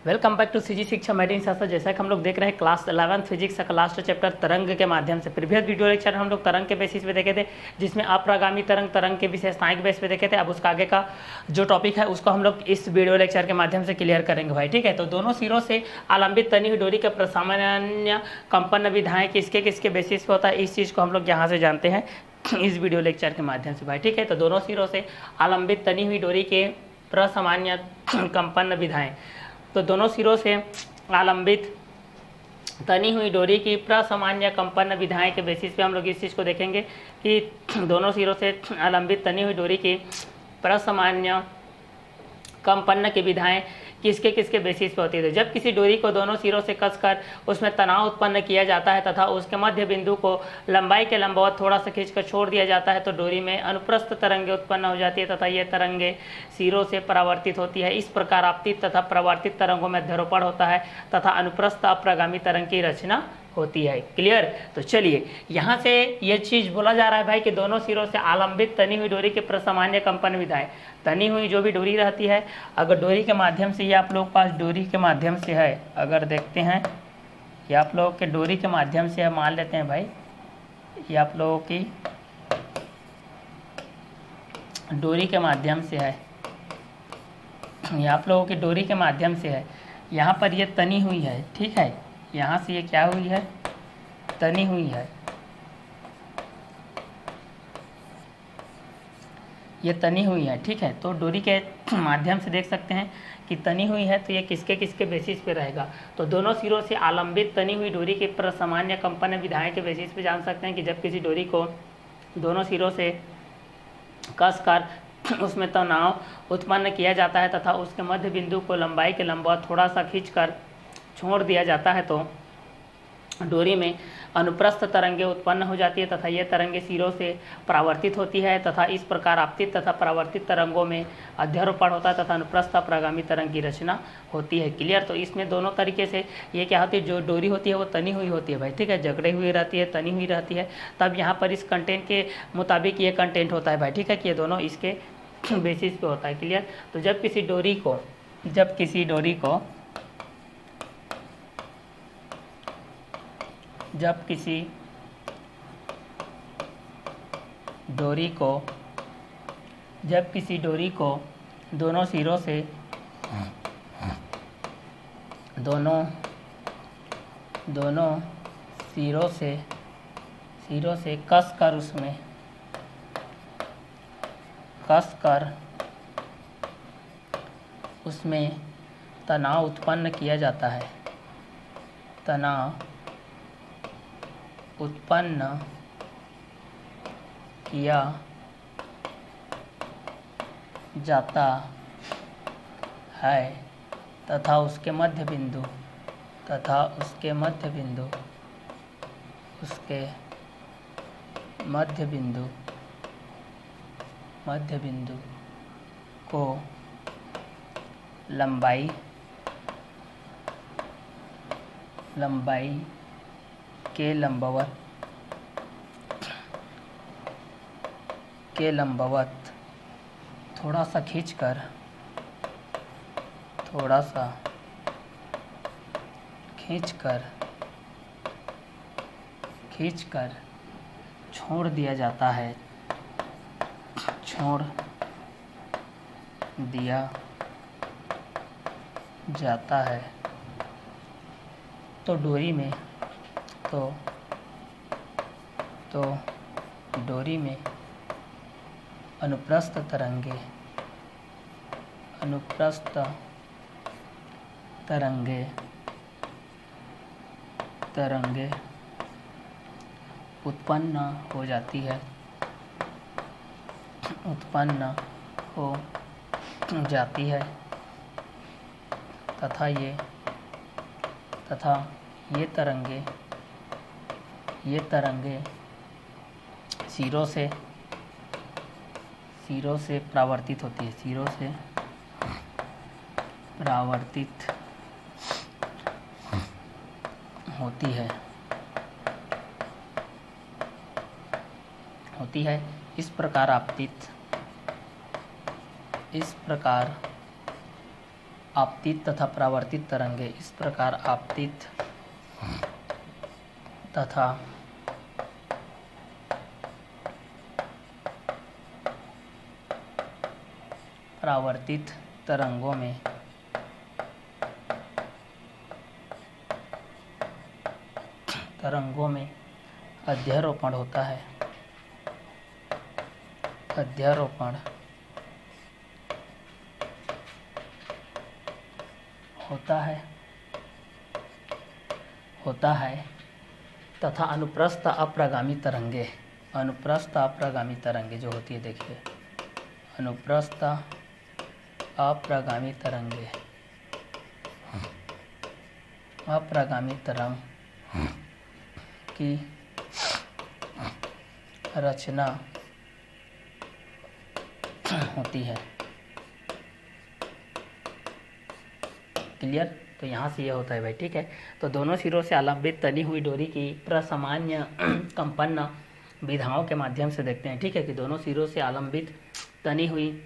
Welcome back to CG शिक्षा मेडिन शास्त्र। जैसा कि हम लोग देख रहे हैं क्लास 11 फिजिक्स का लास्ट चैप्टर तरंग के माध्यम से। प्रीवियस वीडियो लेक्चर हम लोग तरंग के बेसिस पे देखे थे, जिसमें अप्रगामी तरंग तरंग के विशेषताएं के बेस पे देखे थे। अब उसका आगे का जो टॉपिक है उसको हम लोग इस वीडियो लेक्चर के माध्यम से क्लियर करेंगे भाई, ठीक है। तो दोनों सिरों से आलंबित तनी हुई डोरी के प्रसामान्य कंपन विधाएं किसके किसके बेसिस पे होता है, इस चीज़ को हम लोग यहाँ से जानते हैं इस वीडियो लेक्चर के माध्यम से भाई, ठीक है। तो दोनों सिरों से आलंबित तनी हुई डोरी के प्रसामान्य कंपन विधाएं, तो दोनों सिरों से आलंबित तनी हुई डोरी की प्रसामान्य कंपन विधाएं के बेसिस पे हम लोग इस चीज़ को देखेंगे कि दोनों सिरों से आलंबित तनी हुई डोरी की प्रसामान्य कंपन की विधाएं किसके किसके बेसिस पे होती है। जब किसी डोरी को दोनों सिरों से कसकर उसमें तनाव उत्पन्न किया जाता है तथा उसके मध्य बिंदु को लंबाई के लंबवत थोड़ा सा खींचकर छोड़ दिया जाता है, तो डोरी में अनुप्रस्थ तरंगे उत्पन्न हो जाती है तथा ये तरंगे सिरों से परावर्तित होती है। इस प्रकार आपतित तथा परावर्तित तरंगों में अध्यारोपण होता है तथा अनुप्रस्थ अप्रगामी तरंग की रचना होती है। क्लियर। तो चलिए यहाँ से ये चीज़ बोला जा रहा है भाई कि दोनों सिरों से आलंबित तनी हुई डोरी के प्रसामान्य कंपन विधाएं, तनी हुई जो भी डोरी रहती है, अगर डोरी के माध्यम से ये आप लोग पास डोरी के माध्यम से है, अगर देखते हैं ये आप लोगों के डोरी के माध्यम से है, मान लेते हैं भाई ये आप लोगों की डोरी के माध्यम से है, ये आप लोगों की डोरी के माध्यम से है। यहाँ पर ये तनी हुई है, ठीक है। यहाँ से ये क्या हुई है, तनी हुई है, ये तनी हुई है, ठीक है। तो डोरी के माध्यम से देख सकते हैं कि तनी हुई है, तो ये किसके किसके बेसिस पे रहेगा। तो दोनों सिरों से आलंबित तनी हुई डोरी के प्रसामान्य कंपन विधाएं के बेसिस पे जान सकते हैं कि जब किसी डोरी को दोनों सिरों से कसकर उसमें तनाव उत्पन्न किया जाता है तथा उसके मध्य बिंदु को लंबाई के लंबवत थोड़ा सा खींचकर छोड़ दिया जाता है, तो डोरी में अनुप्रस्थ तरंगे उत्पन्न हो जाती है तथा ये तरंगे सिरों से परावर्तित होती है तथा इस प्रकार आपतित तथा परावर्तित तरंगों में अध्यारोपण होता है तथा अनुप्रस्थ अप्रगामी तरंग की रचना होती है। क्लियर। तो इसमें दोनों तरीके से ये क्या होती है, जो डोरी होती है वो तनी हुई होती है भाई, ठीक है, जकड़ी हुई रहती है, तनी हुई रहती है। तब यहाँ पर इस कंटेंट के मुताबिक ये कंटेंट होता है भाई, ठीक है, कि ये दोनों इसके बेसिस पे होता है। क्लियर। तो जब किसी डोरी को जब किसी डोरी को दोनों सिरों से कसकर उसमें तनाव उत्पन्न किया जाता है, तनाव उत्पन्न किया जाता है तथा उसके मध्य बिंदु को लंबाई के लंबवत थोड़ा सा खींचकर छोड़ दिया जाता है, तो डोरी में अनुप्रस्थ तरंगे उत्पन्न हो जाती है तथा ये तरंगे सिरों से परावर्तित होती है, होती है। इस प्रकार आपतित तथा परावर्तित तरंगे, इस प्रकार आपतित तथा परावर्तित तरंगों में अध्यारोपण होता है। अध्यारोपण होता है तथा अनुप्रस्थ अप्रगामी तरंगे, अनुप्रस्थ अप्रगामी तरंगे जो होती है, देखिए अनुप्रस्थ अप्रगामी तरंगे, अप्रगामी तरंग की रचना होती है। क्लियर? तो यहाँ से ये होता है भाई, ठीक है। तो दोनों सिरों से आलंबित तनी हुई डोरी की प्रसामान्य कंपन विधाओं के माध्यम से देखते हैं, ठीक है, कि दोनों सिरों से आलंबित तनी हुई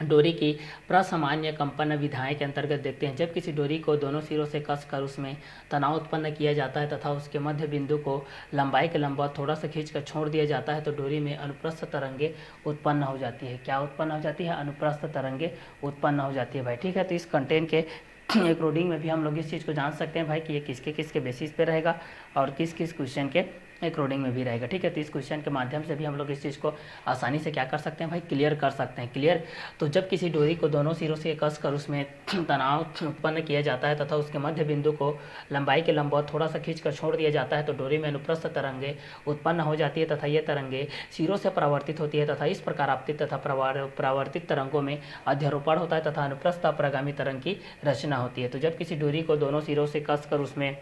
डोरी की प्रसामान्य कंपन विधाएं के अंतर्गत देखते हैं। जब किसी डोरी को दोनों सिरों से कसकर उसमें तनाव उत्पन्न किया जाता है तथा उसके मध्य बिंदु को लंबाई के लंबवत थोड़ा सा खींचकर छोड़ दिया जाता है तो डोरी में अनुप्रस्थ तरंगे उत्पन्न हो जाती है। क्या उत्पन्न हो जाती है? अनुप्रस्थ तरंगे उत्पन्न हो जाती है भाई, ठीक है। तो इस कंटेंट के अकॉर्डिंग में भी हम लोग इस चीज़ को जान सकते हैं भाई कि ये किसके किसके बेसिस पे रहेगा और किस किस क्वेश्चन के अकॉर्डिंग में भी रहेगा, ठीक है। तो इस क्वेश्चन के माध्यम से भी हम लोग इस चीज़ को आसानी से क्या कर सकते हैं भाई, क्लियर कर सकते हैं। क्लियर? तो जब किसी डोरी को दोनों सिरों से कसकर उसमें तनाव उत्पन्न किया जाता है तथा उसके मध्य बिंदु को लंबाई के लंबवत थोड़ा सा खींचकर छोड़ दिया जाता है तो डोरी में अनुप्रस्थ तरंगे उत्पन्न हो जाती है तथा ये तरंगे सिरों से परावर्तित होती है तथा इस प्रकार आपतित तथा परावर्तित तरंगों में अध्यारोपण होता है तथा अनुप्रस्थ अप्रगामी तरंग की रचना होती है। तो जब किसी डोरी को दोनों सिरों से कसकर उसमें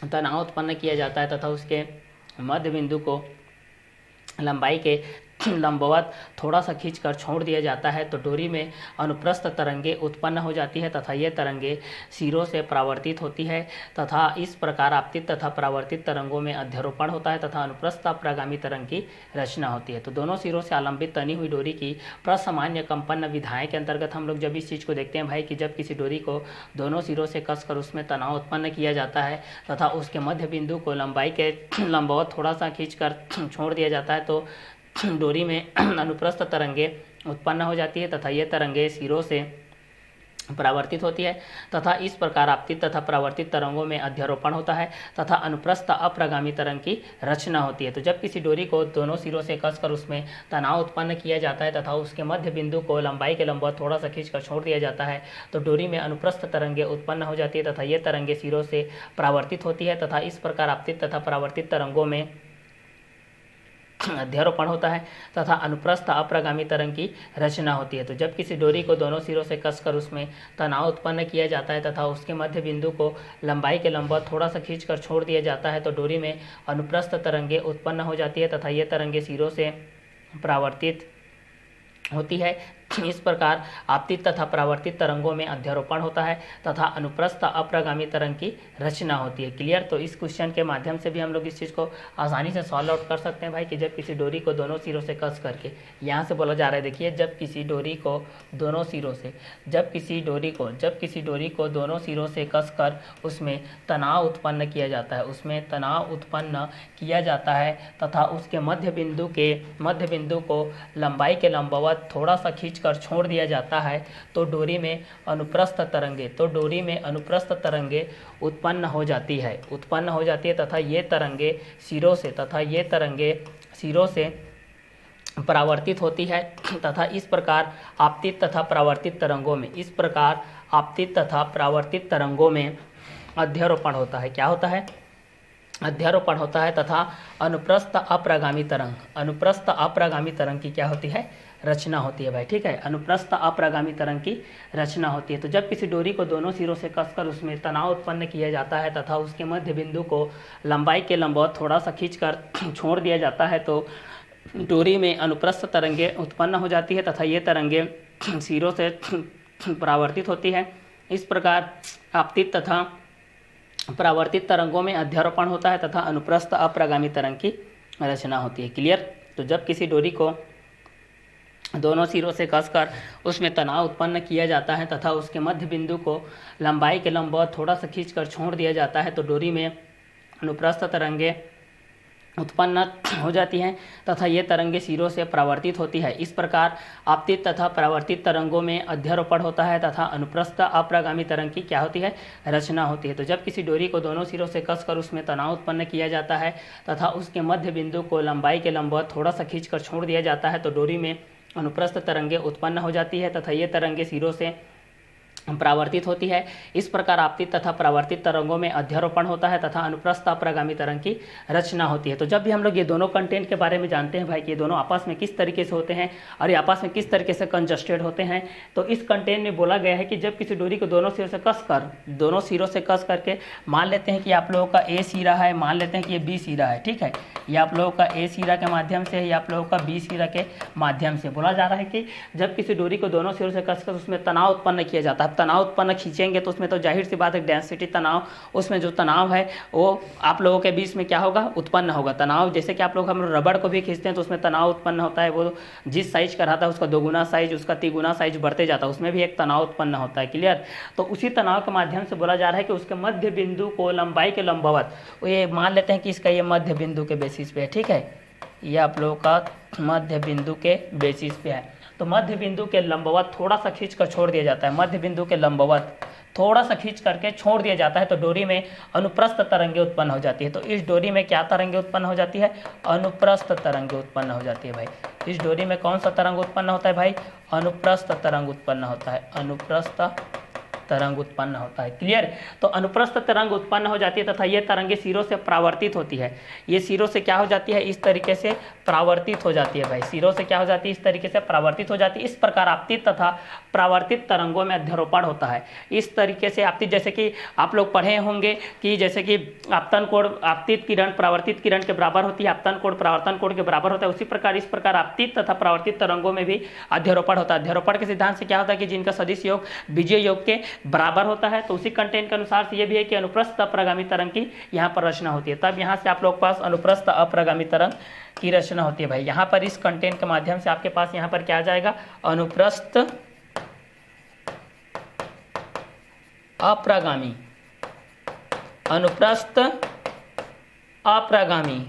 तनाव उत्पन्न किया जाता है तथा उसके मध्य बिंदु को लंबाई के लंबवत थोड़ा सा खींचकर छोड़ दिया जाता है तो डोरी में अनुप्रस्थ तरंगे उत्पन्न हो जाती है तथा ये तरंगे सिरों से परावर्तित होती है तथा इस प्रकार आपतित तथा परावर्तित तरंगों में अध्यारोपण होता है तथा अनुप्रस्थ अप्रगामी तरंग की रचना होती है। तो दोनों सिरों से आलंबित तनी हुई डोरी की प्रसामान्य कंपन विधाएं के अंतर्गत हम लोग जब इस चीज़ को देखते हैं भाई कि जब किसी डोरी को दोनों सिरों से कसकर उसमें तनाव उत्पन्न किया जाता है तथा उसके मध्य बिंदु को लंबाई के लंबवत थोड़ा सा खींचकर छोड़ दिया जाता है तो डोरी में अनुप्रस्थ तरंगे उत्पन्न हो जाती है तथा ये तरंगे सिरों से परावर्तित होती है तथा इस प्रकार आपतित तथा परावर्तित तरंगों में अध्यारोपण होता है तथा अनुप्रस्थ अप्रगामी तरंग की रचना होती है। तो जब किसी डोरी को दोनों सिरों से कसकर उसमें तनाव उत्पन्न किया जाता है तथा उसके मध्य बिंदु को लंबाई के लंबवत थोड़ा सा खींचकर छोड़ दिया जाता है तो डोरी में अनुप्रस्थ तरंगे उत्पन्न हो जाती है तथा ये तरंगे सिरों से परावर्तित होती है तथा इस प्रकार आपतित तथा परावर्तित तरंगों में अध्यारोपण होता है तथा अनुप्रस्थ अप्रगामी तरंग की रचना होती है। तो जब किसी डोरी को दोनों सिरों से कसकर उसमें तनाव उत्पन्न किया जाता है तथा उसके मध्य बिंदु को लंबाई के लंबवत थोड़ा सा खींचकर छोड़ दिया जाता है तो डोरी में अनुप्रस्थ तरंगे उत्पन्न हो जाती है तथा ये तरंगे सिरों से परावर्तित होती है। इस प्रकार आपतित तथा परावर्तित तरंगों में अध्यारोपण होता है तथा अनुप्रस्थ अप्रगामी तरंग की रचना होती है। क्लियर? तो इस क्वेश्चन के माध्यम से भी हम लोग इस चीज़ को आसानी से सॉल्व आउट कर सकते हैं भाई कि जब किसी डोरी को दोनों सिरों से कस करके, यहाँ से बोला जा रहा है, देखिए जब किसी डोरी को दोनों सिरों से जब किसी डोरी को दोनों सिरों से कस कर उसमें तनाव उत्पन्न किया जाता है तथा उसके मध्य बिंदु को लंबाई के लंबवत थोड़ा सा खींचकर छोड़ दिया जाता है तो डोरी में अनुप्रस्थ तरंगे उत्पन्न हो जाती है तथा ये तरंगे सिरों से परावर्तित होती है तथा इस प्रकार आपतित तथा परावर्तित तरंगों में अध्यारोपण होता है। क्या होता है? अध्यारोपण होता है तथा अनुप्रस्थ अप्रगामी तरंग की क्या होती है? रचना होती है भाई, ठीक है। अनुप्रस्थ अप्रगामी तरंग की रचना होती है। तो जब किसी डोरी को दोनों सिरों से कसकर उसमें तनाव उत्पन्न किया जाता है तथा उसके मध्य बिंदु को लंबाई के लंबवत थोड़ा सा खींचकर छोड़ दिया जाता है तो डोरी में अनुप्रस्थ तरंगे उत्पन्न हो जाती है तथा ये तरंगे सिरों से परावर्तित होती है। इस प्रकार आपतित तथा परावर्तित तरंगों में अध्यारोपण होता है तथा अनुप्रस्थ अप्रगामी तरंग की रचना होती है। क्लियर? तो जब किसी डोरी को दोनों सिरों से कसकर उसमें तनाव उत्पन्न किया जाता है तथा उसके मध्य बिंदु को लंबाई के लंबवत थोड़ा सा खींचकर छोड़ दिया जाता है तो डोरी में अनुप्रस्थ तरंगे उत्पन्न हो जाती हैं तथा ये तरंगे सिरों से परावर्तित होती है। इस प्रकार आपतित तथा परावर्तित तरंगों में अध्यारोपण होता है तथा अनुप्रस्थ अप्रगामी तरंग की क्या होती है, रचना होती है। तो जब किसी डोरी को दोनों सिरों से कसकर उसमें तनाव उत्पन्न किया जाता है तथा उसके मध्य बिंदु को लंबाई के लंबवत थोड़ा सा खींचकर छोड़ दिया जाता है तो डोरी में अनुप्रस्थ तरंगे उत्पन्न हो जाती है तथा ये तरंगे सिरों से परावर्तित होती है। इस प्रकार आपतित तथा परावर्तित तरंगों में अध्यारोपण होता है तथा अनुप्रस्थ अप्रगामी तरंग की रचना होती है। तो जब भी हम लोग ये दोनों कंटेंट के बारे में जानते हैं भाई कि ये दोनों आपस में किस तरीके से होते हैं और ये आपस में किस तरीके से कंजस्टेड होते हैं, तो इस कंटेंट में बोला गया है कि जब किसी डोरी को दोनों सिरों से कस करके मान लेते हैं कि आप लोगों का ए सिरा है, मान लेते हैं कि ये बी सिरा है, ठीक है, ये आप लोगों का ए सिरा के माध्यम से है, ये आप लोगों का बी सिरा के माध्यम से बोला जा रहा है कि जब किसी डोरी को दोनों सिरों से कसकर उसमें तनाव उत्पन्न किया जाता है। तनाव उत्पन्न खींचेंगे तो उसमें तो जाहिर सी बात है डेंसिटी तनाव, उसमें जो तनाव है वो आप लोगों के बीच में क्या होगा, उत्पन्न होगा। तनाव जैसे कि आप लोग हम रबड़ को भी खींचते हैं तो उसमें तनाव उत्पन्न होता है, वो जिस साइज का रहता है उसका दोगुना साइज, उसका तिगुना साइज बढ़ते जाता है, उसमें भी एक तनाव उत्पन्न होता है। क्लियर। तो उसी तनाव के माध्यम से बोला जा रहा है कि उसके मध्य बिंदु को लंबाई के लंबवत, ये मान लेते हैं कि इसका ये मध्य बिंदु के बेसिस पे है, ठीक है, ये आप लोगों का मध्य बिंदु के बेसिस पे है। तो मध्य बिंदु के लंबवत थोड़ा सा खींच कर छोड़ दिया जाता है, मध्य बिंदु के लंबवत थोड़ा सा खींच करके छोड़ दिया जाता है तो डोरी में अनुप्रस्थ तरंगे उत्पन्न हो जाती है। तो इस डोरी में क्या तरंगे उत्पन्न हो जाती है, अनुप्रस्थ तरंगे उत्पन्न हो जाती है भाई। इस डोरी में कौन सा तरंग उत्पन्न होता है भाई, अनुप्रस्थ तरंग उत्पन्न होता है, अनुप्रस्थ तरंग उत्पन्न होता है। क्लियर। तो अनुप्रस्थ तरंग उत्पन्न हो जाती है तथा ये तरंगे सिरों से परावर्तित होती है। ये सिरों से क्या हो जाती है, इस तरीके से परावर्तित हो जाती है भाई, सिरों से क्या हो जाती है, इस तरीके से परावर्तित हो जाती है। इस प्रकार आपतित तथा परावर्तित तरंगों में अध्यारोपण होता है। इस तरीके से आपतित, जैसे कि आप लोग पढ़े होंगे कि जैसे कि आपतन कोण आपतित किरण परावर्तित किरण के बराबर होती है, आपतन कोण परावर्तन कोण के बराबर होता है, उसी प्रकार इस प्रकार आपतित तथा परावर्तित तरंगों में भी अध्यारोपण होता है। अध्यारोपण के सिद्धांत से क्या होता है कि जिनका सदिश योग बीजीय योग के बराबर होता है। तो उसी कंटेंट के अनुसार से ये भी है कि अनुप्रस्थ अप्रगामी तरंग की यहाँ पर रचना होती है। तब यहाँ से आप लोग पास अनुप्रस्थ अप्रगामी तरंग की रचना होती है भाई। यहाँ पर इस कंटेंट के माध्यम से आपके पास यहाँ पर क्या आ जाएगा, अनुप्रस्थ अप्रगामी, अनुप्रस्थ अप्रगामी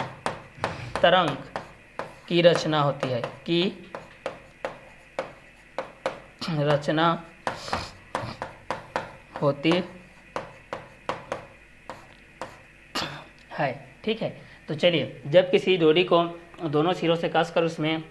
तरंग की रचना होती है, की रचना होती है। ठीक है। तो चलिए, जब किसी डोरी को दोनों सिरों से कसकर उसमें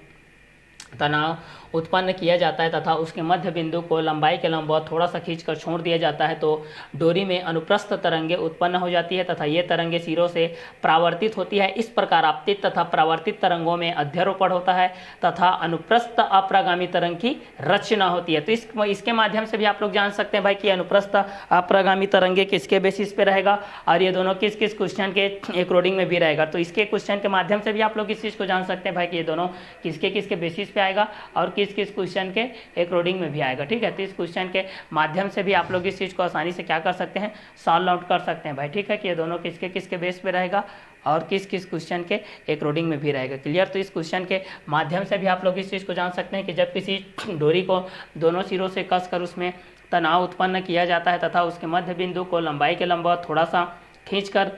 तनाव उत्पन्न किया जाता है तथा उसके मध्य बिंदु को लंबाई के लंबवत थोड़ा सा खींचकर छोड़ दिया जाता है तो डोरी में अनुप्रस्थ तरंगे उत्पन्न हो जाती है तथा ये तरंगे सिरों से परावर्तित होती है। इस प्रकार आपतित तथा परावर्तित तरंगों में अध्यारोपण होता है तथा अनुप्रस्थ अप्रगामी तरंग की रचना होती है। तो इसके माध्यम से भी आप लोग जान सकते हैं भाई कि अनुप्रस्थ अप्रगामी तरंगे किसके बेसिस पे रहेगा और ये दोनों किस किस क्वेश्चन के अकॉर्डिंग में भी रहेगा। तो इसके क्वेश्चन के माध्यम से भी आप लोग इस चीज़ को जान सकते हैं भाई कि ये दोनों किसके किसके बेसिस पे आएगा और किस किस क्वेश्चन के अकॉर्डिंग में भी आएगा। ठीक है। तो इस क्वेश्चन के माध्यम से भी आप लोग इस चीज़ को आसानी से क्या कर सकते हैं, सॉल्व आउट कर सकते हैं भाई। ठीक है कि ये दोनों किसके किसके बेस पे रहेगा और किस किस क्वेश्चन के अकॉर्डिंग में भी रहेगा। क्लियर। तो इस क्वेश्चन के माध्यम से भी आप लोग इस चीज़ को जान सकते हैं कि जब किसी डोरी को दोनों सिरों से कसकर उसमें तनाव उत्पन्न किया जाता है तथा उसके मध्य बिंदु को लंबाई के लंबवत थोड़ा सा खींचकर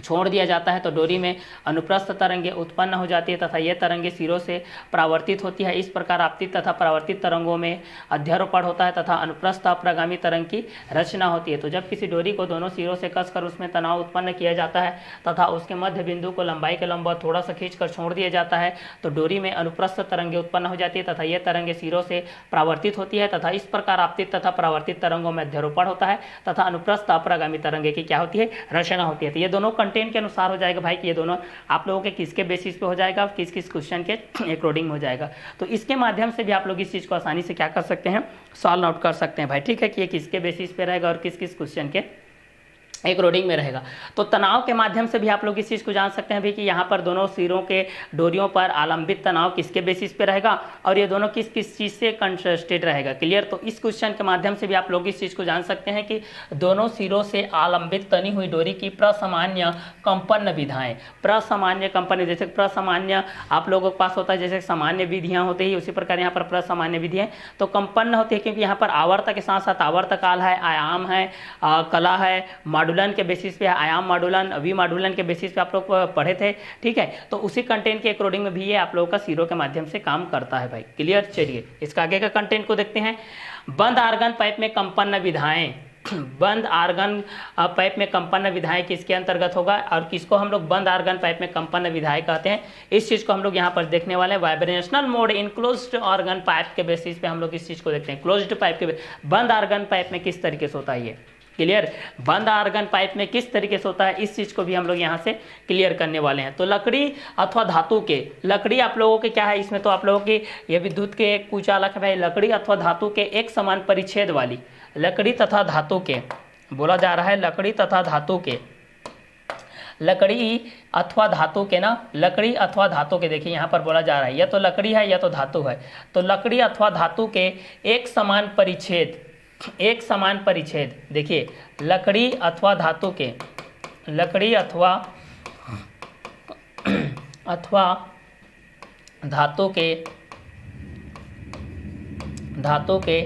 छोड़ दिया जाता है तो डोरी में अनुप्रस्थ तरंगे उत्पन्न हो जाती है तथा ये तरंगे सिरों से परावर्तित होती है। इस प्रकार आपतित तथा परावर्तित तरंगों में अध्यारोपण होता है तथा अनुप्रस्थ अप्रगामी तरंग की रचना होती है। तो जब किसी डोरी को दोनों सिरों से कसकर उसमें तनाव उत्पन्न किया जाता है तथा उसके मध्य बिंदु को लंबाई के लंबवत थोड़ा सा खींचकर छोड़ दिया जाता है तो डोरी में अनुप्रस्थ तरंगे उत्पन्न हो जाती है तथा ये तरंगे सिरों से परावर्तित होती है तथा इस प्रकार आपतित तथा परावर्तित तरंगों में अध्यारोपण होता है तथा अनुप्रस्थ अप्रगामी तरंगे की क्या होती है, रचना होती है। तो ये दोनों कंटेंट के अनुसार हो जाएगा भाई कि ये दोनों आप लोगों के किसके बेसिस पे हो जाएगा और किस किस क्वेश्चन के अकॉर्डिंग हो जाएगा। तो इसके माध्यम से भी आप लोग इस चीज़ को आसानी से क्या कर सकते हैं, सॉल्व आउट कर सकते हैं भाई। ठीक है कि ये किसके बेसिस पे रहेगा और किस किस क्वेश्चन के एक रोडिंग में रहेगा। तो तनाव के माध्यम से भी आप लोग इस चीज़ को जान सकते हैं भी कि यहाँ पर दोनों सिरों के डोरियों पर आलंबित तनाव किसके बेसिस पे रहेगा और ये दोनों किस किस चीज़ से कंट्रास्टेड रहेगा। क्लियर। तो इस क्वेश्चन के माध्यम से भी आप लोग इस चीज़ को जान सकते हैं कि दोनों सिरों से आलंबित तनी हुई डोरी की प्रसामान्य कंपन विधाएं। प्रसामान्य कंपन, जैसे प्रसामान्य आप लोगों के पास होता है जैसे सामान्य विधियाँ होती है, उसी प्रकार यहाँ पर प्रसामान्य विधियाँ तो कंपन होती है, क्योंकि यहाँ पर आवर्त के साथ साथ आवर्त काल है, आयाम है, कला है, मॉडुलन के बेसिस पे, आयाम मॉडुलन, वी मॉडुलन के बेसिस पे आप लोग पढ़े थे। ठीक है। तो उसी कंटेंट के अकॉर्डिंग में भी ये आप लोगों का सिरों के माध्यम से काम करता है भाई। क्लियर। चलिए इसका आगे का कंटेंट को देखते हैं। बंद आर्गन पाइप में कंपन विधाएं। बंद आर्गन पाइप में कंपन विधाएं किसके अंतर्गत होगा और किसको हम लोग बंद आर्गन पाइप में कंपन विधाएं कहते हैं, इस चीज को हम लोग यहाँ पर देखने वाले हैं। Vibrational mode in closed organ pipe के बेसिस पे हम लोग इस चीज को देखते हैं। क्लोज्ड पाइप के बंद आर्गन पाइप में किस तरीके से होता है ये। क्लियर। बंद आर्गन पाइप में किस तरीके से होता है, इस चीज को भी हम लोग यहाँ से क्लियर करने वाले हैं। तो लकड़ी अथवा धातु के, लकड़ी आप लोगों के क्या है इसमें, तो आप लोगों की ये विद्युत के एक कुचालक है भाई। लकड़ी अथवा धातु के एक समान परिच्छेद वाली, लकड़ी तथा धातु के बोला जा रहा है, लकड़ी तथा धातु के, लकड़ी अथवा धातु के ना, लकड़ी अथवा धातु के, देखिए यहाँ पर बोला जा रहा है या तो लकड़ी है या तो धातु है। तो लकड़ी अथवा धातु के एक समान परिच्छेद, एक समान परिच्छेद, देखिए लकड़ी अथवा धातु के, लकड़ी अथवा धातु के, धातु के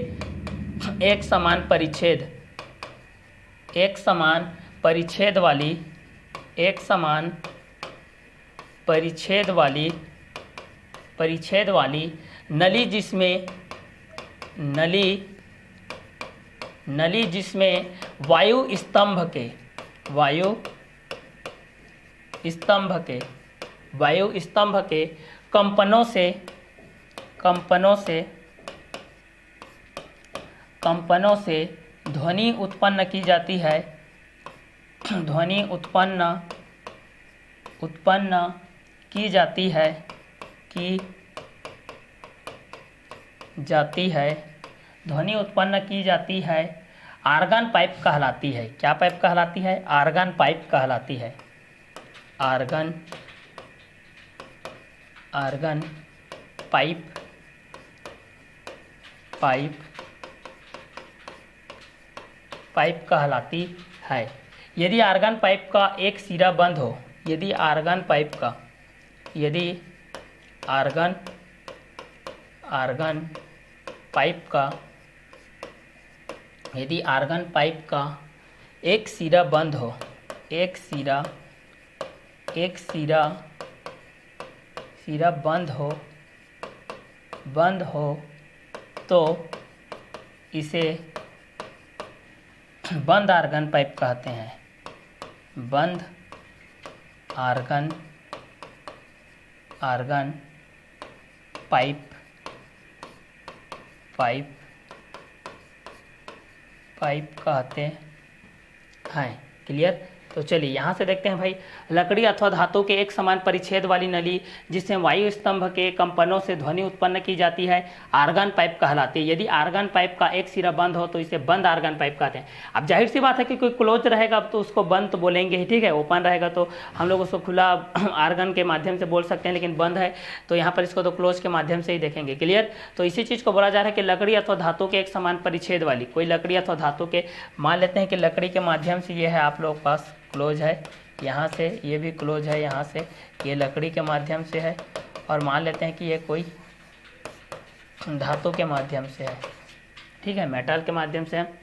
एक समान परिच्छेद, एक समान परिच्छेद वाली, एक समान परिच्छेद वाली, परिच्छेद वाली नली जिसमें, नली जिसमें वायु स्तंभ के, वायु स्तंभ के, वायु स्तंभ के कंपनों से, कंपनों से, कंपनों से ध्वनि उत्पन्न की जाती है, ध्वनि उत्पन्न की जाती है, की जाती है, ध्वनि उत्पन्न की जाती है, आर्गन पाइप कहलाती है। क्या पाइप कहलाती है, आर्गन पाइप कहलाती है। Organ, organ pipe, pipe, pipe कहलाती है। यदि आर्गन पाइप का एक सिरा बंद हो, यदि आर्गन पाइप का, यदि आर्गन पाइप का, यदि आर्गन पाइप का एक सिरा बंद हो, एक सिरा बंद हो तो इसे बंद आर्गन पाइप कहते हैं। बंद आर्गन पाइप, पाइप कहते हैं। क्लियर। तो चलिए यहाँ से देखते हैं भाई, लकड़ी अथवा धातु के एक समान परिच्छेद वाली नली जिसमें वायु स्तंभ के कंपनों से ध्वनि उत्पन्न की जाती है, आर्गन पाइप कहलाती है। यदि आर्गन पाइप का एक सिरा बंद हो तो इसे बंद आर्गन पाइप कहते हैं। अब जाहिर सी बात है कि कोई क्लोज रहेगा तो उसको बंद तो बोलेंगे ही, ठीक है। ओपन रहेगा तो हम लोग उसको खुला आर्गन के माध्यम से बोल सकते हैं, लेकिन बंद है तो यहाँ पर इसको तो क्लोज के माध्यम से ही देखेंगे। क्लियर। तो इसी चीज़ को बोला जा रहा है कि लकड़ी अथवा धातु के एक समान परिच्छेद वाली, कोई लकड़ी अथवा धातु के, मान लेते हैं कि लकड़ी के माध्यम से ये है आप लोग पास क्लोज है, यहाँ से ये भी क्लोज है, यहाँ से ये लकड़ी के माध्यम से है, और मान लेते हैं कि ये कोई धातु के माध्यम से है, ठीक है, मेटल के माध्यम से है।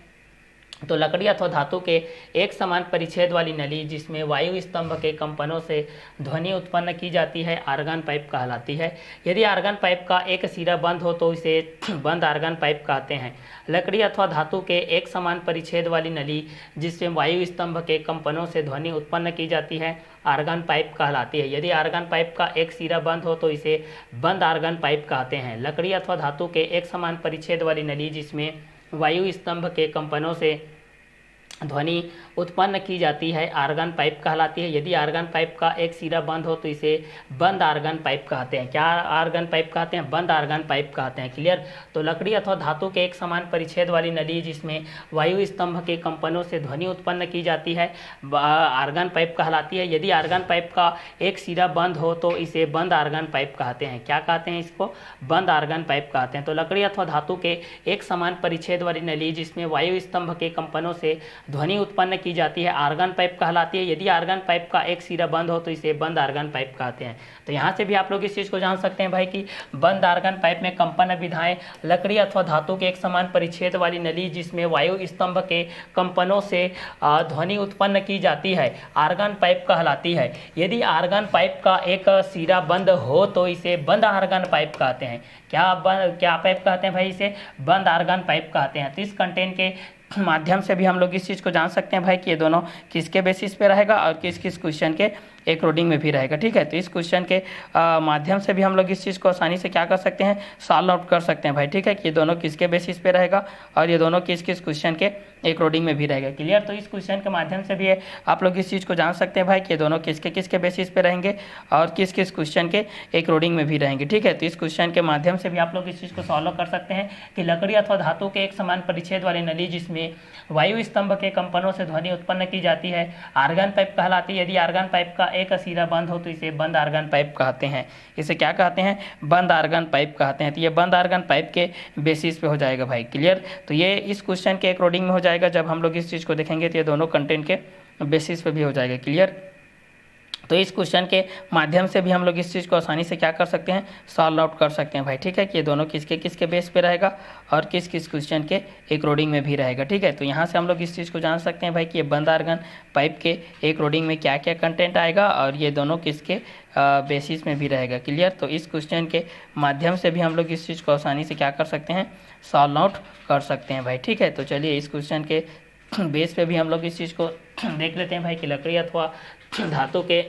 तो लकड़ी अथवा धातु के एक समान परिच्छेद वाली नली जिसमें वायु स्तंभ के कंपनों से ध्वनि उत्पन्न की जाती है, आर्गन पाइप कहलाती है। यदि आर्गन पाइप का एक सिरा बंद हो तो इसे बंद आर्गन पाइप कहते हैं। लकड़ी अथवा धातु के एक समान परिच्छेद वाली नली जिसमें वायु स्तंभ के कंपनों से ध्वनि उत्पन्न की जाती है, आर्गन पाइप कहलाती है। यदि आर्गन पाइप का एक सिरा बंद हो तो इसे बंद आर्गन पाइप कहते हैं। लकड़ी अथवा धातु के एक समान परिच्छेद वाली नली जिसमें वायु स्तंभ के कंपनों से ध्वनि उत्पन्न की जाती है आर्गन पाइप कहलाती है। यदि आर्गन पाइप का एक सिरा बंद हो तो इसे बंद आर्गन पाइप कहते हैं। क्या आर्गन पाइप कहते हैं? बंद आर्गन पाइप कहते हैं। क्लियर। तो लकड़ी अथवा धातु के एक समान परिच्छेद वाली नली जिसमें वायु स्तंभ के कंपनों से ध्वनि उत्पन्न की जाती है आर्गन पाइप कहलाती है। यदि आर्गन पाइप का एक सिरा बंद हो तो इसे बंद आर्गन पाइप कहते हैं। क्या कहते हैं इसको? बंद आर्गन पाइप कहते हैं। तो लकड़ी अथवा धातु के एक समान परिच्छेद वाली नली जिसमें वायु स्तंभ के कंपनों से ध्वनि उत्पन्न की जाती है आर्गन पाइप कहलाती है। यदि आर्गन पाइप का एक सिरा बंद हो तो इसे बंद आर्गन पाइप कहते हैं। तो यहाँ से भी आप लोग इस चीज़ को जान सकते हैं भाई कि बंद आर्गन पाइप में कंपन विधाएं लकड़ी अथवा धातु के एक समान परिच्छेद वाली नली जिसमें वायु स्तंभ के कंपनों से ध्वनि उत्पन्न की जाती है आर्गन पाइप कहलाती है। यदि आर्गन पाइप का एक सिरा बंद हो तो इसे बंद आर्गन पाइप कहते हैं। क्या पाइप कहते हैं भाई? इसे बंद आर्गन पाइप कहते हैं। तो इस कंटेंट के माध्यम से भी हम लोग इस चीज़ को जान सकते हैं भाई कि ये दोनों किसके बेसिस पे रहेगा और किस किस क्वेश्चन के अकॉर्डिंग में भी रहेगा। ठीक है। तो इस क्वेश्चन के माध्यम से भी हम लोग इस चीज़ को आसानी से क्या कर सकते हैं? सॉल्व आउट कर सकते हैं भाई। ठीक है कि ये दोनों किसके बेसिस पे रहेगा और ये दोनों किस किस क्वेश्चन के अकॉर्डिंग में भी रहेगा। क्लियर। तो इस क्वेश्चन के माध्यम से भी आप लोग इस चीज़ को जान सकते हैं भाई कि ये दोनों किसके किसके बेसिस पे रहेंगे और किस किस क्वेश्चन के अकॉर्डिंग में भी रहेंगे। ठीक है। तो इस क्वेश्चन के माध्यम से भी आप लोग इस चीज़ को सॉल्व कर सकते हैं कि लकड़ी अथवा धातु के एक समान परिच्छेद वाली नली जिसमें वायु स्तंभ के कंपनों से ध्वनि उत्पन्न की जाती है आर्गन पाइप कहलाती है। यदि आर्गन पाइप का एक सिरा बंद हो तो इसे बंद आर्गन पाइप कहते हैं। इसे क्या कहते हैं? बंद आर्गन पाइप कहते हैं। तो ये बंद आर्गन पाइप के बेसिस पे हो जाएगा भाई। क्लियर। तो ये इस क्वेश्चन के अकॉर्डिंग में हो जाएगा। जब हम लोग इस चीज़ को देखेंगे तो ये दोनों कंटेंट के बेसिस पे भी हो जाएगा। क्लियर। तो इस क्वेश्चन के माध्यम से भी हम लोग इस चीज़ को आसानी से क्या कर सकते हैं? सॉल्व आउट कर सकते हैं भाई। ठीक है कि ये दोनों किसके किसके बेस पे रहेगा और किस किस क्वेश्चन के अकॉर्डिंग में भी रहेगा। ठीक है। तो यहाँ से हम लोग इस चीज़ को जान सकते हैं भाई कि ये बंद आर्गन पाइप के अकॉर्डिंग में क्या क्या कंटेंट आएगा और ये दोनों किसके बेसिस में भी रहेगा। क्लियर। तो इस क्वेश्चन के माध्यम से भी हम लोग इस चीज़ को आसानी से क्या कर सकते हैं? सॉल्व आउट कर सकते हैं भाई। ठीक है। तो चलिए इस क्वेश्चन के बेस पे भी हम लोग इस चीज़ को देख लेते हैं भाई कि लकड़ी अथवा धातु के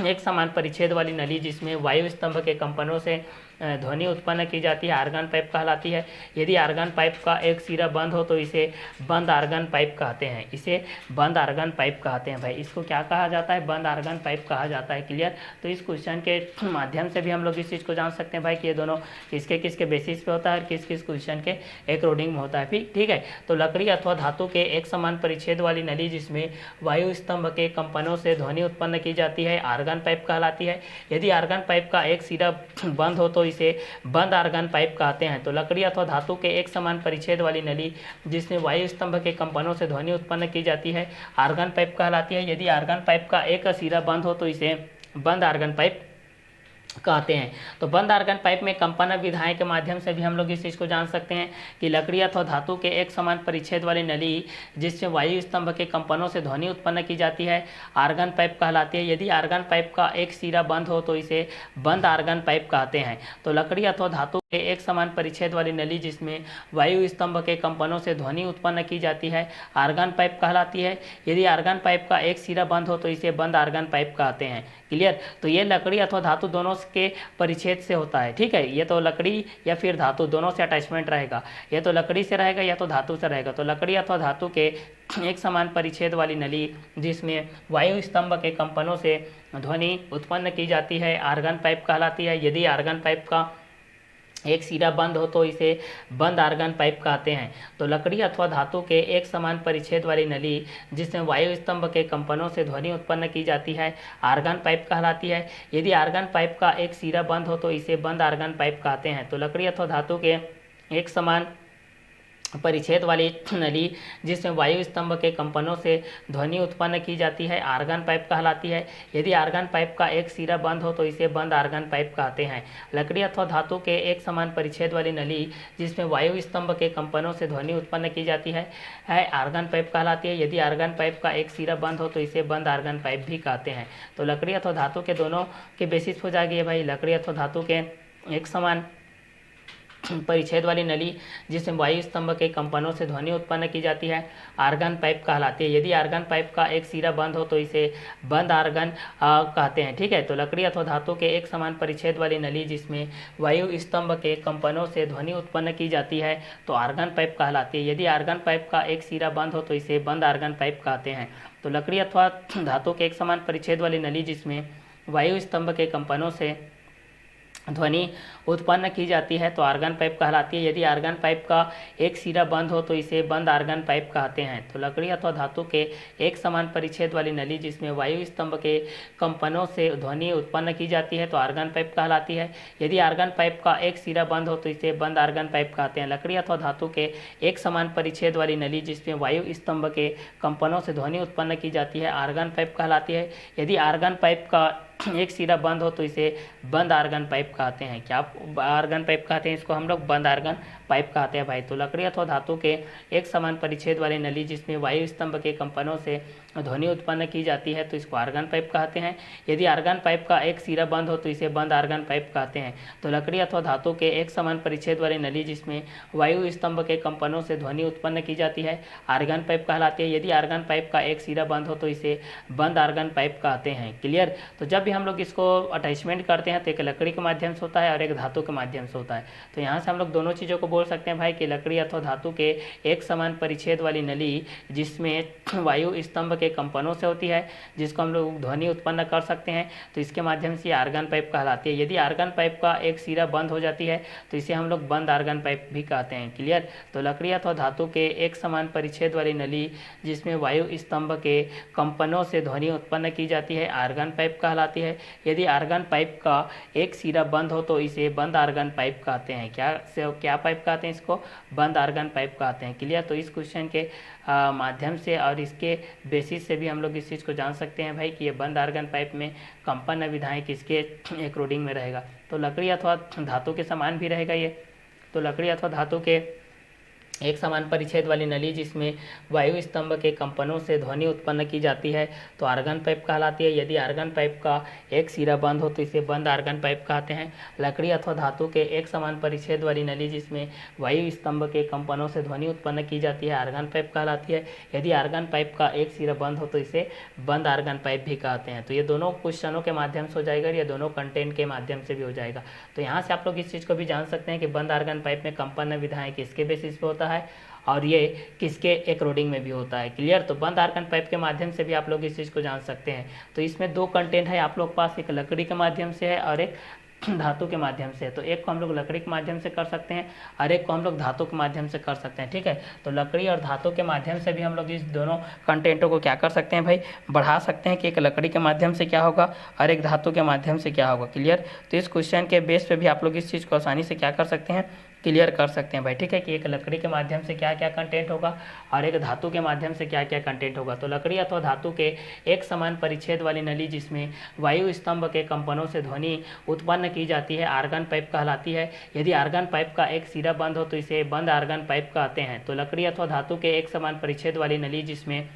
एक समान परिच्छेद वाली नली जिसमें वायु स्तंभ के कंपनों से ध्वनि उत्पन्न की जाती है आर्गन पाइप कहलाती है। यदि आर्गन पाइप का एक सिरा बंद हो तो इसे बंद आर्गन पाइप कहते हैं। इसे बंद आर्गन पाइप कहते हैं भाई। इसको क्या कहा जाता है? बंद आर्गन पाइप कहा जाता है। क्लियर। तो इस क्वेश्चन के माध्यम से भी हम लोग इस चीज़ को जान सकते हैं भाई कि ये दोनों किसके किसके बेसिस पे होता है और किस किस क्वेश्चन के अकॉर्डिंग में होता है। फिर ठीक है। तो लकड़ी अथवा धातु के एक समान परिच्छेद वाली नली जिसमें वायु स्तंभ के कंपनों से ध्वनि उत्पन्न की जाती है आर्गन पाइप कहलाती है। यदि आर्गन पाइप का एक सिरा बंद हो तो इसे बंद आर्गन पाइप कहते हैं। तो लकड़ी अथवा धातु के एक समान परिच्छेद वाली नली जिसमें वायु स्तंभ के कंपनों से ध्वनि उत्पन्न की जाती है आर्गन पाइप कहलाती है। यदि आर्गन पाइप का एक सिरा बंद हो तो इसे बंद आर्गन पाइप कहते हैं। तो बंद आर्गन पाइप में कंपन विधाएं के माध्यम से भी हम लोग इस चीज़ को जान सकते हैं कि लकड़ी अथवा धातु के एक समान परिच्छेद वाली नली जिससे वायु स्तंभ के कंपनों से ध्वनि उत्पन्न की जाती है आर्गन पाइप कहलाती है। यदि आर्गन पाइप का एक सिरा बंद हो तो इसे बंद आर्गन पाइप कहते हैं। तो लकड़ी अथवा धातु के एक समान परिच्छेद वाली नली जिसमें वायु स्तंभ के कंपनों से ध्वनि उत्पन्न की जाती है आर्गन पाइप कहलाती है। यदि आर्गन पाइप का एक सिरा बंद हो तो इसे बंद आर्गन पाइप कहते हैं। क्लियर। तो ये लकड़ी अथवा धातु दोनों के परिच्छेद से होता है। ठीक है। ये तो लकड़ी या फिर धातु दोनों से अटैचमेंट रहेगा। ये तो लकड़ी से रहेगा या तो धातु से रहेगा। तो लकड़ी अथवा धातु के एक समान परिच्छेद वाली नली जिसमें वायु स्तंभ के कंपनों से ध्वनि उत्पन्न की जाती है आर्गन पाइप कहलाती है। यदि आर्गन पाइप का एक सिरा बंद हो तो इसे बंद आर्गन पाइप कहते हैं। तो लकड़ी अथवा धातु के एक समान परिच्छेद वाली नली जिसमें वायु स्तंभ के कंपनों से ध्वनि उत्पन्न की जाती है आर्गन पाइप कहलाती है। यदि आर्गन पाइप का एक सिरा बंद हो तो इसे बंद आर्गन पाइप कहते हैं। तो लकड़ी अथवा धातु के एक समान परिच्छेद वाली नली जिसमें वायु स्तंभ के कंपनों से ध्वनि उत्पन्न की जाती है आर्गन पाइप कहलाती है। यदि आर्गन पाइप का एक सिरा बंद हो तो इसे बंद आर्गन पाइप कहते हैं। लकड़ी अथवा धातु के एक समान परिच्छेद वाली नली जिसमें वायु स्तंभ के कंपनों से ध्वनि उत्पन्न की जाती है आर्गन पाइप कहलाती है। यदि आर्गन पाइप का एक सिरा बंद हो तो इसे बंद आर्गन पाइप भी कहते हैं। तो लकड़ी अथवा धातु के दोनों के बेसिस हो जाएगी भाई। लकड़ी अथवा धातु के एक समान परिच्छेद वाली नली जिसमें वायु स्तंभ के कंपनों से ध्वनि उत्पन्न की जाती है आर्गन पाइप कहलाती है। यदि आर्गन पाइप का एक सिरा बंद हो तो इसे बंद आर्गन कहते हैं। ठीक है, तो लकड़ी अथवा धातु के एक समान परिच्छेद वाली नली जिसमें वायु स्तंभ के कंपनों से ध्वनि उत्पन्न की जाती है तो आर्गन पाइप कहलाती है। यदि आर्गन पाइप का एक सिरा बंद हो तो इसे बंद आर्गन पाइप कहते हैं। तो लकड़ी अथवा धातु के एक समान परिच्छेद वाली नली जिसमें वायु स्तंभ के कंपनों से ध्वनि उत्पन्न की जाती है तो आर्गन पाइप कहलाती है। यदि आर्गन पाइप का एक सिरा बंद हो तो इसे बंद आर्गन पाइप कहते हैं। तो लकड़ी अथवा धातु के एक समान परिच्छेद वाली नली जिसमें वायु स्तंभ के कंपनों से ध्वनि उत्पन्न की जाती है तो आर्गन पाइप कहलाती है। यदि आर्गन पाइप का एक सिरा बंद हो तो इसे बंद आर्गन पाइप कहते हैं। लकड़ी अथवा धातु के एक समान परिच्छेद वाली नली जिसमें वायु स्तंभ के कंपनों से ध्वनि उत्पन्न की जाती है आर्गन पाइप कहलाती है। यदि आर्गन पाइप का एक सिरा बंद हो तो इसे बंद आर्गन पाइप कहते हैं। क्या आर्गन पाइप कहते हैं? इसको हम लोग बंद आर्गन पाइप कहते हैं भाई। तो लकड़ी अथवा धातु के एक समान परिच्छेद वाली नली जिसमें वायु स्तंभ के कंपनों से ध्वनि उत्पन्न की जाती है तो इसको आर्गन पाइप कहते हैं। यदि आर्गन पाइप का एक सिरा बंद हो तो इसे बंद आर्गन पाइप कहते हैं। तो लकड़ी अथवा धातु के एक समान परिच्छेद वाली नली जिसमें वायु स्तंभ के कंपनों से ध्वनि उत्पन्न की जाती है आर्गन पाइप कहलाती है। यदि आर्गन पाइप का एक सिरा बंद हो तो इसे बंद आर्गन पाइप कहते हैं। क्लियर? तो जब भी हम लोग इसको अटैचमेंट करते हैं तो एक लकड़ी के माध्यम से होता है और एक धातु के माध्यम से होता है। तो यहाँ से हम लोग दोनों चीज़ों को बोल सकते हैं भाई कि लकड़ी अथवा धातु के एक समान परिच्छेद वाली नली जिसमें वायु स्तंभ के कंपनों से होती है जिसको हम लोग ध्वनि उत्पन्न कर सकते हैं तो इसके माध्यम से आर्गन पाइप कहलाती है। यदि आर्गन पाइप का एक सिरा बंद हो जाती है तो इसे हम लोग बंद आर्गन पाइप भी कहते हैं। क्लियर? तो लकड़ी अथवा धातु के एक समान परिच्छेद वाली नली जिसमें वायु स्तंभ के कंपनों से ध्वनि उत्पन्न की जाती है आर्गन पाइप कहलाती है। यदि आर्गन पाइप का एक सिरा बंद हो तो इसे बंद आर्गन पाइप कहते हैं। क्या पाइप कहते हैं? इसको बंद आर्गन पाइप कहते हैं। क्लियर? तो इस क्वेश्चन के माध्यम से और इसके बेसिस से भी हम लोग इस चीज़ को जान सकते हैं भाई कि ये बंद आर्गन पाइप में कंपन विधाएं किसके अकॉर्डिंग में रहेगा। तो लकड़ी अथवा धातु के समान भी रहेगा ये। तो लकड़ी अथवा धातु के एक समान परिच्छेद वाली नली जिसमें वायु स्तंभ के कंपनों से ध्वनि उत्पन्न की जाती है तो आर्गन पाइप कहलाती है। यदि आर्गन पाइप का एक सिरा बंद हो तो इसे बंद आर्गन पाइप कहते हैं। लकड़ी अथवा धातु के एक समान परिच्छेद वाली नली जिसमें वायु स्तंभ के कंपनों से ध्वनि उत्पन्न की जाती है आर्गन पाइप कहलाती है। यदि आर्गन पाइप का एक सिरा बंद हो तो इसे बंद आर्गन पाइप भी कहते हैं। तो ये दोनों क्वेश्चनों के माध्यम से हो जाएगा, ये दोनों कंटेंट के माध्यम से भी हो जाएगा। तो यहाँ से आप लोग इस चीज़ को भी जान सकते हैं कि बंद आर्गन पाइप में कंपन विधाएं किसके बेसिस पे होता है और ये किसके अकॉर्डिंग में भी होता है। क्लियर? तो बंद आर्गन पाइप के माध्यम से भी आप लोग इस चीज़ को जान सकते हैं। तो इसमें दो कंटेंट है आप लोग पास, एक लकड़ी के माध्यम से है और एक धातु के माध्यम से। तो एक को हम लोग लकड़ी के माध्यम से कर सकते हैं और एक को हम लोग धातु के माध्यम से कर सकते हैं। ठीक है? तो लकड़ी और धातु के माध्यम से भी हम लोग इस दोनों कंटेंटों को क्या कर सकते हैं भाई, बढ़ा सकते हैं कि एक लकड़ी के माध्यम से क्या होगा और एक धातु के माध्यम से क्या होगा। क्लियर? तो इस क्वेश्चन के बेस पे भी आप लोग इस चीज़ को आसानी से क्या कर सकते हैं, क्लियर कर सकते हैं भाई। ठीक है? कि एक लकड़ी के माध्यम से क्या क्या कंटेंट होगा और एक धातु के माध्यम से क्या क्या कंटेंट होगा। तो लकड़ी अथवा धातु के एक समान परिच्छेद वाली नली जिसमें वायु स्तंभ के कंपनों से ध्वनि उत्पन्न की जाती है आर्गन पाइप कहलाती है। यदि आर्गन पाइप का एक सिरा बंद हो तो इसे बंद आर्गन पाइप कहते हैं। तो लकड़ी अथवा धातु के एक समान परिच्छेद वाली नली जिसमें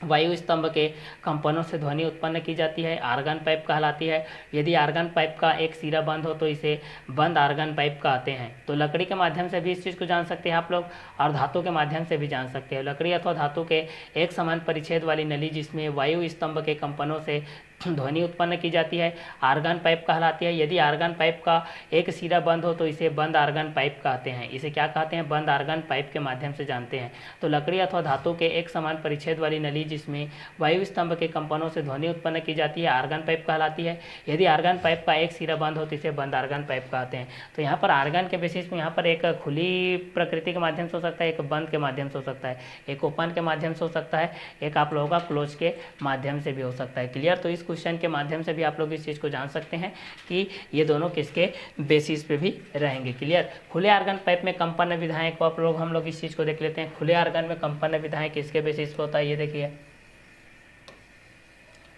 वायु स्तंभ के कंपनों से ध्वनि उत्पन्न की जाती है आर्गन पाइप कहलाती है। यदि आर्गन पाइप का एक सिरा बंद हो तो इसे बंद आर्गन पाइप कहते हैं। तो लकड़ी के माध्यम से भी इस चीज़ को जान सकते हैं आप लोग और धातु के माध्यम से भी जान सकते हैं। लकड़ी अथवा धातु के एक समान परिच्छेद वाली नली जिसमें वायु स्तंभ के कंपनों से ध्वनि उत्पन्न की जाती है आर्गन पाइप कहलाती है। यदि आर्गन पाइप का एक सिरा बंद हो तो इसे बंद आर्गन पाइप कहते हैं। इसे क्या कहते हैं? बंद आर्गन पाइप के माध्यम से जानते हैं। तो लकड़ी अथवा धातु के एक समान परिच्छेद वाली नली जिसमें वायु स्तंभ के कंपनों से ध्वनि उत्पन्न की जाती है आर्गन पाइप कहलाती है। यदि आर्गन पाइप का एक सिरा बंद हो तो इसे बंद आर्गन पाइप कहते हैं। तो यहाँ पर आर्गन के बेसिस में यहाँ पर एक खुली प्रकृति के माध्यम से हो सकता है, एक बंद के माध्यम से हो सकता है, एक ओपन के माध्यम से हो सकता है, एक आप लोगों का क्लोज के माध्यम से भी हो सकता है। क्लियर? तो इस क्वेश्चन के माध्यम से भी आप लोग इस चीज़ को जान सकते हैं कि ये दोनों किसके बेसिस पे भी रहेंगे। क्लियर? खुले आर्गन पाइप में कंपन विधाएं को आप लोग हम लोग इस चीज़ को देख लेते हैं। खुले आर्गन में कंपन विधाएं किसके बेसिस पे होता है, ये देखिए।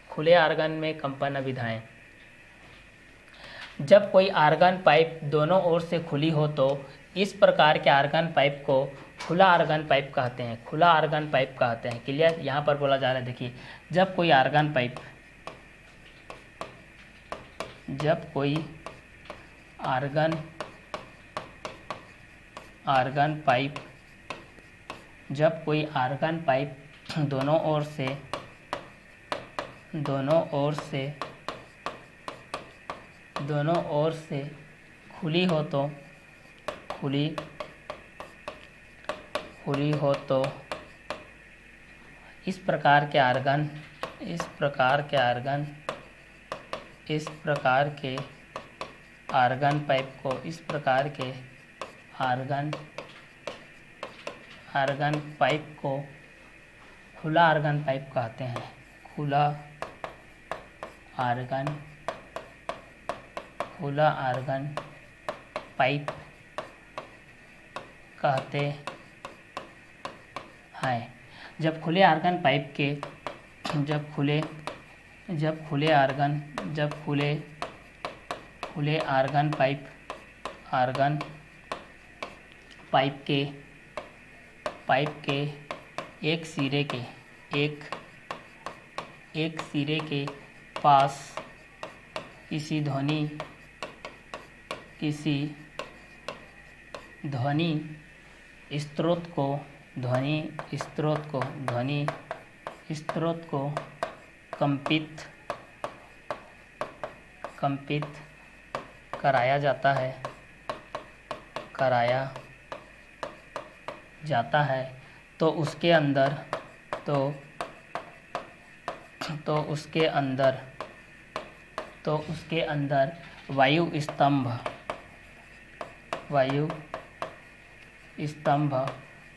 खुले आर्गन में कंपन विधाएं, जब कोई आर्गन पाइप दोनों ओर से खुली हो तो इस प्रकार के आर्गन पाइप को खुला आर्गन पाइप कहते हैं। खुला आर्गन पाइप कहते हैं। क्लियर? यहाँ पर बोला जा रहा है, देखिए, जब कोई आर्गन पाइप आर्गन पाइप, जब कोई आर्गन पाइप दोनों ओर से खुली हो तो इस प्रकार के आर्गन पाइप को खुला आर्गन पाइप कहते हैं। खुला आर्गन पाइप कहते हैं। जब खुले आर्गन पाइप के पाइप के एक सिरे के पास किसी ध्वनि स्रोत को कंपित कराया जाता है तो उसके अंदर वायु स्तंभ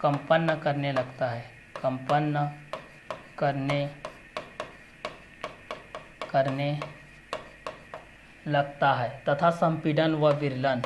कंपन करने लगता है तथा संपीड़न व विरलन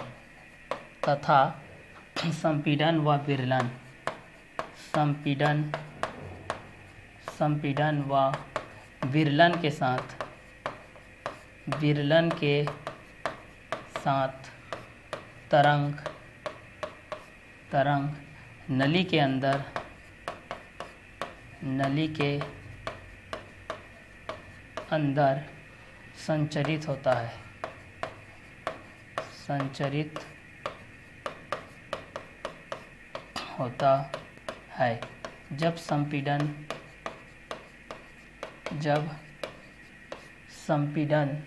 के साथ तरंग नली के अंदर संचरित होता है। जब संपीड़न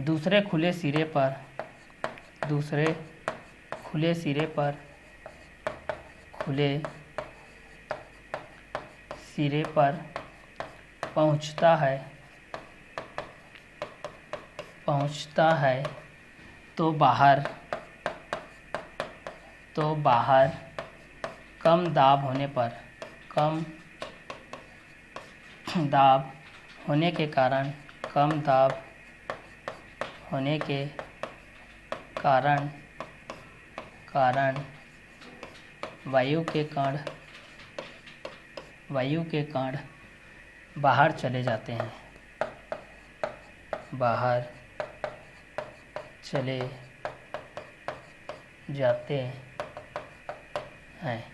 दूसरे खुले सिरे पर पहुंचता है तो बाहर कम दाब होने के कारण वायु के कण बाहर चले जाते हैं।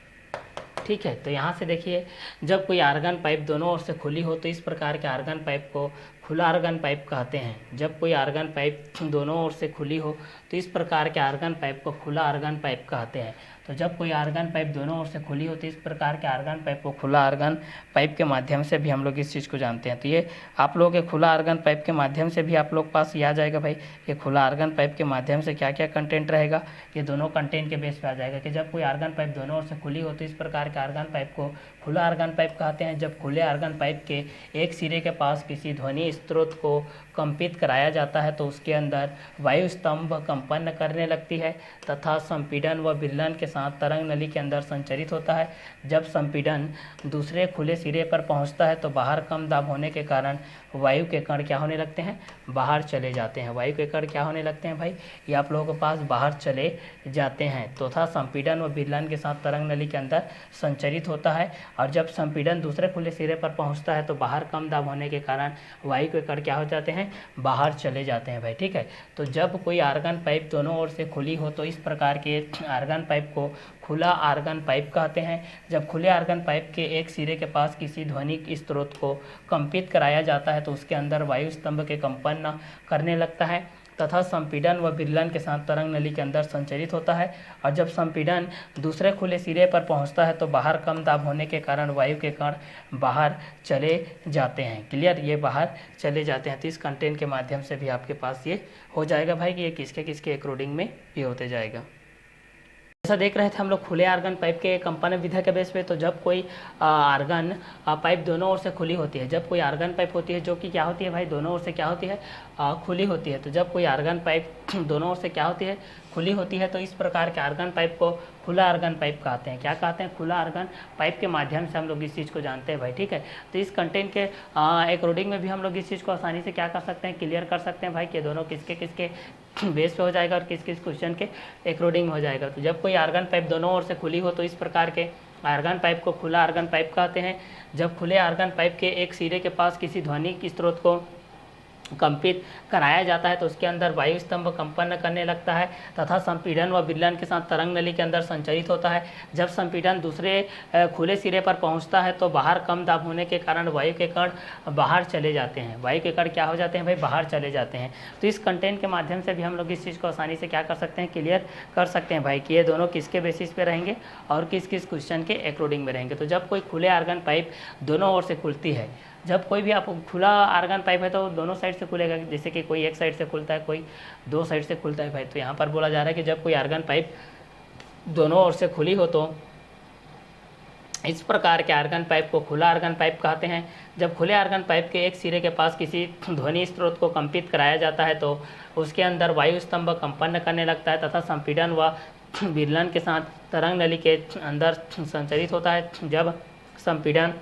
ठीक है, तो यहाँ से देखिए, जब कोई आर्गन पाइप दोनों ओर से खुली हो तो इस प्रकार के आर्गन पाइप को खुला आर्गन पाइप कहते हैं। जब कोई आर्गन पाइप दोनों ओर से खुली हो तो इस प्रकार के आर्गन पाइप को खुला आर्गन पाइप कहते हैं। तो जब कोई आर्गन पाइप दोनों ओर से खुली हो तो इस प्रकार के आर्गन पाइप को खुला आर्गन पाइप के माध्यम से भी हम लोग इस चीज़ को जानते हैं। तो ये आप लोगों के खुला आर्गन पाइप के माध्यम से भी आप लोग पास ये आ जाएगा भाई कि खुला आर्गन पाइप के माध्यम से क्या क्या कंटेंट रहेगा। ये दोनों कंटेंट के बेस पे आ जाएगा कि जब कोई आर्गन पाइप दोनों ओर से खुली हो तो इस प्रकार के आर्गन पाइप को खुला आर्गन पाइप कहते हैं। जब खुले आर्गन पाइप के एक सिरे के पास किसी ध्वनि स्रोत को कंपित कराया जाता है तो उसके अंदर वायु स्तंभ कंपन करने लगती है तथा संपीड़न व विरलन के साथ तरंग नली के अंदर संचरित होता है। जब संपीड़न दूसरे खुले सिरे पर पहुंचता है तो बाहर कम दाब होने के कारण वायु के कण क्या होने लगते हैं, बाहर चले जाते हैं। वायु के कण क्या होने लगते हैं भाई, ये आप लोगों के पास बाहर चले जाते हैं तथा संपीड़न व विरलन के साथ तरंग नली के अंदर संचरित होता है। और जब संपीड़न दूसरे खुले सिरे पर पहुंचता है तो बाहर कम दाब होने के कारण वायु के कण क्या हो जाते हैं, बाहर चले जाते हैं भाई। ठीक है, तो जब कोई आर्गन पाइप दोनों ओर से खुली हो तो इस प्रकार के आर्गन पाइप को खुला आर्गन पाइप कहते हैं। जब खुले आर्गन पाइप के एक सिरे के पास किसी ध्वनिक स्रोत को कंपित कराया जाता है तो उसके अंदर वायु स्तंभ के कंपन करने लगता है तथा संपीड़न व विलयन के साथ तरंग नली के अंदर संचरित होता है। और जब संपीड़न दूसरे खुले सिरे पर पहुंचता है तो बाहर कम दाब होने के कारण वायु के कण बाहर चले जाते हैं। क्लियर, ये बाहर चले जाते हैं। तो इस कंटेंट के माध्यम से भी आपके पास ये हो जाएगा भाई कि ये किसके किसके अकॉर्डिंग में ये होते जाएगा। जैसा देख रहे थे हम लोग खुले आर्गन पाइप के कंपन विधा के बेस पे, तो जब कोई आर्गन पाइप दोनों ओर से खुली होती है, जब कोई आर्गन पाइप होती है जो कि क्या होती है भाई, दोनों ओर से क्या होती है, खुली होती है। तो जब कोई आर्गन पाइप दोनों ओर से क्या होती है, खुली होती है, तो इस प्रकार के आर्गन पाइप को खुला आर्गन पाइप कहते हैं। क्या कहते हैं, खुला आर्गन पाइप के माध्यम से हम लोग इस चीज़ को जानते हैं भाई। ठीक है, तो इस कंटेंट के अकॉर्डिंग में भी हम लोग इस चीज़ को आसानी से क्या कर सकते हैं, क्लियर कर सकते हैं भाई कि दोनों किसके किसके बेस पे हो जाएगा और किस किस क्वेश्चन के अकॉर्डिंग हो जाएगा। तो जब कोई आर्गन पाइप दोनों ओर से खुली हो तो इस प्रकार के आर्गन पाइप को खुला आर्गन पाइप कहते हैं। जब खुले आर्गन पाइप के एक सिरे के पास किसी ध्वनिक स्रोत को कंपित कराया जाता है तो उसके अंदर वायु स्तंभ कंपन करने लगता है तथा संपीड़न व विलयन के साथ तरंग नली के अंदर संचरित होता है। जब संपीड़न दूसरे खुले सिरे पर पहुंचता है तो बाहर कम दाब होने के कारण वायु के कण बाहर चले जाते हैं। वायु के कण क्या हो जाते हैं भाई, बाहर चले जाते हैं। तो इस कंटेंट के माध्यम से भी हम लोग इस चीज़ को आसानी से क्या कर सकते हैं, क्लियर कर सकते हैं भाई कि ये दोनों किसके बेसिस पे रहेंगे और किस किस क्वेश्चन के अकॉर्डिंग में रहेंगे। तो जब कोई खुले आर्गन पाइप दोनों ओर से खुलती है, जब कोई भी आप खुला आर्गन पाइप है तो दोनों साइड से खुलेगा, जैसे कि कोई एक साइड से खुलता है, कोई दो साइड से खुलता है भाई। तो यहाँ पर बोला जा रहा है कि जब कोई आर्गन पाइप दोनों ओर से खुली हो तो इस प्रकार के आर्गन पाइप को खुला आर्गन पाइप कहते हैं। जब खुले आर्गन पाइप के एक सिरे के पास किसी ध्वनि स्रोत को कंपित कराया जाता है तो उसके अंदर वायु स्तंभ कंपन करने लगता है तथा संपीड़न व विलयन के साथ तरंग नली के अंदर संचरित होता है। जब संपीड़न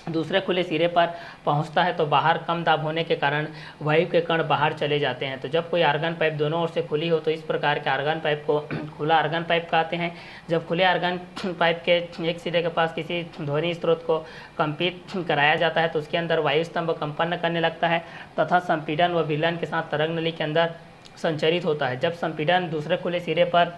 दूसरे खुले सिरे पर पहुंचता है तो बाहर कम दाब होने के कारण वायु के कण बाहर चले जाते हैं। तो जब कोई आर्गन पाइप दोनों ओर से खुली हो तो इस प्रकार के आर्गन पाइप को खुला आर्गन पाइप कहते हैं। जब खुले आर्गन पाइप के एक सिरे के पास किसी ध्वनि स्रोत को कंपित कराया जाता है तो उसके अंदर वायु स्तंभ कंपन करने लगता है तथा संपीड़न व विलयन के साथ तरंग नली के अंदर संचरित होता है। जब संपीड़न दूसरे खुले सिरे पर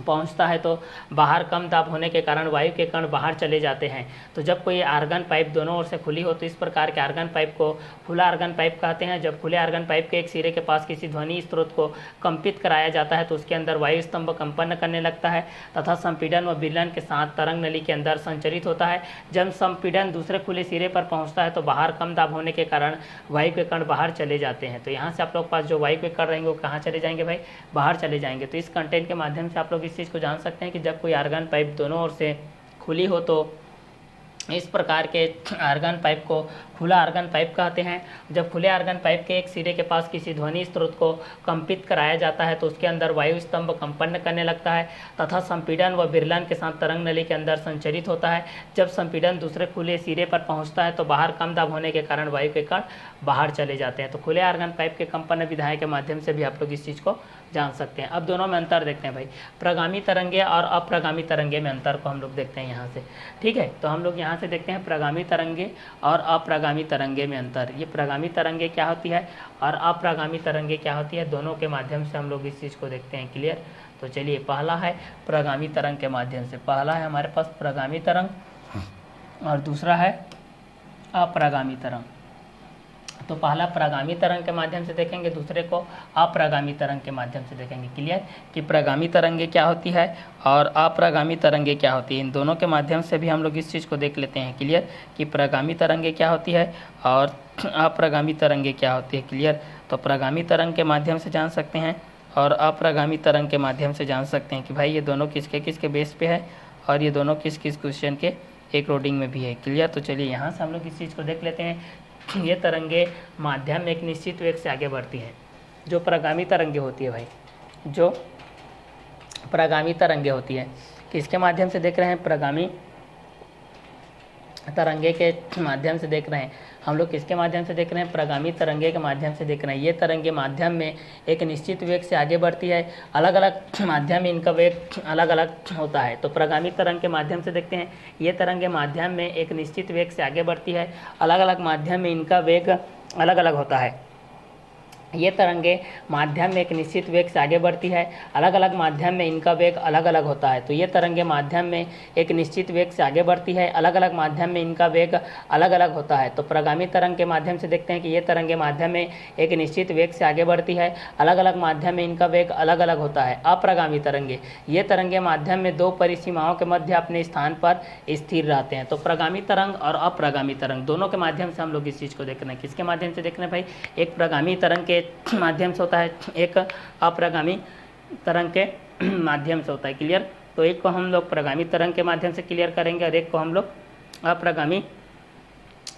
पहुंचता है तो बाहर कम दाब होने के कारण वायु के कण बाहर चले जाते हैं। तो जब कोई आर्गन पाइप दोनों ओर से खुली हो तो इस प्रकार के आर्गन पाइप को खुला आर्गन पाइप कहते हैं। जब खुले आर्गन पाइप के एक सिरे के पास किसी ध्वनि स्रोत को कंपित कराया जाता है तो उसके अंदर वायु स्तंभ कंपन करने लगता है तथा संपीड़न व विलयन के साथ तरंग नली के अंदर संचरित होता है। जब संपीड़न दूसरे खुले सिरे पर पहुँचता है तो बाहर कम दाब होने के कारण वायु के कण बाहर चले जाते हैं। तो यहाँ से आप लोग पास जो वायु के कण रहेंगे वो कहाँ चले जाएंगे भाई, बाहर चले जाएंगे। तो इस कंटेंट के माध्यम से आप लोग इस चीज़ को जान सकते हैं कि जब कोई आर्गन पाइप दोनों ओर से खुली हो तो इस प्रकार के आर्गन पाइप को खुला आर्गन पाइप कहते हैं। जब खुले आर्गन पाइप के एक सिरे के पास किसी ध्वनि स्रोत को कंपित कराया जाता है तो उसके अंदर वायु स्तंभ कंपन करने लगता है तथा संपीड़न व विलयन के साथ तरंग नली के अंदर संचरित होता है। जब संपीड़न दूसरे खुले सिरे पर पहुंचता है तो बाहर कम दाब होने के कारण वायु के कण बाहर चले जाते हैं। तो खुले आर्गन पाइप के कंपन विधाएं के माध्यम से भी आप लोग इस चीज़ को जान सकते हैं। अब दोनों में अंतर देखते हैं भाई, प्रगामी तरंगे और अप्रगामी तरंगे में अंतर को हम लोग देखते हैं यहाँ से। ठीक है, तो हम लोग यहाँ से देखते हैं प्रगामी तरंगे और अप्रगामी तरंगे में अंतर। ये प्रगामी तरंगे क्या होती है और अप्रगामी तरंगे क्या होती है, दोनों के माध्यम से हम लोग इस चीज़ को देखते हैं। क्लियर, तो चलिए पहला है प्रगामी तरंग के माध्यम से, पहला है हमारे पास प्रगामी तरंग और दूसरा है अप्रगामी तरंग। तो पहला प्रगामी तरंग के माध्यम से देखेंगे, दूसरे को अप्रगामी तरंग के माध्यम से देखेंगे। क्लियर कि प्रगामी तरंगे क्या होती है और अप्रगामी तरंगे क्या होती है, इन दोनों के माध्यम से भी हम लोग इस चीज़ को देख लेते हैं। क्लियर कि प्रगामी तरंगे क्या होती है और अप्रगामी तरंगे क्या होती है। क्लियर, तो प्रगामी तरंग के माध्यम से जान सकते हैं और अप्रगामी तरंग के माध्यम से जान सकते हैं कि भाई ये दोनों किसके किसके बेस पे है और ये दोनों किस किस क्वेश्चन के अकॉर्डिंग में भी है। क्लियर, तो चलिए यहाँ से हम लोग इस चीज़ को देख लेते हैं। ये तरंगे माध्यम में एक निश्चित वेग से आगे बढ़ती हैं। जो प्रगामी तरंगे होती है भाई, जो प्रगामी तरंगे होती है किसके माध्यम से देख रहे हैं, प्रगामी तरंगे के माध्यम से देख रहे हैं हम लोग। किसके माध्यम से देख रहे हैं, प्रगामी तरंगे के माध्यम से देख रहे हैं। ये तरंगे माध्यम में एक निश्चित वेग से आगे बढ़ती है। अलग अलग माध्यम में इनका वेग अलग अलग होता है। तो प्रगामी तरंग के माध्यम से देखते हैं, ये तरंगे माध्यम में एक निश्चित वेग से आगे बढ़ती है। अलग अलग माध्यम में इनका वेग अलग अलग होता है। ये तरंगे माध्यम में एक निश्चित वेग से आगे बढ़ती है, अलग अलग माध्यम में इनका वेग अलग अलग होता है। तो ये तरंगे माध्यम में एक निश्चित वेग से आगे बढ़ती है, अलग अलग माध्यम में इनका वेग अलग अलग होता है। तो प्रगामी तरंग के माध्यम से देखते हैं कि ये तरंगे माध्यम में एक निश्चित वेग से आगे बढ़ती है, अलग अलग माध्यम में इनका वेग अलग अलग होता है। अप्रगामी तरंगे, ये तरंगे माध्यम में दो परिसीमाओं के मध्य अपने स्थान पर स्थिर रहते हैं। तो प्रगामी तरंग और अप्रगामी तरंग दोनों के माध्यम से हम लोग इस चीज़ को देख रहे हैं। किसके माध्यम से देख रहे हैं भाई? एक प्रगामी तरंग के माध्यम से होता है, एक अप्रगामी तरंग के माध्यम से होता है। क्लियर? तो एक को हम लोग प्रगामी तरंग के माध्यम से क्लियर करेंगे और एक को हम लोग अप्रगामी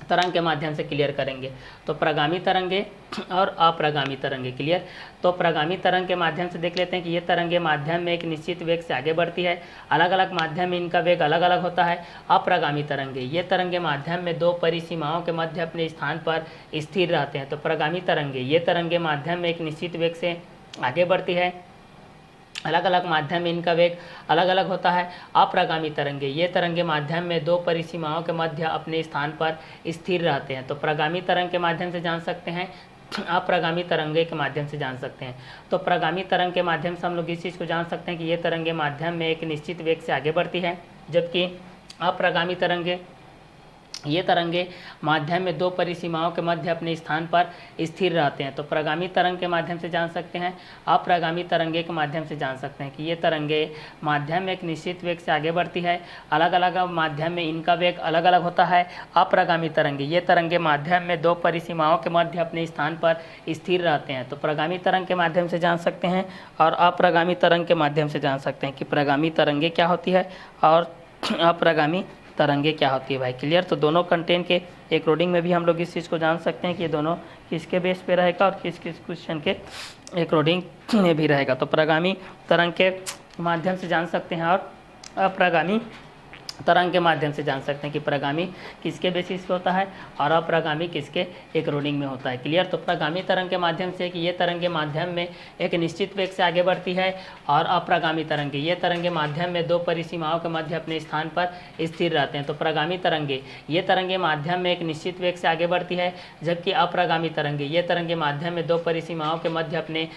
तरंग के माध्यम से क्लियर करेंगे। तो प्रगामी तरंगे और अप्रगामी तरंगे। क्लियर? तो प्रगामी तरंग के माध्यम से देख लेते हैं कि ये तरंगे माध्यम में एक निश्चित वेग से आगे बढ़ती है, अलग अलग माध्यम में इनका वेग अलग अलग होता है। अप्रगामी तरंगे, ये तरंगे माध्यम में दो परिसीमाओं के मध्य अपने स्थान पर स्थिर रहते हैं। तो प्रगामी तरंगे, ये तरंगे माध्यम में एक निश्चित वेग से आगे बढ़ती है, अलग अलग माध्यम में इनका वेग अलग अलग होता है। अप्रगामी तरंगे, ये तरंगे माध्यम में दो परिसीमाओं के मध्य अपने स्थान पर स्थिर रहते हैं। तो प्रगामी तरंग के माध्यम से जान सकते हैं, अप्रगामी तरंगे के माध्यम से जान सकते हैं। तो प्रगामी तरंग के माध्यम से हम लोग इस चीज़ को जान सकते हैं कि ये तरंगे माध्यम में एक निश्चित वेग से आगे बढ़ती है, जबकि अप्रगामी तरंगे, ये तरंगे माध्यम में दो परिसीमाओं के मध्य अपने स्थान पर स्थिर रहते हैं। तो प्रगामी तरंग के माध्यम से जान सकते हैं, अप्रगामी तरंगे के माध्यम से जान सकते हैं कि ये तरंगे माध्यम में एक निश्चित वेग से आगे बढ़ती है, अलग अलग माध्यम में इनका वेग अलग अलग होता है। अप्रगामी तरंगे, ये तरंगे माध्यम में दो परिसीमाओं के मध्य अपने स्थान पर स्थिर रहते हैं। तो प्रगामी तरंग के माध्यम से जान सकते हैं और अप्रगामी तरंग के माध्यम से जान सकते हैं कि प्रगामी तरंगे क्या होती है और अप्रगामी तरंगे क्या होती है भाई। क्लियर? तो दोनों कंटेंट के एक रोडिंग में भी हम लोग इस चीज़ को जान सकते हैं कि ये दोनों किसके बेस पे रहेगा और किस किस क्वेश्चन के एक रोडिंग में भी रहेगा। तो प्रगामी तरंग के माध्यम से जान सकते हैं और अप्रगामी तरंग के माध्यम से जान सकते हैं कि प्रगामी किसके बेसिस पे होता है और अप्रगामी किसके एक रोडिंग में होता है। क्लियर? तो प्रगामी तरंग के माध्यम से कि ये तरंगे माध्यम में एक निश्चित वेग से आगे बढ़ती है और अप्रगामी तरंगे, ये तरंगे माध्यम में दो परिसीमाओं के मध्य अपने स्थान पर स्थिर रहते हैं। तो प्रगामी तरंगे, ये तरंगे माध्यम में एक निश्चित वेग से आगे बढ़ती है, जबकि अप्रगामी तरंगे, ये तरंगे माध्यम में दो परिसीमाओं के मध्य अपने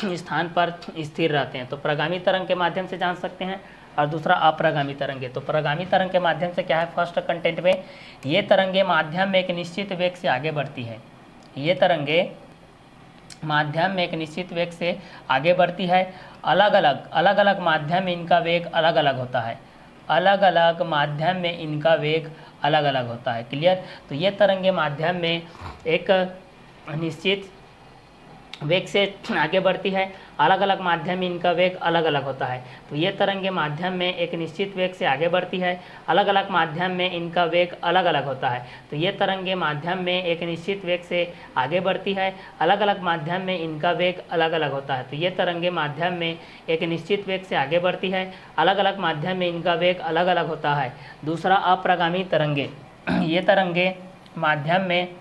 स्थान पर स्थिर रहते हैं। तो प्रगामी तरंग के माध्यम से जान सकते हैं और दूसरा अप्रगामी तरंगे। तो प्रगामी तरंग के माध्यम से क्या है? फर्स्ट कंटेंट में, ये तरंगे माध्यम में एक निश्चित वेग से आगे बढ़ती है, ये तरंगे माध्यम में एक निश्चित वेग से आगे बढ़ती है, अलग अलग माध्यम में इनका वेग अलग अलग होता है, अलग अलग माध्यम में इनका वेग अलग अलग होता है। क्लियर? तो ये तरंगे माध्यम में एक निश्चित वेग से आगे बढ़ती है, अलग अलग माध्यम में इनका वेग अलग अलग होता है। तो ये तरंगे माध्यम में एक निश्चित वेग से आगे बढ़ती है, अलग अलग माध्यम में इनका वेग अलग अलग होता है। तो ये तरंगे माध्यम में एक निश्चित वेग से आगे बढ़ती है, अलग अलग माध्यम में इनका वेग अलग अलग होता है। तो ये तरंगे माध्यम में एक निश्चित वेग से आगे बढ़ती है, अलग अलग माध्यम में इनका वेग अलग अलग होता है। दूसरा अप्रगामी तरंगे, ये तरंगे माध्यम में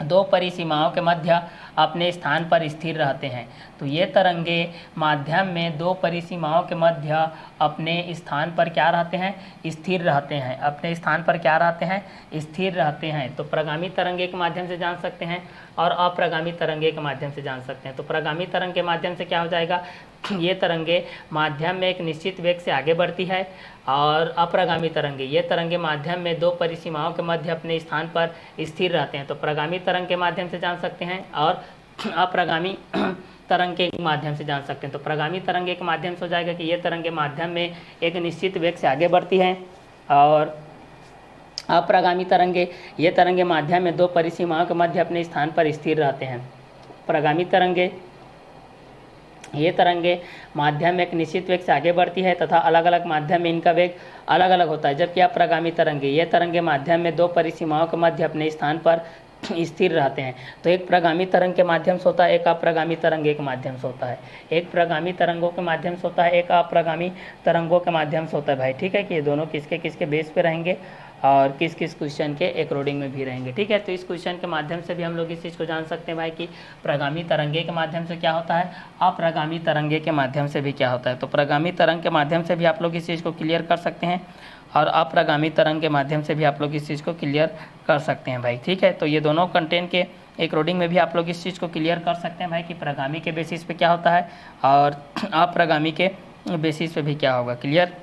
दो परिसीमाओं के मध्य अपने स्थान पर स्थिर रहते हैं। तो ये तरंगे माध्यम में दो परिसीमाओं के मध्य अपने स्थान पर क्या रहते हैं? स्थिर रहते हैं। अपने स्थान पर क्या रहते हैं? स्थिर रहते हैं। तो प्रगामी तरंगे के माध्यम से जान सकते हैं और अप्रगामी तरंगे के माध्यम से जान सकते हैं। तो प्रगामी तरंग के माध्यम से क्या हो जाएगा? ये तरंगे माध्यम में एक निश्चित वेग से आगे बढ़ती है और अप्रगामी तरंगे, ये तरंगे माध्यम में दो परिसीमाओं के मध्य अपने स्थान पर स्थिर रहते हैं। तो प्रगामी तरंग के माध्यम से जान सकते हैं और अप्रगामी तरंग के माध्यम से जान सकते हैं। तो प्रगामी तरंगे के माध्यम से हो जाएगा कि ये तरंगे माध्यम में एक निश्चित वेग से आगे बढ़ती है और अप्रगामी तरंगे, ये तरंगे माध्यम में दो परिसीमाओं के मध्य अपने स्थान पर स्थिर रहते हैं। प्रगामी तरंगे, ये तरंगे माध्यम में एक निश्चित वेग से आगे बढ़ती है तथा अलग अलग माध्यम में इनका वेग अलग अलग होता है, जबकि अप्रगामी तरंगे, ये तरंगे माध्यम में दो परिसीमाओं के मध्य अपने स्थान पर स्थिर रहते हैं। तो एक प्रगामी तरंग के माध्यम से होता है, एक अप्रगामी तरंग के माध्यम से होता है। एक प्रगामी तरंगों के माध्यम से होता है, एक अप्रगामी तरंगों के माध्यम से होता है भाई। ठीक है कि ये दोनों किसके किसके बेस पे रहेंगे और किस किस क्वेश्चन के एकॉर्डिंग में भी रहेंगे। ठीक है, तो इस क्वेश्चन के माध्यम से भी हम लोग इस चीज़ को जान सकते हैं भाई कि प्रगामी तरंगे के माध्यम से क्या होता है, अप्रगामी तरंगे के माध्यम से भी क्या होता है। तो प्रगामी तरंग के माध्यम से भी आप लोग इस चीज़ को क्लियर कर सकते हैं और अप्रगामी तरंग के माध्यम से भी आप लोग इस चीज़ को क्लियर कर सकते हैं भाई। ठीक है, तो ये दोनों कंटेंट के एक रोडिंग में भी आप लोग इस चीज़ को क्लियर कर सकते हैं भाई कि प्रगामी के बेसिस पे क्या होता है और अप्रगामी के बेसिस पे भी क्या होगा। क्लियर।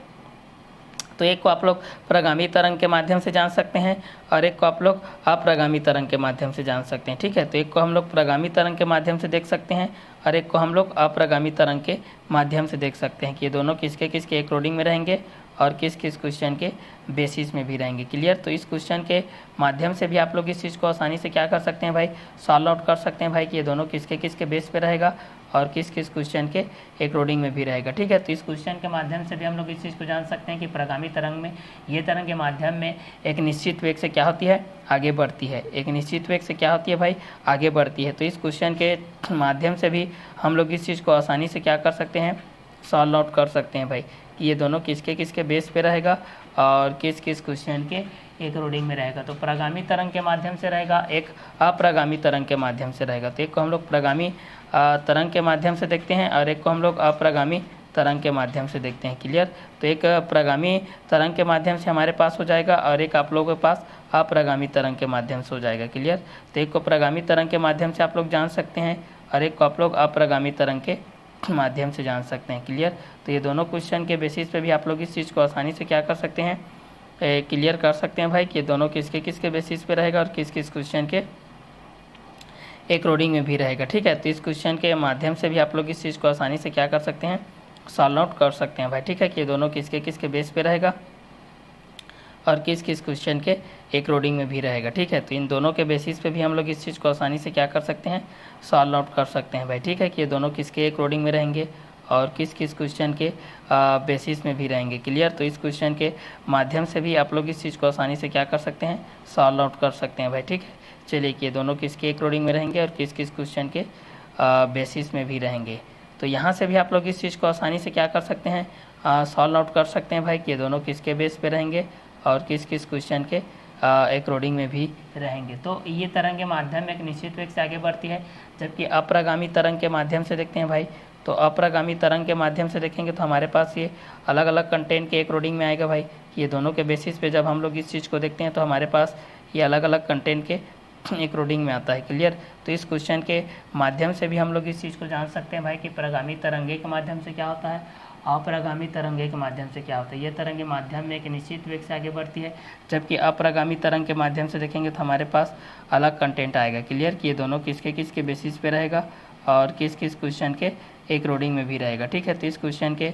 तो एक को आप लोग प्रगामी तरंग के माध्यम से जान सकते हैं और एक को आप लोग अप्रगामी तरंग के माध्यम से जान सकते हैं। ठीक है, तो एक को हम लोग प्रगामी तरंग के माध्यम से देख सकते हैं और एक को हम लोग अप्रगामी तरंग के माध्यम से देख सकते हैं कि ये दोनों किसके किसके एक रोडिंग में रहेंगे और किस किस क्वेश्चन के बेसिस में भी रहेंगे। क्लियर। तो इस क्वेश्चन के माध्यम से भी आप लोग इस चीज़ को आसानी से क्या कर सकते हैं भाई, सॉल्व आउट कर सकते हैं भाई कि ये दोनों किसके किसके बेस पे रहेगा और किस किस क्वेश्चन के एक रोडिंग में भी रहेगा। ठीक है, तो इस क्वेश्चन के माध्यम से भी हम लोग इस चीज़ को जान सकते हैं कि प्रगामी तरंग में ये तरंग के माध्यम में एक निश्चित वेग से क्या होती है, आगे बढ़ती है। एक निश्चित वेग से क्या होती है भाई, आगे बढ़ती है। तो इस क्वेश्चन के माध्यम से भी हम लोग इस चीज़ को आसानी से क्या कर सकते हैं, सॉल्व आउट कर सकते हैं भाई कि ये दोनों किसके किसके बेस पे रहेगा और किस किस क्वेश्चन के एक रोडिंग में रहेगा। तो प्रगामी तरंग के माध्यम से रहेगा, एक अप्रगामी तरंग के माध्यम से रहेगा। तो एक को हम लोग प्रगामी तरंग के माध्यम से देखते हैं और एक को हम लोग अप्रगामी तरंग के माध्यम से देखते हैं। क्लियर। तो एक प्रगामी तरंग के माध्यम से हमारे पास हो जाएगा और एक आप लोगों के पास अप्रगामी तरंग के माध्यम से हो जाएगा। क्लियर। तो एक को प्रगामी तरंग के माध्यम से आप लोग जान सकते हैं और एक को आप लोग अप्रगामी तरंग के माध्यम से जान सकते हैं। क्लियर। तो ये दोनों क्वेश्चन के बेसिस पे भी आप लोग इस चीज़ को आसानी से क्या कर सकते हैं, क्लियर कर सकते हैं भाई कि ये दोनों किसके किसके बेसिस पे रहेगा और किस किस क्वेश्चन के एक रोडिंग में भी रहेगा। ठीक है, तो इस क्वेश्चन के माध्यम से भी आप लोग इस चीज़ को आसानी से क्या कर सकते हैं, सॉल्व आउट कर सकते हैं भाई। ठीक है, कि ये दोनों किसके किसके बेस पे रहेगा और किस किस क्वेश्चन के एक रोडिंग में भी रहेगा। ठीक है, तो इन दोनों के बेसिस पे भी हम लोग इस चीज़ को आसानी से क्या कर सकते हैं, सॉल्व आउट कर सकते हैं भाई। ठीक है, कि ये दोनों किसके एक रोडिंग में रहेंगे और किस किस क्वेश्चन के बेसिस में भी रहेंगे। क्लियर। तो इस क्वेश्चन के माध्यम से भी आप लोग इस चीज़ को आसानी से क्या कर सकते हैं, सॉल्व आउट कर सकते हैं भाई। ठीक है, चलिए कि ये दोनों किसके एक रोडिंग में रहेंगे और किस किस क्वेश्चन के बेसिस में भी रहेंगे। तो यहाँ से भी आप लोग इस चीज़ को आसानी से क्या कर सकते हैं, सॉल्व आउट कर सकते हैं भाई कि ये दोनों किसके बेस पे रहेंगे और किस किस क्वेश्चन के एक रोडिंग में भी रहेंगे। तो ये तरंग के माध्यम में एक निश्चित वेग से आगे बढ़ती है, जबकि अप्रगामी तरंग के माध्यम से देखते हैं भाई, तो अप्रगामी तरंग के माध्यम से देखेंगे तो हमारे पास ये अलग अलग कंटेंट के एक रोडिंग में आएगा भाई। ये दोनों के बेसिस पे जब हम लोग इस चीज़ को देखते हैं तो हमारे पास ये अलग अलग कंटेंट के एक रोडिंग में आता है। क्लियर। तो इस क्वेश्चन के माध्यम से भी हम लोग इस चीज़ को जान सकते हैं भाई कि प्रगामी तरंगे के माध्यम से क्या होता है, अप्रगामी तरंगे के माध्यम से क्या होता है। ये तरंगे माध्यम में एक निश्चित वेग से आगे बढ़ती है, जबकि अप्रगामी तरंग के माध्यम से देखेंगे तो हमारे पास अलग कंटेंट आएगा। क्लियर। कि ये दोनों किसके किसके बेसिस पे रहेगा और किस किस क्वेश्चन के एक रोडिंग में भी रहेगा। ठीक है, तो इस क्वेश्चन के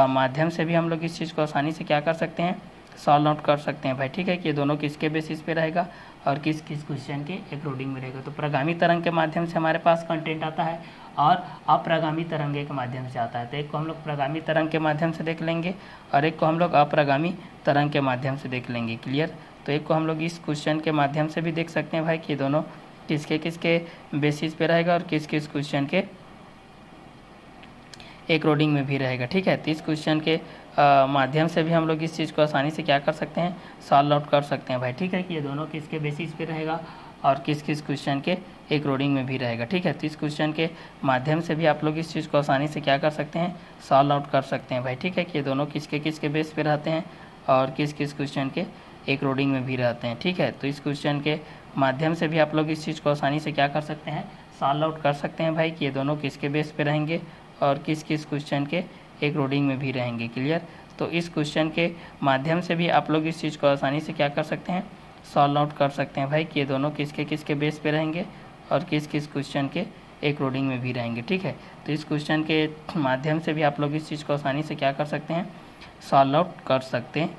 माध्यम से भी हम लोग इस चीज़ को आसानी से क्या कर सकते हैं, सॉल्व आउट कर सकते हैं भाई। ठीक है, कि ये दोनों किसके बेसिस पे रहेगा और किस किस क्वेश्चन के एक रोडिंग में रहेगा। तो प्रगामी तरंग के माध्यम से हमारे पास कंटेंट आता है और अप्रगामी तरंगे के माध्यम से आता है। तो एक को हम लोग प्रगामी तरंग के माध्यम से देख लेंगे और एक को हम लोग अप्रगामी तरंग के माध्यम से देख लेंगे। क्लियर। तो एक को हम लोग इस क्वेश्चन के माध्यम से भी देख सकते हैं भाई कि ये दोनों किसके किसके बेसिस पे रहेगा और किस किस क्वेश्चन के एक रोडिंग में भी रहेगा। ठीक है, तो इस क्वेश्चन के माध्यम से भी हम लोग इस चीज़ को आसानी से क्या कर सकते हैं, सॉल्व आउट कर सकते हैं भाई। ठीक है, कि ये दोनों किसके बेसिस पे रहेगा और किस किस क्वेश्चन के एक रोडिंग में भी रहेगा। ठीक है, तो इस क्वेश्चन के माध्यम से भी आप लोग इस चीज़ को आसानी से क्या कर सकते हैं, सॉल्व आउट कर सकते हैं भाई। ठीक है, कि ये दोनों किसके किसके बेस पे रहते हैं और किस किस क्वेश्चन के एक रोडिंग में भी रहते हैं। ठीक है, तो इस क्वेश्चन के माध्यम से भी आप लोग इस चीज़ को आसानी से क्या कर सकते हैं, सॉल्व आउट कर सकते हैं भाई कि ये दोनों किसके बेस पे रहेंगे और किस किस क्वेश्चन के एक रोडिंग में भी रहेंगे। क्लियर। तो इस क्वेश्चन के माध्यम से भी आप लोग इस चीज़ को आसानी से क्या कर सकते हैं, सॉल्व आउट कर सकते हैं भाई कि ये दोनों किसके किसके बेस पे रहेंगे और किस किस क्वेश्चन के एक रोडिंग में भी रहेंगे। ठीक है, तो इस क्वेश्चन के माध्यम से भी आप लोग इस चीज़ को आसानी से क्या कर सकते हैं, सॉल्व आउट कर सकते हैं।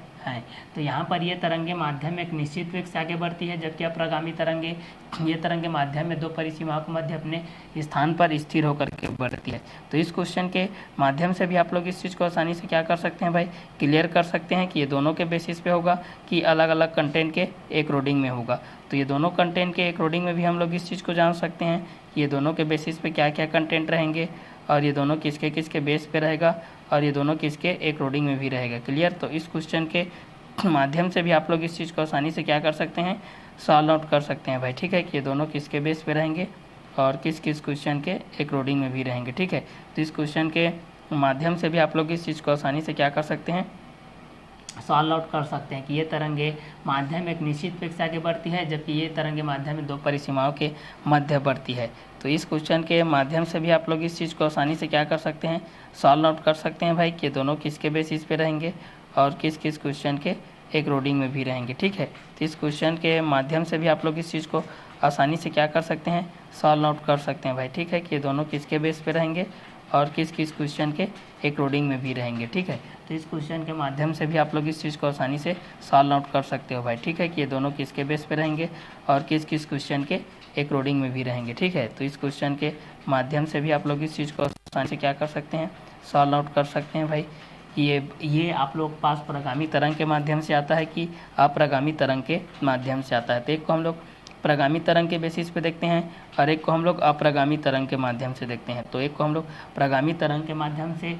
तो यहाँ पर ये तरंगे माध्यम में एक निश्चित वेग से आगे बढ़ती है, जबकि अप्रगामी तरंगे ये तरंगे माध्यम में दो परिसीमाओं के मध्य अपने स्थान पर स्थिर होकर के बढ़ती है। तो इस क्वेश्चन के माध्यम से भी आप लोग इस चीज़ को आसानी से क्या कर सकते हैं भाई, क्लियर कर सकते हैं कि ये दोनों के बेसिस पे होगा कि अलग अलग कंटेंट के एक रोडिंग में होगा। तो ये दोनों कंटेंट के एक रोडिंग में भी हम लोग इस चीज़ को जान सकते हैं कि ये दोनों के बेसिस पे क्या क्या कंटेंट रहेंगे और ये दोनों किसके किसके बेस पे रहेगा और ये दोनों किसके एक रोडिंग में भी रहेगा। क्लियर। तो इस क्वेश्चन के माध्यम से भी आप लोग इस चीज़ को आसानी से क्या कर सकते हैं, सॉल्व आउट कर सकते हैं भाई। ठीक है, कि ये दोनों किसके बेस पे रहेंगे और किस किस क्वेश्चन के एक रोडिंग में भी रहेंगे। ठीक है, तो इस क्वेश्चन के माध्यम से भी आप लोग इस चीज़ को आसानी से क्या कर सकते हैं, सॉल्व आउट कर सकते हैं कि ये तरंगे माध्यम एक निश्चित वेग से आगे बढ़ती है, जबकि ये तरंगे माध्यम में दो परिसीमाओं के मध्य बढ़ती है। तो इस क्वेश्चन के माध्यम से भी आप लोग इस चीज़ को आसानी से क्या कर सकते हैं, सॉल्व आउट कर सकते हैं भाई, कि दोनों किसके बेसिस पे रहेंगे और किस किस क्वेश्चन के एक रोडिंग में भी रहेंगे। ठीक है, तो इस क्वेश्चन के माध्यम से भी आप लोग इस चीज़ को आसानी से क्या कर सकते हैं, सॉल्व आउट कर सकते हैं भाई। ठीक है, कि ये दोनों किसके बेस पे रहेंगे और किस किस क्वेश्चन के एक रोडिंग में भी रहेंगे। ठीक है, तो इस क्वेश्चन के माध्यम से भी आप लोग इस चीज़ को आसानी से सॉल्व आउट कर सकते हो भाई। ठीक है, कि ये दोनों किसके बेस पे रहेंगे और किस किस क्वेश्चन के एक रोडिंग में भी रहेंगे। ठीक है, तो इस क्वेश्चन के माध्यम से भी आप लोग इस चीज़ को आसानी से क्या कर सकते हैं, सॉल्व आउट कर सकते हैं भाई। ये आप लोग पास प्रगामी तरंग के माध्यम से आता है कि अप्रगामी तरंग के माध्यम से आता है। तो एक को हम लोग प्रगामी तरंग के बेसिस पे देखते हैं और एक को हम लोग अप्रगामी तरंग के माध्यम से देखते हैं। तो एक को हम लोग प्रगामी तरंग के माध्यम से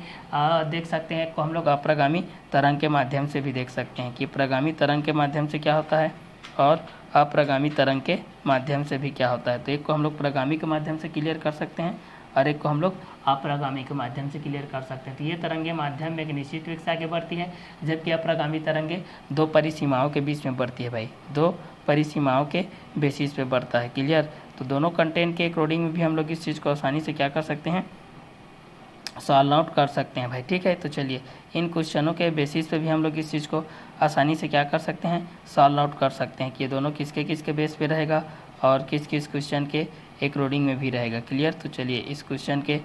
देख सकते हैं, एक को हम लोग अप्रगामी तरंग के माध्यम से भी देख सकते हैं कि प्रगामी तरंग के माध्यम से क्या होता है और अप्रगामी तरंग के माध्यम से भी क्या होता है। तो एक को हम लोग प्रगामी के माध्यम से क्लियर कर सकते हैं और एक को हम लोग अप्रगामी के माध्यम से क्लियर कर सकते हैं। तो ये तरंगे माध्यम में एक निश्चित वेग से आगे बढ़ती है, जबकि अप्रगामी तरंगे दो परिसीमाओं के बीच में बढ़ती है भाई, दो परिसीमाओं के बेसिस पे बढ़ता है। क्लियर, तो दोनों कंटेंट के अकॉर्डिंग में भी हम लोग इस चीज़ को आसानी से क्या कर सकते हैं, सॉल्व आउट कर सकते हैं भाई। ठीक है, तो चलिए इन क्वेश्चनों के बेसिस पे भी हम लोग इस चीज़ को आसानी से क्या कर सकते हैं, सॉल्व आउट कर सकते हैं कि ये दोनों किसके किसके बेस पे रहेगा और किस किस क्वेश्चन के एक रोडिंग में भी रहेगा। क्लियर, तो चलिए इस क्वेश्चन के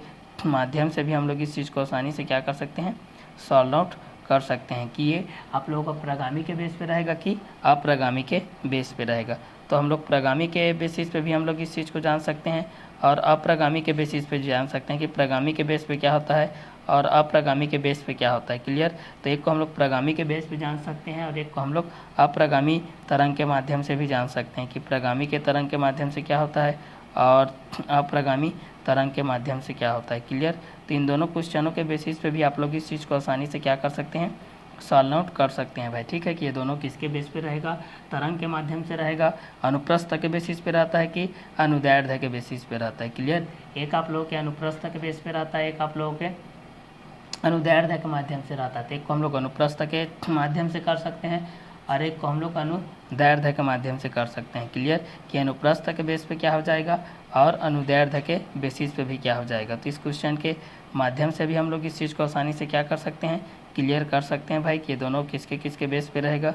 माध्यम से भी हम लोग इस चीज़ को आसानी से क्या कर सकते हैं, सॉल्व आउट कर सकते हैं कि ये आप लोगों का प्रगामी के बेस पे रहेगा कि अप्रगामी के बेस पे रहेगा। तो हम लोग प्रगामी के बेसिस पे भी हम लोग इस चीज़ को जान सकते हैं और अप्रगामी के बेसिस पे जान सकते हैं कि प्रगामी के बेस पे क्या होता है और अप्रगामी के बेस पे क्या होता है। क्लियर, तो एक को हम लोग प्रगामी के बेस पे जान सकते हैं और एक को हम लोग अप्रगामी तरंग के माध्यम से भी जान सकते हैं कि प्रगामी के तरंग के माध्यम से क्या होता है और अप्रगामी तरंग के माध्यम से क्या होता है। क्लियर, तो इन दोनों क्वेश्चनों के बेसिस पे भी आप लोग इस चीज़ को आसानी से क्या कर सकते हैं, सॉल्व आउट कर सकते हैं भाई। ठीक है, कि ये दोनों किसके बेस पे रहेगा, तरंग के माध्यम से रहेगा, अनुप्रस्थ के बेसिस पे रहता है कि अनुदैर्ध्य के बेसिस पे रहता है। क्लियर, एक आप लोगों के अनुप्रस्थ के बेस पे रहता है, एक आप लोगों के अनुदैर्ध्य के माध्यम से रहता है। तो एक को हम लोग अनुप्रस्थ के माध्यम से कर सकते हैं और एक को हम लोग अनुदैर्ध्य के माध्यम से कर सकते हैं। क्लियर, कि अनुप्रस्थ के बेस पे क्या हो जाएगा और अनुदैर्ध्य के बेसिस पे भी क्या हो जाएगा। तो इस क्वेश्चन के माध्यम से भी हम लोग इस चीज़ को आसानी से क्या कर सकते हैं, क्लियर कर सकते हैं भाई कि ये दोनों किसके किसके बेस पे रहेगा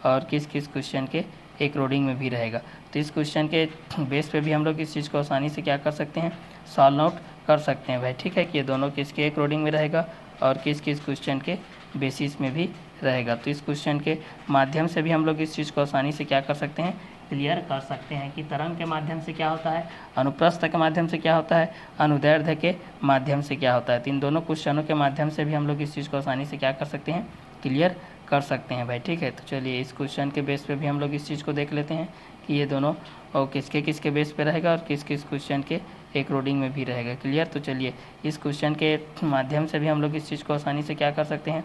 और किस किस क्वेश्चन के एक रोडिंग में भी रहेगा। तो इस क्वेश्चन के बेस पे भी हम लोग इस चीज़ को आसानी से क्या कर सकते हैं, सॉल्व आउट कर सकते हैं भाई। ठीक है, कि ये दोनों किसके एक रोडिंग में रहेगा और किस किस क्वेश्चन के बेसिस में भी रहेगा। तो इस क्वेश्चन के माध्यम से भी हम लोग इस चीज़ को आसानी से क्या कर सकते हैं, क्लियर कर सकते हैं कि तरंग के माध्यम से क्या होता है, अनुप्रस्थ के माध्यम से क्या होता है, अनुदैर्ध्य के माध्यम से क्या होता है। तो इन दोनों क्वेश्चनों के माध्यम से भी हम लोग इस चीज़ को आसानी से क्या कर सकते हैं, क्लियर कर सकते हैं भाई। ठीक है, तो चलिए इस क्वेश्चन के बेस पे भी हम लोग इस चीज़ को देख लेते हैं कि ये दोनों और किसके किसके बेस पे रहेगा और किस किस क्वेश्चन के एक रोडिंग में भी रहेगा। क्लियर, तो चलिए इस क्वेश्चन के माध्यम से भी हम लोग इस चीज़ को आसानी से क्या कर सकते हैं,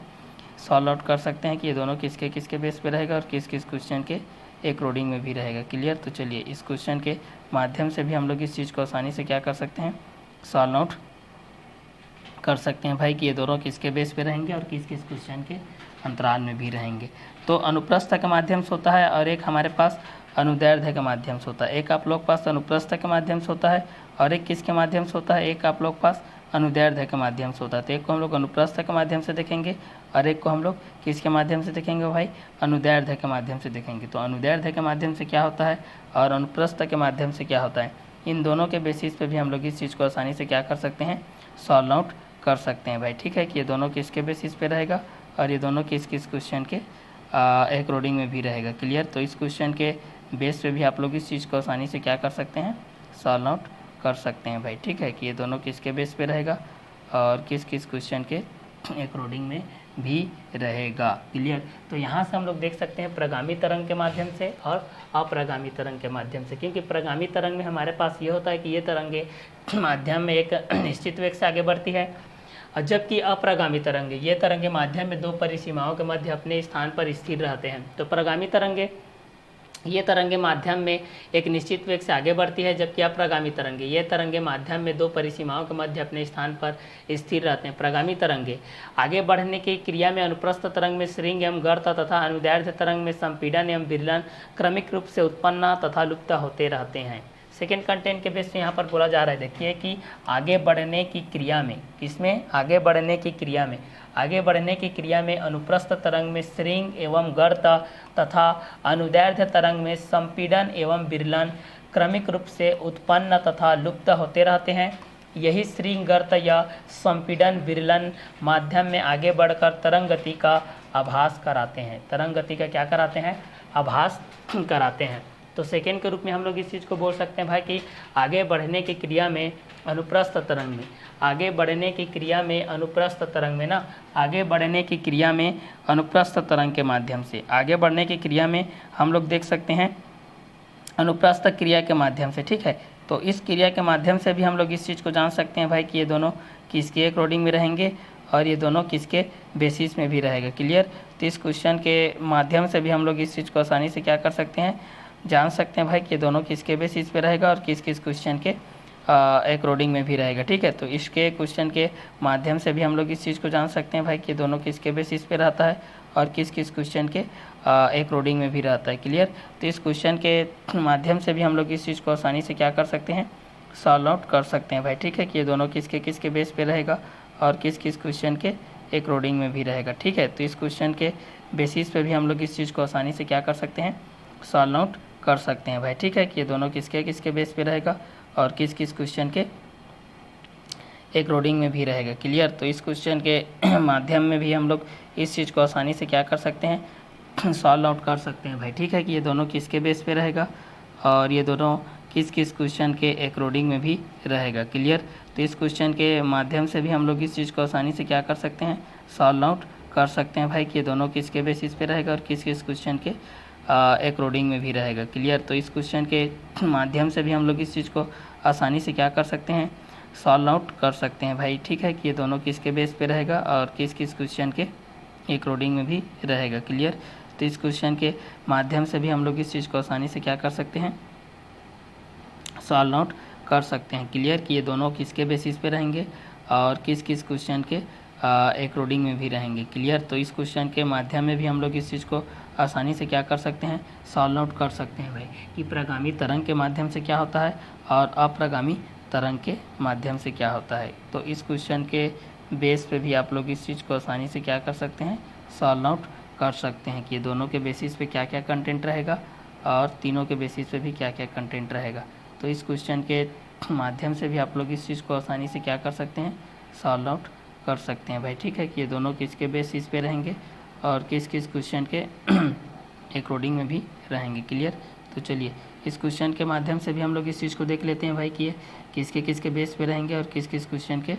सॉल्व आउट कर सकते हैं कि ये दोनों किसके किसके बेस पे रहेगा और किस किस क्वेश्चन के एक रोडिंग में भी रहेगा। क्लियर, तो चलिए इस क्वेश्चन के माध्यम से भी हम लोग इस चीज़ को आसानी से क्या कर सकते हैं, सॉल्व आउट कर सकते हैं भाई कि ये दोनों किसके बेस पे रहेंगे और किस किस क्वेश्चन के अंतराल में भी रहेंगे। तो अनुप्रस्थ के माध्यम से होता है और एक हमारे पास अनुदैर्ध्य के माध्यम से होता है। एक आप लोग पास अनुप्रस्थ के माध्यम से होता है और एक किसके माध्यम से होता है, एक आप लोग पास अनुदैर्ध्य के माध्यम से होता है। तो एक को हम लोग अनुप्रस्थ के माध्यम से देखेंगे और एक को हम लोग किसके माध्यम से देखेंगे भाई, अनुदैर्ध्य के माध्यम से देखेंगे। तो अनुदैर्ध्य के माध्यम से क्या होता है और अनुप्रस्थ के माध्यम से क्या होता है, इन दोनों के बेसिस पे भी हम लोग इस चीज़ को आसानी से क्या कर सकते हैं, सॉल्व आउट कर सकते हैं भाई। ठीक है, कि ये दोनों किसके बेसिस पे रहेगा और ये दोनों किस किस क्वेश्चन के एक रोडिंग में भी रहेगा। क्लियर, तो इस क्वेश्चन के बेस पे भी आप लोग इस चीज़ को आसानी से क्या कर सकते हैं, सॉल्व आउट कर सकते हैं भाई। ठीक है, कि ये दोनों किसके बेस पे रहेगा और किस किस क्वेश्चन के एक रोडिंग में भी रहेगा। क्लियर, तो यहाँ से हम लोग देख सकते हैं प्रगामी तरंग के माध्यम से और अप्रगामी तरंग के माध्यम से, क्योंकि प्रगामी तरंग में हमारे पास ये होता है कि ये तरंगे माध्यम में एक निश्चित वेग से आगे बढ़ती है और जबकि अप्रगामी तरंगे, ये तरंगे माध्यम में दो परिसीमाओं के मध्य अपने स्थान पर स्थिर रहते हैं। तो प्रगामी तरंगे ये तरंगे माध्यम में एक निश्चित वेग से आगे बढ़ती है, जबकि अप्रगामी तरंगे ये तरंगे माध्यम में दो परिसीमाओं के मध्य अपने स्थान पर स्थिर रहते हैं। प्रगामी तरंगे आगे बढ़ने की क्रिया में अनुप्रस्थ तरंग में श्रृंग एवं गर्त तथा अनुदैर्ध्य तरंग में संपीड़न एवं विरलन क्रमिक रूप से उत्पन्न तथा लुप्त होते रहते हैं। सेकेंड कंटेंट के बेस पे यहाँ पर बोला जा रहा है, देखिए कि आगे बढ़ने की क्रिया में, किसमें, आगे बढ़ने की क्रिया में, आगे बढ़ने की क्रिया में अनुप्रस्थ तरंग में श्रृंग एवं गर्त तथा अनुदैर्ध्य तरंग में संपीड़न एवं विरलन क्रमिक रूप से उत्पन्न तथा लुप्त होते रहते हैं। यही श्रृंग गर्त या संपीड़न विरलन माध्यम में आगे बढ़कर तरंग गति का आभास कराते हैं। तरंग गति का क्या कराते हैं, आभास कराते हैं। तो सेकेंड के रूप में हम लोग इस चीज़ को बोल सकते हैं भाई कि आगे बढ़ने की क्रिया में अनुप्रस्थ तरंग में, आगे बढ़ने की क्रिया में अनुप्रस्थ तरंग में ना, आगे बढ़ने की क्रिया में अनुप्रस्थ तरंग के माध्यम से, आगे बढ़ने की क्रिया में हम लोग देख सकते हैं अनुप्रस्थ क्रिया के माध्यम से, ठीक है। तो इस क्रिया के माध्यम से भी हम लोग इस चीज़ को जान सकते हैं भाई कि ये दोनों किसके अकॉर्डिंग में रहेंगे और ये दोनों किसके बेसिस में भी रहेगा। क्लियर। तो इस क्वेश्चन के माध्यम से भी हम लोग इस चीज़ को आसानी से क्या कर सकते हैं, जान सकते हैं भाई कि ये दोनों किसके बेसिस पे रहेगा और किस किस क्वेश्चन के अकॉर्डिंग में भी रहेगा, ठीक है। तो इसके क्वेश्चन के माध्यम से भी हम लोग इस चीज़ को जान सकते हैं भाई कि दोनों किसके बेसिस पे रहता है और किस किस क्वेश्चन के अकॉर्डिंग में भी रहता है। क्लियर। तो इस क्वेश्चन के माध्यम से भी हम लोग इस चीज़ को आसानी से क्या कर सकते हैं, सॉल्व आउट कर सकते हैं भाई, ठीक है, कि ये दोनों किसके किसके बेस पे रहेगा और किस किस क्वेश्चन के अकॉर्डिंग में भी रहेगा, ठीक है। तो इस क्वेश्चन के बेसिस पे भी हम लोग इस चीज़ को आसानी से क्या कर सकते हैं, सॉल्व आउट कर सकते हैं भाई, ठीक है, कि ये दोनों किसके किसके बेस पे रहेगा और किस किस क्वेश्चन के अकॉर्डिंग में भी रहेगा। क्लियर। तो इस क्वेश्चन के माध्यम में भी हम लोग इस चीज़ को आसानी से क्या कर सकते हैं, सॉल्व आउट कर सकते हैं भाई, ठीक है, कि ये दोनों किसके बेस पे रहेगा और ये दोनों किस किस क्वेश्चन के अकॉर्डिंग में भी रहेगा। क्लियर। तो इस क्वेश्चन के माध्यम से भी हम लोग इस चीज़ को आसानी से क्या कर सकते हैं, सॉल्व आउट कर सकते हैं भाई कि ये दोनों किसके बेसिस पे रहेगा और किस किस क्वेश्चन के अकॉर्डिंग में भी रहेगा। क्लियर। तो इस क्वेश्चन के माध्यम से भी हम लोग इस चीज़ को आसानी से क्या कर सकते हैं, सॉल्व आउट कर सकते हैं भाई, ठीक है, कि ये दोनों किसके बेस पे रहेगा और किस किस क्वेश्चन के अकॉर्डिंग में भी रहेगा। क्लियर। तो इस क्वेश्चन के माध्यम से भी हम लोग इस चीज़ को आसानी से क्या कर सकते हैं, सॉल्व आउट कर सकते हैं। क्लियर, कि ये दोनों किसके बेसिस पे रहेंगे और किस किस क्वेश्चन के अकॉर्डिंग में भी रहेंगे। क्लियर। तो इस क्वेश्चन के माध्यम में भी हम लोग इस चीज़ को आसानी से क्या कर सकते हैं, सॉल्व आउट कर सकते हैं भाई कि प्रगामी तरंग के माध्यम से क्या होता है और अप्रगामी तरंग के माध्यम से क्या होता है। तो इस क्वेश्चन के बेस पे भी आप लोग इस चीज़ को आसानी से क्या कर सकते हैं, सॉल्व आउट कर सकते हैं कि ये दोनों के बेसिस पे क्या क्या कंटेंट रहेगा और तीनों के बेसिस पे भी क्या क्या कंटेंट रहेगा। तो इस क्वेश्चन के माध्यम से भी आप लोग इस चीज़ को आसानी से क्या कर सकते हैं, सॉल्व आउट कर सकते हैं भाई, ठीक है, कि ये दोनों किसके बेसिस पे रहेंगे और किस किस क्वेश्चन के अकॉर्डिंग में भी रहेंगे। क्लियर। तो चलिए इस क्वेश्चन के माध्यम से भी हम लोग इस चीज़ को देख लेते हैं भाई कि ये किसके किसके बेस पे रहेंगे और किस किस क्वेश्चन के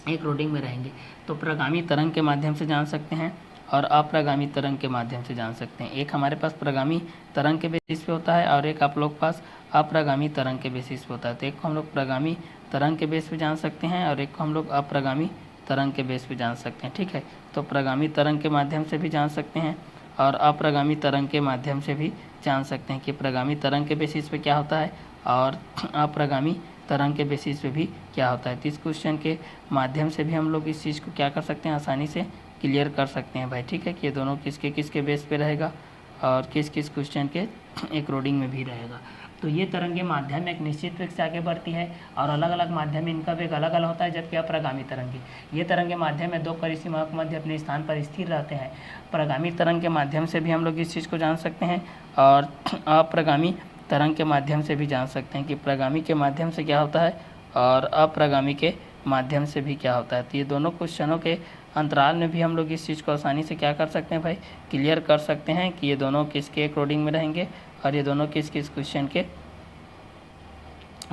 अकॉर्डिंग में रहेंगे। तो प्रगामी तरंग के माध्यम से जान सकते हैं और अप्रगामी तरंग के माध्यम से जान सकते हैं। एक हमारे पास प्रगामी तरंग के बेसिस पे होता है और एक आप लोग पास अप्रगामी तरंग के बेसिस पे होता है। तो एक को हम लोग प्रगामी तरंग के बेस पे जान सकते हैं और एक को हम लोग अप्रगामी तरंग के बेस पे जान सकते हैं, ठीक है। तो प्रगामी तरंग के माध्यम से भी जान सकते हैं और अप्रगामी तरंग के माध्यम से भी जान सकते हैं कि प्रगामी तरंग के बेसिस पे क्या होता है और अप्रगामी तरंग के बेसिस पे भी क्या होता है। तो इस क्वेश्चन के माध्यम से भी हम लोग इस चीज़ को क्या कर सकते हैं, आसानी से क्लियर कर सकते हैं भाई, ठीक है, कि ये दोनों किसके किसके बेस पे रहेगा और किस किस क्वेश्चन के अकॉर्डिंग में भी रहेगा। तो ये तरंगे माध्यम में एक निश्चित वेग से आगे बढ़ती है और अलग अलग माध्यम में इनका वेग अलग अलग होता है, जबकि अप्रगामी तरंगे ये तरंगे माध्यम में दो परिसीमाओं के मध्य अपने स्थान पर स्थिर रहते हैं। प्रगामी तरंग के माध्यम से भी हम लोग इस चीज़ को जान सकते हैं और अप्रगामी तरंग के माध्यम से भी जान सकते हैं कि प्रगामी के माध्यम से क्या होता है और अप्रगामी के माध्यम से भी क्या होता है। तो ये दोनों क्वेश्चनों के अंतराल में भी हम लोग इस चीज़ को आसानी से क्या कर सकते हैं भाई, क्लियर कर सकते हैं कि ये दोनों किसके अकॉर्डिंग में रहेंगे और ये दोनों किस किस क्वेश्चन के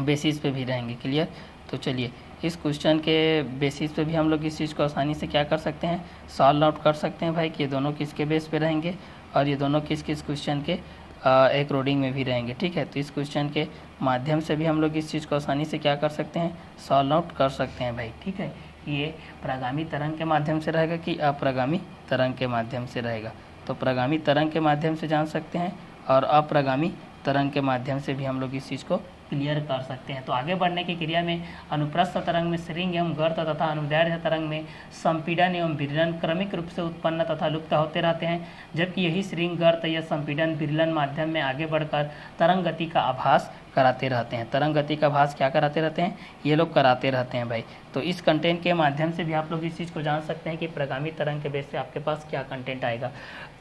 बेसिस पे भी रहेंगे। क्लियर। तो चलिए इस क्वेश्चन के बेसिस पे भी हम लोग इस चीज़ को आसानी से क्या कर सकते हैं, सॉल्व आउट कर सकते हैं भाई कि ये दोनों किसके बेस पे रहेंगे और ये दोनों किस किस क्वेश्चन के अकॉर्डिंग में भी रहेंगे, ठीक है। तो इस क्वेश्चन के माध्यम से भी हम लोग इस चीज़ को आसानी से क्या कर सकते हैं, सॉल्व आउट कर सकते हैं भाई, ठीक है। ये प्रगामी तरंग के माध्यम से रहेगा कि अप्रगामी तरंग के माध्यम से रहेगा। तो प्रगामी तरंग के माध्यम से जान सकते हैं और अप्रगामी तरंग के माध्यम से भी हम लोग इस चीज़ को क्लियर कर सकते हैं। तो आगे बढ़ने की क्रिया में अनुप्रस्थ तरंग में श्रृंग एवं गर्त तथा अनुदैर्ध्य तरंग में संपीड़न एवं विरलन क्रमिक रूप से उत्पन्न तथा लुप्त होते रहते हैं, जबकि यही श्रृंग गर्त या संपीड़न विरलन माध्यम में आगे बढ़कर तरंग गति का आभास कराते रहते हैं। तरंग गति का आभास क्या कराते रहते हैं? ये लोग कराते रहते हैं भाई। तो इस कंटेंट के माध्यम से भी आप लोग इस चीज़ को जान सकते हैं कि प्रगामी तरंग के बेस पे आपके पास क्या कंटेंट आएगा।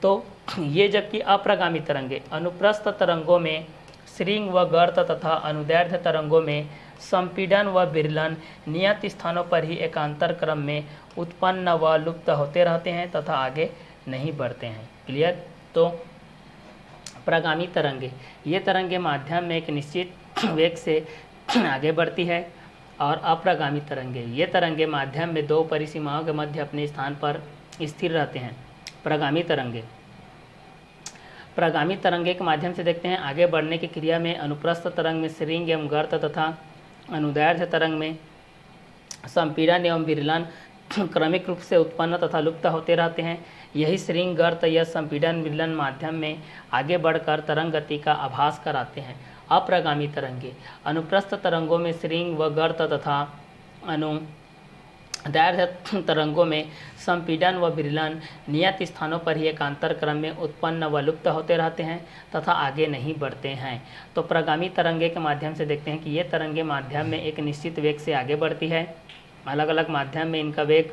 तो ये जबकि अप्रगामी तरंगे अनुप्रस्थ तरंगों में श्रृंग व गर्त तथा अनुदैर्ध्य तरंगों में संपीड़न व विरलन नियत स्थानों पर ही एकांतर क्रम में उत्पन्न व लुप्त होते रहते हैं तथा आगे नहीं बढ़ते हैं। क्लियर? तो प्रगामी तरंगे, ये तरंगे माध्यम में एक निश्चित वेग से आगे बढ़ती है, और अप्रगामी तरंगे, ये तरंगे माध्यम में दो परिसीमाओं के मध्य अपने स्थान पर स्थिर रहते हैं। प्रगामी तरंगे के माध्यम से देखते हैं आगे बढ़ने की क्रिया में अनुप्रस्थ तरंग में श्रृंग एवं गर्त तथा अनुदैर्ध्य तरंग में संपीड़न एवं विरलन क्रमिक रूप से उत्पन्न तथा लुप्त होते रहते हैं। यही श्रृंग गर्त या संपीड़न विरलन माध्यम में आगे बढ़कर तरंग गति का आभास कराते हैं। अप्रगामी तरंगे अनुप्रस्थ तरंगों में श्रृंग व गर्त तथा अनुदैर्ध्य तरंगों में संपीड़न व विरलन नियत स्थानों पर ही एकांतर क्रम में उत्पन्न व लुप्त होते रहते हैं तथा आगे नहीं बढ़ते हैं। तो प्रगामी तरंगे के माध्यम से देखते हैं कि ये तरंगे माध्यम में एक निश्चित वेग से आगे बढ़ती है। अलग अलग माध्यम में इनका वेग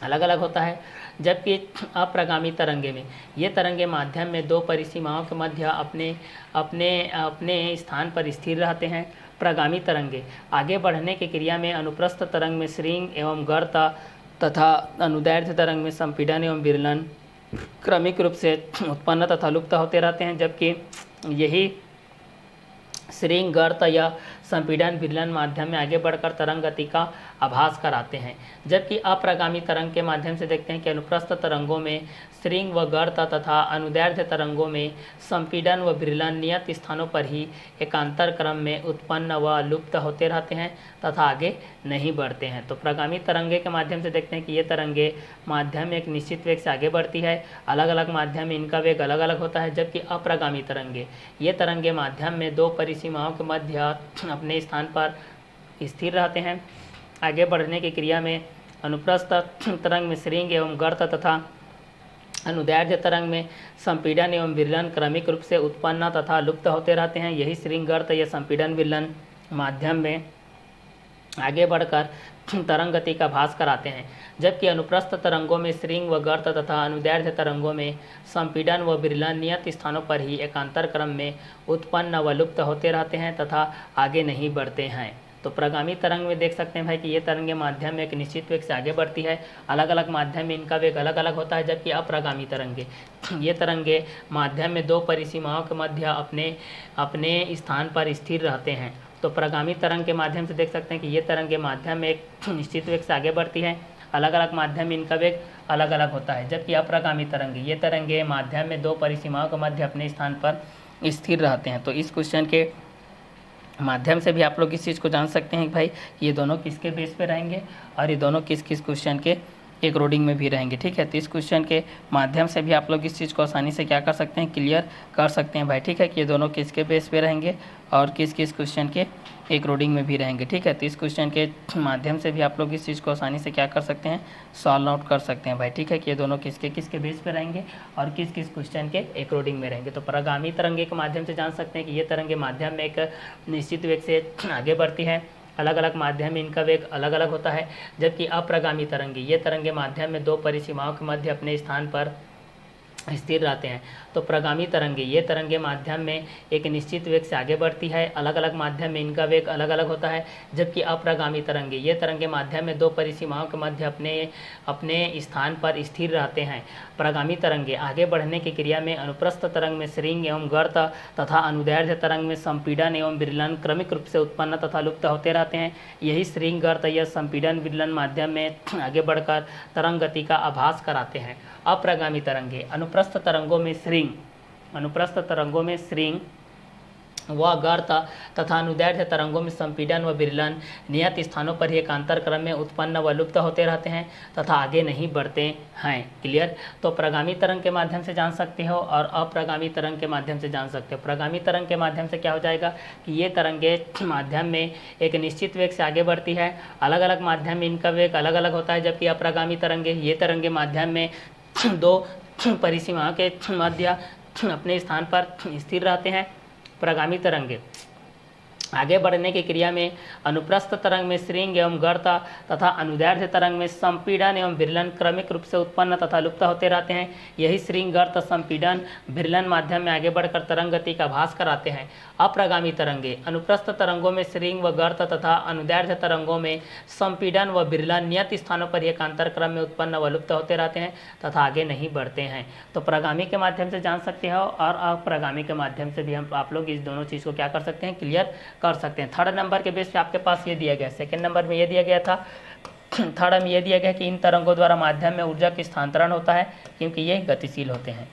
अलग अलग होता है, जबकि अप्रगामी तरंगे में ये तरंगे माध्यम में दो परिसीमाओं के मध्य अपने अपने अपने स्थान पर स्थिर रहते हैं। प्रगामी तरंगे आगे बढ़ने की क्रिया में अनुप्रस्थ तरंग में श्रृंग एवं गर्त तथा अनुदैर्ध्य तरंग में संपीड़न एवं विरलन क्रमिक रूप से उत्पन्न तथा लुप्त होते रहते हैं, जबकि यही श्रृंग गर्त या संपीड़न विरलन माध्यम में आगे बढ़कर तरंग गति का आभास कराते हैं। जबकि अप्रगामी तरंग के माध्यम से देखते हैं कि अनुप्रस्थ तरंगों में श्रृंग व गर्त तथा अनुदैर्ध्य तरंगों में संपीड़न व विरलन नियत स्थानों पर ही एकांतर क्रम में उत्पन्न व लुप्त होते रहते हैं तथा आगे नहीं बढ़ते हैं। तो प्रगामी तरंगे के माध्यम से देखते हैं कि ये तरंगे माध्यम में एक निश्चित वेग से आगे बढ़ती है। अलग अलग माध्यम में इनका वेग अलग अलग होता है, जबकि अप्रगामी तरंगे ये तरंगे माध्यम में दो परिसीमाओं के मध्य अपने स्थान पर स्थिर रहते हैं। आगे बढ़ने की क्रिया में अनुप्रस्थ तरंग में श्रृंग एवं गर्त तथा अनुदैर्ध्य तरंग में संपीड़न एवं विरलन क्रमिक रूप से उत्पन्न तथा लुप्त होते रहते हैं। यही श्रृंग गर्त या संपीड़न विरलन माध्यम में आगे बढ़कर तरंग गति का आभास कराते हैं, जबकि अनुप्रस्थ तरंगों में श्रृंग व गर्त तथा अनुदैर्ध्य तरंगों में संपीड़न व विरलन नियत स्थानों पर ही एकांतर क्रम में उत्पन्न व लुप्त होते रहते हैं तथा आगे नहीं बढ़ते हैं। तो प्रगामी तरंग में देख सकते हैं भाई कि ये तरंगे माध्यम में एक निश्चित वेग से आगे बढ़ती है। अलग अलग माध्यम में इनका वेग अलग अलग होता है, जबकि अप्रगामी तरंगे ये तरंगे माध्यम में दो परिसीमाओं के मध्य अपने अपने स्थान पर स्थिर रहते हैं। तो प्रगामी तरंग के माध्यम से देख सकते हैं कि ये तरंगे माध्यम में एक निश्चित वेग से आगे बढ़ती है। अलग अलग माध्यम में इनका वेग अलग अलग होता है, जबकि अप्रगामी तरंगे ये तरंगे माध्यम में दो परिसीमाओं के मध्य अपने स्थान पर स्थिर रहते हैं। तो इस क्वेश्चन के माध्यम से भी आप लोग इस चीज़ को जान सकते हैं कि भाई ये दोनों किसके बेस पे रहेंगे और ये दोनों किस किस क्वेश्चन के एक रोडिंग में भी रहेंगे। ठीक है, तो इस क्वेश्चन के माध्यम से भी आप लोग इस चीज़ को आसानी से क्या कर सकते हैं, क्लियर कर सकते हैं भाई। ठीक है कि ये दोनों किसके बेस पे रहेंगे और किस किस क्वेश्चन के एक रोडिंग में भी रहेंगे। ठीक है, तो इस क्वेश्चन के माध्यम से भी आप लोग इस चीज़ को आसानी से क्या कर सकते हैं, सॉल्व आउट कर सकते हैं भाई। ठीक है कि ये दोनों किसके किसके बेस पे रहेंगे और किस किस क्वेश्चन के एक रोडिंग में रहेंगे। तो प्रगामी तरंगे के माध्यम से जान सकते हैं कि ये तरंगे माध्यम में एक निश्चित वेग से आगे बढ़ती है। अलग अलग माध्यम में इनका वेग अलग अलग होता है, जबकि अप्रगामी तरंगे ये तरंगे माध्यम में दो परिसीमाओं के मध्य अपने स्थान पर स्थिर रहते हैं। तो प्रगामी तरंगे ये तरंगे माध्यम में एक निश्चित वेग से आगे बढ़ती है। अलग अलग माध्यम में इनका वेग अलग अलग होता है, जबकि अप्रगामी तरंगे ये तरंगे माध्यम में दो परिसीमाओं के मध्य अपने स्थान पर स्थिर रहते हैं। प्रगामी तरंगे आगे बढ़ने की क्रिया में अनुप्रस्थ तरंग में श्रृंग एवं गर्त तथा अनुदैर्ध्य तरंग में संपीड़न एवं विरलन क्रमिक रूप से उत्पन्न तथा लुप्त होते रहते हैं। यही श्रृंग गर्त या संपीड़न विरलन माध्यम में आगे बढ़कर तरंग गति का आभास कराते हैं। अप्रगामी तरंगे अनुप्रस्थ तरंगों में श्रृंग वह गर्त तथा अनुदैर्ध्य तरंगों में संपीड़न व विरलन नियत स्थानों पर ही एकांतर क्रम में उत्पन्न व लुप्त होते रहते हैं तथा आगे नहीं बढ़ते हैं। क्लियर। तो प्रगामी तरंग के माध्यम से जान सकते हो और अप्रगामी तरंग के माध्यम से जान सकते हो। प्रगामी तरंग के माध्यम से क्या हो जाएगा कि ये तरंगे माध्यम में एक निश्चित वेग से आगे बढ़ती है, अलग अलग माध्यम में इनका वेग अलग अलग होता है, जबकि अप्रगामी तरंगे ये तरंगे माध्यम में दो परिसीमाओं के मध्य अपने स्थान पर स्थिर रहते हैं। प्रगामी तरंगे आगे बढ़ने की क्रिया में अनुप्रस्थ तरंग में श्रृंग एवं गर्त तथा अनुदैर्ध्य तरंग में संपीड़न एवं विरलन क्रमिक रूप से उत्पन्न तथा लुप्त होते रहते हैं। यही श्रृंग गर्त संपीड़न विरलन माध्यम में आगे बढ़कर तरंग गति का भास कराते हैं। अप्रगामी तरंगे अनुप्रस्थ तरंगों में श्रृंग व गर्त तथा अनुदैर्ध्य तरंगों में संपीड़न व विरलन नियत स्थानों पर एकांतर क्रम में उत्पन्न व लुप्त होते रहते हैं तथा आगे नहीं बढ़ते हैं। तो प्रगामी के माध्यम से जान सकते हो और अप्रगामी के माध्यम से भी हम आप लोग इस दोनों चीज़ को क्या कर सकते हैं, क्लियर कर सकते हैं। थर्ड नंबर के बेस पे आपके पास ये दिया गया, सेकंड नंबर में ये दिया गया था, थर्ड में ये दिया गया कि इन तरंगों द्वारा माध्यम में ऊर्जा का स्थानांतरण होता है क्योंकि ये गतिशील होते हैं।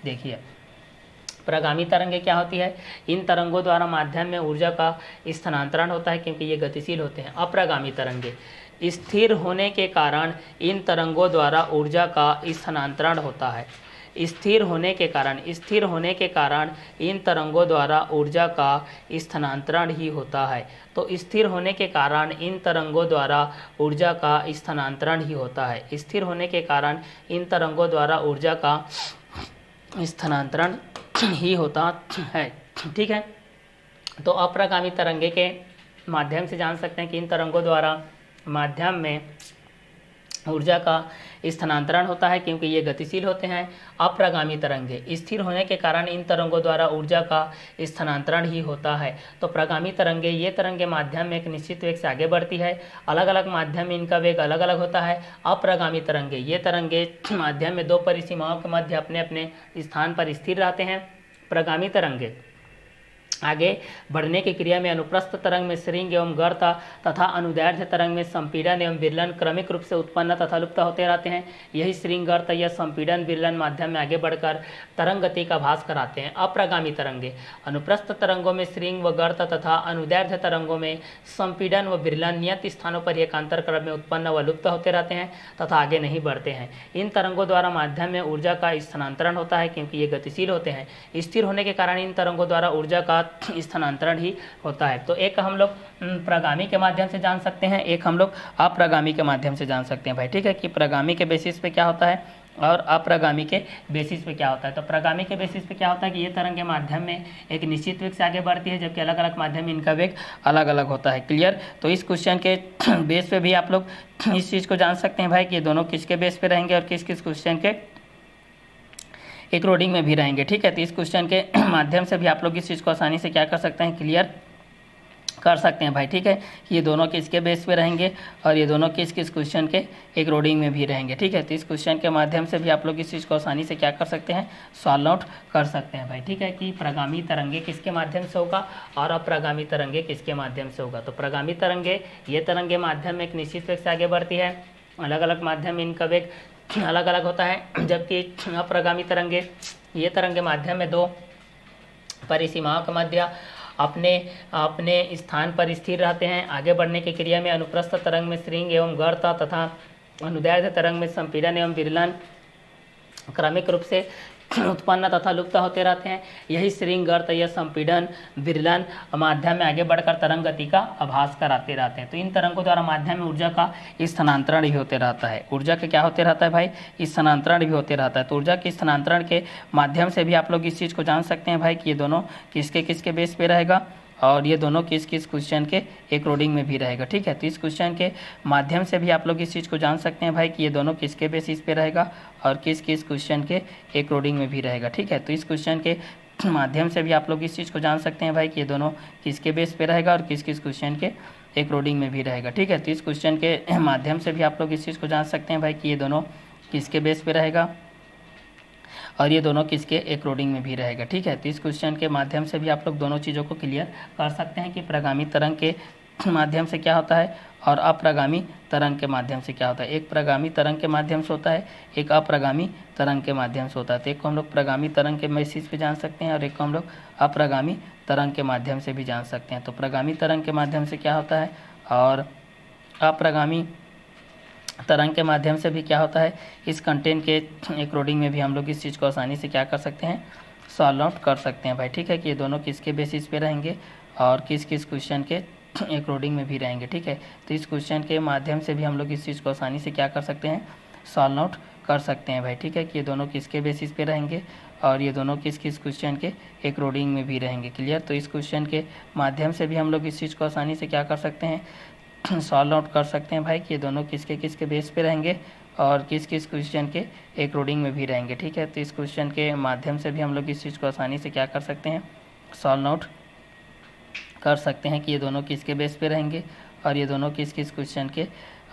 देखिए प्रगामी तरंगे क्या होती है, इन तरंगों द्वारा माध्यम में ऊर्जा का स्थानांतरण होता है क्योंकि ये गतिशील होते हैं। अप्रगामी तरंगे स्थिर होने के कारण इन तरंगों द्वारा ऊर्जा का स्थानांतरण होता है। स्थिर होने के कारण इन तरंगों द्वारा ऊर्जा का स्थानांतरण ही होता है। तो स्थिर होने के कारण इन तरंगों द्वारा ऊर्जा का स्थानांतरण ही होता है। स्थिर होने के कारण इन तरंगों द्वारा ऊर्जा का स्थानांतरण ही होता है। ठीक है। तो अप्रगामी तरंगे के माध्यम से जान सकते हैं कि इन तरंगों द्वारा माध्यम में ऊर्जा का स्थानांतरण होता है क्योंकि ये गतिशील होते हैं। अप्रगामी तरंगे स्थिर होने के कारण इन तरंगों द्वारा ऊर्जा का स्थानांतरण ही होता है। तो प्रगामी तरंगे ये तरंगे माध्यम में एक निश्चित वेग से आगे बढ़ती है, अलग अलग माध्यम में इनका वेग अलग अलग होता है। अप्रगामी तरंगे ये तरंगे माध्यम में दो परिसीमाओं के मध्य अपने अपने स्थान पर स्थिर रहते हैं। प्रगामी तरंगे आगे बढ़ने की क्रिया में अनुप्रस्थ तरंग में श्रृंग एवं गर्त तथा अनुदैर्ध्य तरंग में संपीड़न एवं विरलन क्रमिक रूप से उत्पन्न तथा लुप्त होते रहते हैं। यही श्रृंग गर्त या संपीड़न विरलन माध्यम में आगे बढ़कर तरंग गति का भास कराते हैं। अप्रगामी तरंगे अनुप्रस्थ तरंगों में श्रृंग व गर्त तथा अनुदैर्ध्य तरंगों में संपीड़न व विरलन नियत स्थानों पर एकांतर क्रम में उत्पन्न व लुप्त होते रहते हैं तथा आगे नहीं बढ़ते हैं। इन तरंगों द्वारा माध्यम में ऊर्जा का स्थानांतरण होता है क्योंकि ये गतिशील होते हैं। स्थिर होने के कारण इन तरंगों द्वारा ऊर्जा का स्थानांतरण ही होता है। तो एक हम लोग प्रगामी के माध्यम से जान सकते हैं, एक हम लोग अप्रगामी के माध्यम से जान सकते हैं भाई। ठीक है कि प्रगामी के बेसिस पे क्या होता है और अप्रगामी के बेसिस पे क्या होता है। तो प्रगामी के बेसिस पे क्या होता है कि ये तरंग के माध्यम में एक निश्चित वेग से आगे बढ़ती है, जबकि अलग अलग माध्यम में इनका वेग अलग अलग होता है। क्लियर। तो इस क्वेश्चन के बेस पे भी आप लोग इस चीज़ को जान सकते हैं भाई कि ये दोनों किसके बेस पे रहेंगे और किस किस क्वेश्चन के एक रोडिंग में भी रहेंगे। ठीक है। तो इस क्वेश्चन के माध्यम से भी आप लोग इस चीज़ को आसानी से क्या कर सकते हैं, क्लियर कर सकते हैं भाई। ठीक है कि ये दोनों किसके बेस पे रहेंगे और ये दोनों किस किस क्वेश्चन के एक रोडिंग में भी रहेंगे। ठीक है। तो इस क्वेश्चन के माध्यम से भी आप लोग इस चीज़ को आसानी से क्या कर सकते हैं, सॉल्व आउट कर सकते हैं भाई। ठीक है कि प्रगामी तरंगे किसके माध्यम से होगा और अप्रगामी तरंगे किसके माध्यम से होगा। तो प्रगामी तरंगे ये तरंगे माध्यम में एक निश्चित वेग से आगे बढ़ती है, अलग अलग माध्यम में इनका वेग अलग अलग होता है, जबकि अप्रगामी तरंगे ये तरंगे माध्यम में दो परिसीमाओं के मध्य अपने अपने स्थान पर स्थिर रहते हैं। आगे बढ़ने की क्रिया में अनुप्रस्थ तरंग में श्रृंग एवं गर्त तथा अनुदैर्ध्य तरंग में संपीड़न एवं विरलन क्रमिक रूप से उत्पन्न तथा लुप्त होते रहते हैं। यही श्रृंग गर्त या संपीड़न विरलन माध्यम में आगे बढ़कर तरंग गति का आभास कराते रहते हैं। तो इन तरंगों द्वारा माध्यम में ऊर्जा का स्थानांतरण भी होते रहता है। ऊर्जा का क्या होते रहता है भाई, स्थानांतरण भी होते रहता है। तो ऊर्जा के स्थानांतरण के माध्यम से भी आप लोग इस चीज़ को जान सकते हैं भाई कि ये दोनों किसके किसके बेस पे रहेगा और ये दोनों किस किस क्वेश्चन के एक रोडिंग में भी रहेगा। ठीक है। तो इस क्वेश्चन के माध्यम से भी आप लोग इस चीज़ को जान सकते हैं भाई कि ये दोनों किसके बेसिस पे रहेगा और किस किस क्वेश्चन के एक रोडिंग में भी रहेगा। ठीक है। तो इस क्वेश्चन के माध्यम से भी आप लोग इस चीज़ को जान सकते हैं भाई कि ये दोनों किसके बेस पे रहेगा और किस किस क्वेश्चन के एक रोडिंग में भी रहेगा। ठीक है। तो इस क्वेश्चन के माध्यम से भी आप लोग इस चीज़ को जान सकते हैं भाई कि ये दोनों किसके बेस पे रहेगा और ये दोनों किसके एक रोडिंग में भी रहेगा। ठीक है। तो इस क्वेश्चन के माध्यम से भी आप लोग दोनों चीज़ों को क्लियर कर सकते हैं कि प्रगामी तरंग के माध्यम से क्या होता है और अप्रगामी तरंग के माध्यम से क्या होता है। एक प्रगामी तरंग के माध्यम से होता है, एक अप्रगामी तरंग के माध्यम से होता है। तो एक को हम लोग प्रगामी तरंग के बेसिस पे जान सकते हैं और एक को हम लोग अप्रगामी तरंग के माध्यम से भी जान सकते हैं। तो प्रगामी तरंग के माध्यम से क्या होता है और अप्रगामी तरंग के माध्यम से भी क्या होता है, इस कंटेंट के अकॉर्डिंग में भी हम लोग इस चीज़ को आसानी से क्या कर सकते हैं, सॉल्व आउट कर सकते हैं भाई। ठीक है कि ये दोनों किसके बेसिस पे रहेंगे और किस किस क्वेश्चन के अकॉर्डिंग में भी रहेंगे। ठीक है, तो इस क्वेश्चन के माध्यम से भी हम लोग इस चीज़ को आसानी से क्या कर सकते हैं, सॉल्व आउट कर सकते हैं भाई। ठीक है कि ये दोनों किसके बेसिस पे रहेंगे और ये दोनों किस किस क्वेश्चन के अकॉर्डिंग में भी रहेंगे। क्लियर। तो इस क्वेश्चन के माध्यम से भी हम लोग इस चीज़ को आसानी से क्या कर सकते हैं, सॉल्व आउट कर सकते हैं भाई कि ये दोनों किसके किसके बेस पे रहेंगे और किस किस क्वेश्चन के अकॉर्डिंग में भी रहेंगे। ठीक है, तो इस क्वेश्चन के माध्यम से भी हम लोग इस चीज़ को आसानी से क्या कर सकते हैं, सॉल्व आउट कर सकते हैं कि ये दोनों किसके बेस पे रहेंगे और ये दोनों किस किस क्वेश्चन के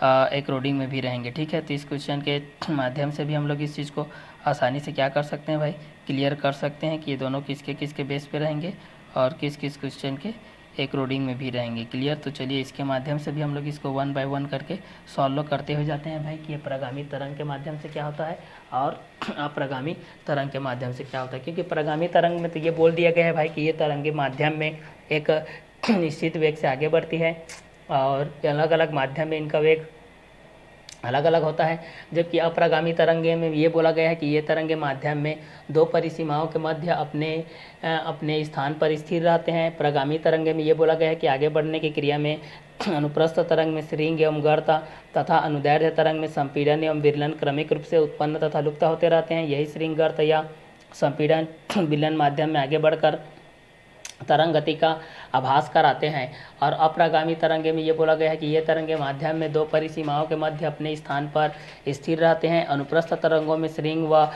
अकॉर्डिंग में भी रहेंगे। ठीक है, तो इस क्वेश्चन के माध्यम से भी हम लोग इस चीज़ को आसानी से क्या कर सकते हैं भाई, क्लियर कर सकते हैं कि ये दोनों किसके किसके बेस पे रहेंगे और किस किस क्वेश्चन के अकॉर्डिंग में भी रहेंगे। क्लियर। तो चलिए इसके माध्यम से भी हम लोग इसको 1 बाय 1 करके सॉल्व करते हुए जाते हैं भाई कि ये प्रगामी तरंग के माध्यम से क्या होता है और अप्रगामी तरंग के माध्यम से क्या होता है। क्योंकि प्रगामी तरंग में तो ये बोल दिया गया है भाई कि ये तरंगे माध्यम में एक निश्चित वेग से आगे बढ़ती है और अलग अलग माध्यम में इनका वेग अलग अलग होता है। जबकि अप्रगामी तरंगे में ये बोला गया है कि ये तरंगे माध्यम में दो परिसीमाओं के मध्य अपने स्थान पर स्थिर रहते हैं। प्रगामी तरंगे में ये बोला गया है कि आगे बढ़ने की क्रिया में अनुप्रस्थ तरंग में श्रृंग एवं गर्त तथा अनुदैर्ध्य तरंग में संपीड़न एवं विरलन क्रमिक रूप से उत्पन्न तथा लुप्त होते रहते हैं। यही श्रृंग गर्त या संपीड़न विरलन माध्यम में आगे बढ़कर तरंग गति का आभास कराते हैं। और अप्रगामी तरंगे में ये बोला गया है कि ये तरंगे माध्यम में दो परिसीमाओं के मध्य अपने स्थान पर स्थिर रहते हैं। अनुप्रस्थ तरंगों में श्रृंग व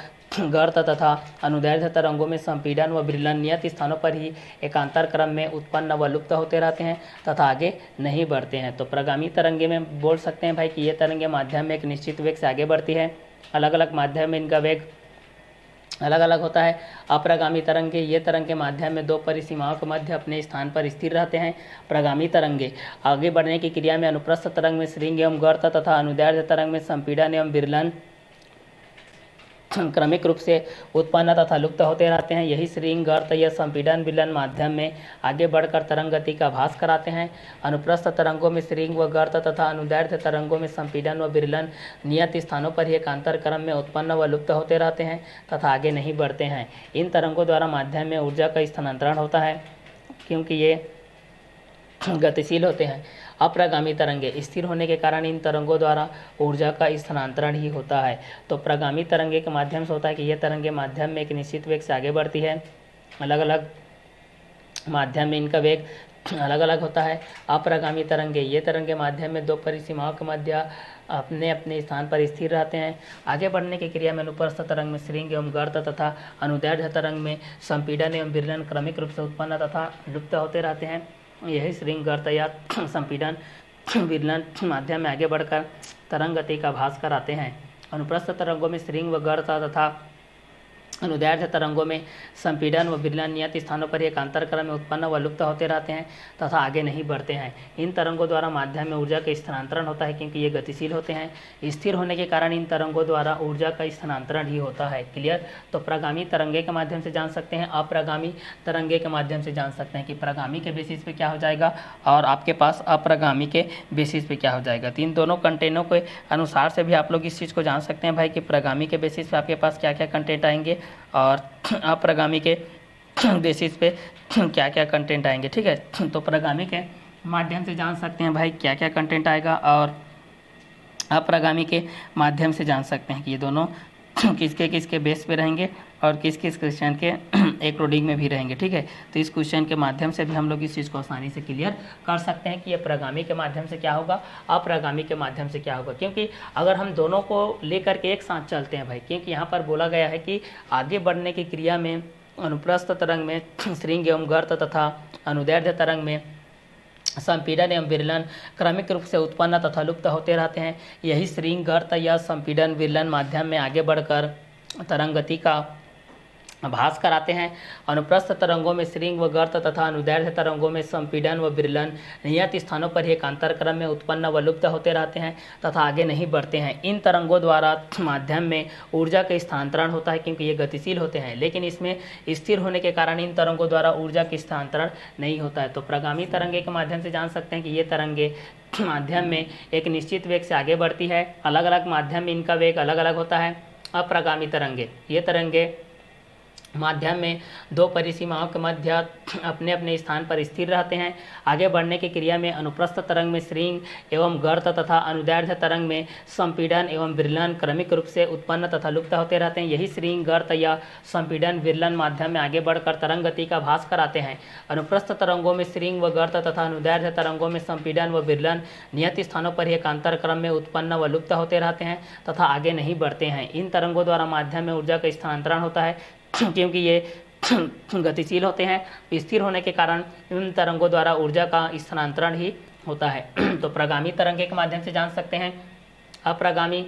गर्त तथा अनुदैर्ध्य तरंगों में संपीड़न व विरलन नियत स्थानों पर ही एकांतर क्रम में उत्पन्न व लुप्त होते रहते हैं तथा आगे नहीं बढ़ते हैं। तो प्रगामी तरंगे में बोल सकते हैं भाई कि ये तरंगे माध्यम में एक निश्चित वेग से आगे बढ़ती है। अलग अलग माध्यम में इनका वेग अलग अलग होता है। अप्रगामी तरंगे ये तरंग के माध्यम में दो परिसीमाओं के मध्य अपने स्थान पर स्थिर रहते हैं। प्रगामी तरंगे आगे बढ़ने की क्रिया में अनुप्रस्थ तरंग में श्रृंग एवं गर्त तथा अनुदैर्ध्य तरंग में संपीड़न एवं विरलन क्रमिक रूप से उत्पन्न तथा लुप्त होते रहते हैं। यही श्रृंग गर्त या संपीड़न विलयन माध्यम में आगे बढ़कर तरंग गति का आभास कराते हैं। अनुप्रस्थ तरंगों में श्रृंग व गर्त तथा अनुदैर्ध्य तरंगों में संपीड़न व विरलन नियत स्थानों पर ही एकांतर क्रम में उत्पन्न व लुप्त होते रहते हैं तथा आगे नहीं बढ़ते हैं। इन तरंगों द्वारा माध्यम में ऊर्जा का स्थानांतरण होता है क्योंकि ये गतिशील होते हैं। अप्रगामी तरंगे स्थिर होने के कारण इन तरंगों द्वारा ऊर्जा का स्थानांतरण ही होता है। तो प्रगामी तरंगे के माध्यम से होता है कि यह तरंगे माध्यम में एक निश्चित वेग से आगे बढ़ती है। अलग अलग माध्यम में इनका वेग अलग अलग होता है। अप्रगामी तरंगे ये तरंगे माध्यम में दो परिसीमाओं के मध्य अपने अपने स्थान पर स्थिर रहते हैं। आगे बढ़ने की क्रिया में अनुप्रस्थ तरंग में श्रृंग एवं गर्त तथा अनुदैर्ध्य तरंग में संपीड़न एवं विरलन क्रमिक रूप से उत्पन्न तथा लुप्त होते रहते हैं। यही श्रृंग गर्त या संपीड़न विरलन माध्यम में आगे बढ़कर तरंग गति का आभास कराते हैं। अनुप्रस्थ तरंगों में श्रृंग व गर्त तथा अनुदैर्ध्य तरंगों में संपीड़न व विरलन नियत स्थानों पर एकांतर क्रम में उत्पन्न व लुप्त होते रहते हैं तथा आगे नहीं बढ़ते हैं। इन तरंगों द्वारा माध्यम में ऊर्जा का स्थानांतरण होता है क्योंकि ये गतिशील होते हैं। स्थिर होने के कारण इन तरंगों द्वारा ऊर्जा का स्थानांतरण ही होता है। क्लियर। तो प्रगामी तरंगे के माध्यम से जान सकते हैं, अप्रगामी तरंगे के माध्यम से जान सकते हैं कि प्रगामी के बेसिस पे क्या हो जाएगा और आपके पास अप्रगामी के बेसिस पे क्या हो जाएगा। तो इन दोनों कंटेंटों के अनुसार से भी आप लोग इस चीज़ को जान सकते हैं भाई कि प्रगामी के बेसिस पे आपके पास क्या क्या कंटेंट आएंगे और अप्रगामी के बेसिस पे क्या क्या कंटेंट आएंगे। ठीक है, तो प्रगामी के माध्यम से जान सकते हैं भाई क्या क्या कंटेंट आएगा और अप्रगामी के माध्यम से जान सकते हैं कि ये दोनों किसके किसके बेस पे रहेंगे और किस किस क्वेश्चन के अकॉर्डिंग में भी रहेंगे। ठीक है, तो इस क्वेश्चन के माध्यम से भी हम लोग इस चीज़ को आसानी से क्लियर कर सकते हैं कि ये प्रगामी के माध्यम से क्या होगा, अप्रगामी के माध्यम से क्या होगा। क्योंकि अगर हम दोनों को लेकर के एक साथ चलते हैं भाई, क्योंकि यहाँ पर बोला गया है कि आगे बढ़ने की क्रिया में अनुप्रस्थ तरंग में श्रृंग एवं गर्त तथा अनुदैर्ध्य तरंग में संपीड़न एवं विरलन क्रमिक रूप से उत्पन्न तथा लुप्त होते रहते हैं। यही श्रृंग गर्त या संपीड़न विरलन माध्यम में आगे बढ़कर तरंग गति का भास कराते हैं। अनुप्रस्थ तरंगों में श्रृंग व गर्त तथा अनुदैर्ध्य तरंगों में संपीड़न व विरलन नियत स्थानों पर ही एकांतर क्रम में उत्पन्न व लुप्त होते रहते हैं तथा आगे नहीं बढ़ते हैं। इन तरंगों द्वारा माध्यम में ऊर्जा का स्थानांतरण होता है, क्योंकि ये गतिशील होते हैं, लेकिन इसमें स्थिर होने के कारण इन तरंगों द्वारा ऊर्जा का स्थानांतरण नहीं होता है। तो प्रगामी तरंगे के माध्यम से जान सकते हैं कि ये तरंगे माध्यम में एक निश्चित वेग से आगे बढ़ती है। अलग अलग माध्यम में इनका वेग अलग अलग होता है। अप्रगामी तरंगे, ये तरंगे माध्यम में दो परिसीमाओं के मध्य अपने अपने स्थान पर स्थिर रहते हैं। आगे बढ़ने की क्रिया में अनुप्रस्थ तरंग में श्रृंग एवं गर्त तथा अनुदैर्ध्य तरंग में संपीड़न एवं विरलन क्रमिक रूप से उत्पन्न तथा लुप्त होते रहते हैं। यही श्रृंग गर्त या संपीड़न विरलन माध्यम में आगे बढ़कर तरंग गति का भास कराते हैं। अनुप्रस्थ तरंगों में श्रृंग व गर्त तथा अनुदैर्ध्य तरंगों में संपीड़न व विरलन नियत स्थानों पर ही एकांतर क्रम में उत्पन्न व लुप्त होते रहते हैं तथा आगे नहीं बढ़ते हैं। इन तरंगों द्वारा माध्यम में ऊर्जा का स्थानांतरण होता है, क्योंकि ये गतिशील होते हैं। स्थिर होने के कारण इन तरंगों द्वारा ऊर्जा का स्थानांतरण ही होता है। तो प्रगामी तरंगे के माध्यम से जान सकते हैं। अप्रगामी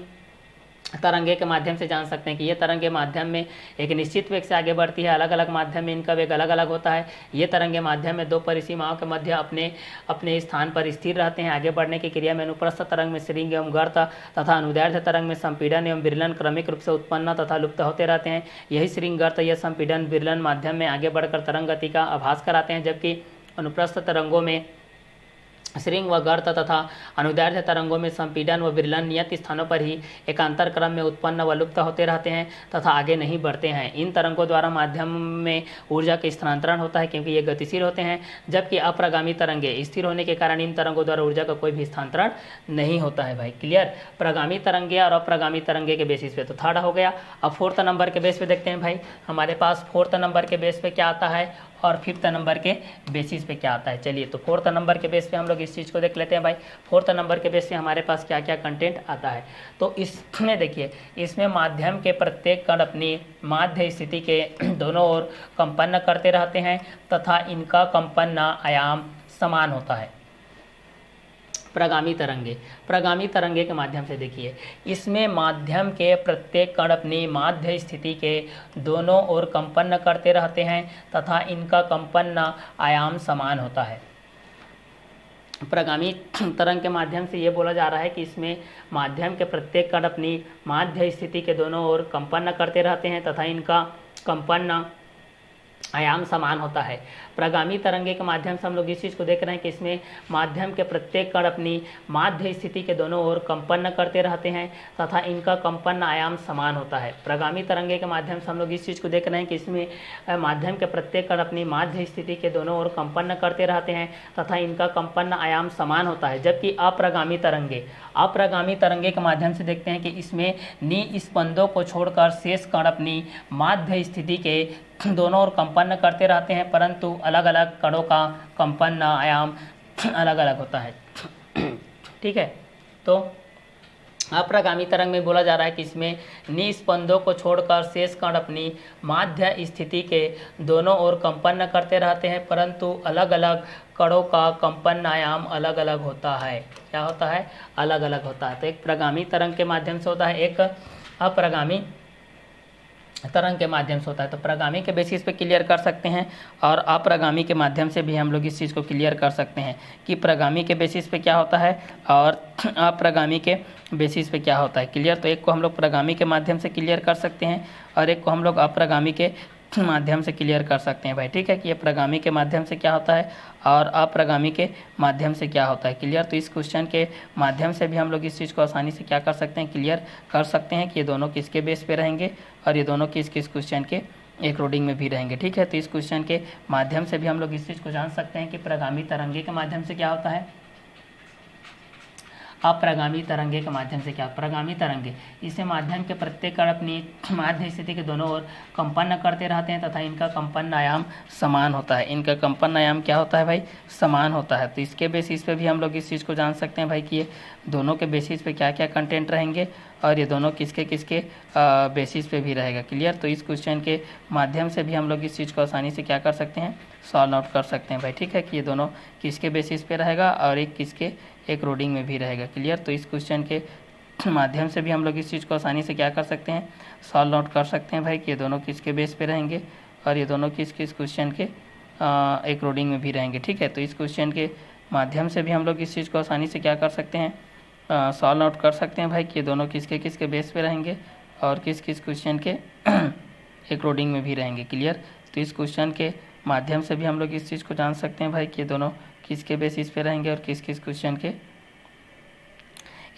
तरंगे के माध्यम से जान सकते हैं कि ये तरंगे माध्यम में एक निश्चित वेग से आगे बढ़ती है। अलग अलग माध्यम में इनका वेग अलग अलग होता है। ये तरंगे माध्यम में दो परिसीमाओं के मध्य अपने अपने स्थान पर स्थिर रहते हैं। आगे बढ़ने की क्रिया में अनुप्रस्थ तरंग में श्रृंग एवं गर्त तथा अनुदैर्ध्य तरंग में संपीड़न एवं विरलन क्रमिक रूप से उत्पन्न तथा लुप्त होते रहते हैं। यही श्रृंग गर्त या संपीड़न विरलन माध्यम में आगे बढ़कर तरंग गति का आभास कराते हैं, जबकि अनुप्रस्थ तरंगों में श्रृंग व गर्त तथा अनुदैर्ध्य तरंगों में संपीड़न व विरलन नियत स्थानों पर ही एकांतर क्रम में उत्पन्न व लुप्त होते रहते हैं तथा आगे नहीं बढ़ते हैं। इन तरंगों द्वारा माध्यम में ऊर्जा का स्थानांतरण होता है, क्योंकि ये गतिशील होते हैं, जबकि अप्रगामी तरंगे स्थिर होने के कारण इन तरंगों द्वारा ऊर्जा का कोई भी स्थानांतरण नहीं होता है। भाई क्लियर। प्रगामी तरंगे और अप्रगामी तरंगे के बेसिस पे तो थर्ड हो गया। अब फोर्थ नंबर के बेस पे देखते हैं भाई, हमारे पास फोर्थ नंबर के बेस पे क्या आता है और फिफ्थ नंबर के बेसिस पे क्या आता है। चलिए, तो फोर्थ नंबर के बेस पे हम लोग इस चीज़ को देख लेते हैं भाई। फोर्थ नंबर के बेस पे हमारे पास क्या क्या कंटेंट आता है। तो इसमें देखिए, इसमें माध्यम के प्रत्येक कण अपनी माध्य स्थिति के दोनों ओर कंपन करते रहते हैं तथा इनका कंपन आयाम समान होता है। प्रगामी तरंगे के माध्यम से देखिए, इसमें माध्यम के प्रत्येक कण अपनी माध्य स्थिति के दोनों ओर कंपन करते रहते हैं तथा इनका कंपन आयाम समान होता है। प्रगामी तरंग के माध्यम से ये बोला जा रहा है कि इसमें माध्यम के प्रत्येक कण अपनी माध्य स्थिति के दोनों ओर कंपन करते रहते हैं तथा इनका कंपन आयाम समान होता है। प्रगामी तरंगे के माध्यम से हम लोग इस चीज़ को देख रहे हैं कि इसमें माध्यम के प्रत्येक कण अपनी माध्य स्थिति के दोनों ओर कंपन करते रहते हैं तथा इनका कंपन आयाम समान होता है। प्रगामी तरंगे के माध्यम से हम लोग इस चीज़ को देख रहे हैं कि इसमें माध्यम के प्रत्येक कण अपनी माध्य स्थिति के दोनों ओर कंपन करते रहते हैं तथा इनका कंपन आयाम समान होता है। जबकि अप्रगामी तरंगे के माध्यम से देखते हैं कि इसमें निस्पंदों को छोड़कर शेष कण अपनी माध्य स्थिति के दोनों ओर कंपन करते रहते हैं, परंतु अलग अलग कणों का कंपन आयाम अलग अलग होता है। ठीक है। तो अप्रगामी तरंग में बोला जा रहा है कि इसमें निस्पंदों को छोड़कर शेष कण अपनी माध्य स्थिति के दोनों ओर कंपन करते रहते हैं, परंतु अलग अलग कणों का कंपन आयाम अलग अलग होता है। क्या होता है? अलग अलग होता है। तो एक प्रगामी तरंग के माध्यम से होता है, एक अप्रगामी तरंग के माध्यम से होता है। तो प्रगामी के बेसिस पे क्लियर कर सकते हैं और अप्रगामी के माध्यम से भी हम लोग इस चीज़ को क्लियर कर सकते हैं कि प्रगामी के बेसिस पे क्या होता है और अप्रगामी के बेसिस पे क्या होता है। क्लियर। तो एक को हम लोग प्रगामी के माध्यम से क्लियर कर सकते हैं और एक को हम लोग अप्रगामी के माध्यम से क्लियर कर सकते हैं भाई। ठीक है कि ये प्रगामी के माध्यम से क्या होता है और अप्रगामी के माध्यम से क्या होता है। क्लियर। तो इस क्वेश्चन के माध्यम से भी हम लोग इस चीज़ को आसानी से क्या कर सकते हैं, क्लियर कर सकते हैं कि ये दोनों किसके बेस पे रहेंगे और ये दोनों किस किस क्वेश्चन के अकॉर्डिंग में भी रहेंगे। ठीक है। तो इस क्वेश्चन के माध्यम से भी हम लोग इस चीज़ को जान सकते हैं कि प्रगामी तरंगे के माध्यम से क्या होता है, अप्रगामी तरंगे के माध्यम से क्या। प्रगामी तरंगे, इसे माध्यम के प्रत्येक कण अपनी माध्य स्थिति के दोनों ओर कंपन करते रहते हैं तथा इनका कंपन आयाम समान होता है। इनका कंपन आयाम क्या होता है भाई, समान होता है। तो इसके बेसिस पे भी हम लोग इस चीज़ को जान सकते हैं भाई कि ये दोनों के बेसिस पे क्या क्या कंटेंट रहेंगे और ये दोनों किसके किसके बेसिस पे भी रहेगा। क्लियर। तो इस क्वेश्चन के माध्यम से भी हम लोग इस चीज़ को आसानी से क्या कर सकते हैं, सॉल्व आउट कर सकते हैं भाई। ठीक है कि ये दोनों किसके बेसिस पे रहेगा और एक किसके एक रोडिंग में भी रहेगा। क्लियर। तो इस क्वेश्चन के माध्यम से भी हम लोग इस चीज़ को आसानी से क्या कर सकते हैं, सॉल्व आउट कर सकते हैं भाई कि ये दोनों किसके बेस पे रहेंगे और ये दोनों किस किस क्वेश्चन के एक रोडिंग में भी रहेंगे। ठीक है, तो इस क्वेश्चन के माध्यम से भी हम लोग इस चीज़ को आसानी से क्या कर सकते हैं, सॉल्व आउट कर सकते हैं भाई कि ये दोनों किसके किसके बेस पे रहेंगे और किस किस क्वेश्चन के एक रोडिंग में भी रहेंगे। क्लियर, तो इस क्वेश्चन के माध्यम से भी हम लोग इस चीज़ को जान सकते हैं भाई कि ये दोनों किसके बेसिस पे रहेंगे और किस किस क्वेश्चन के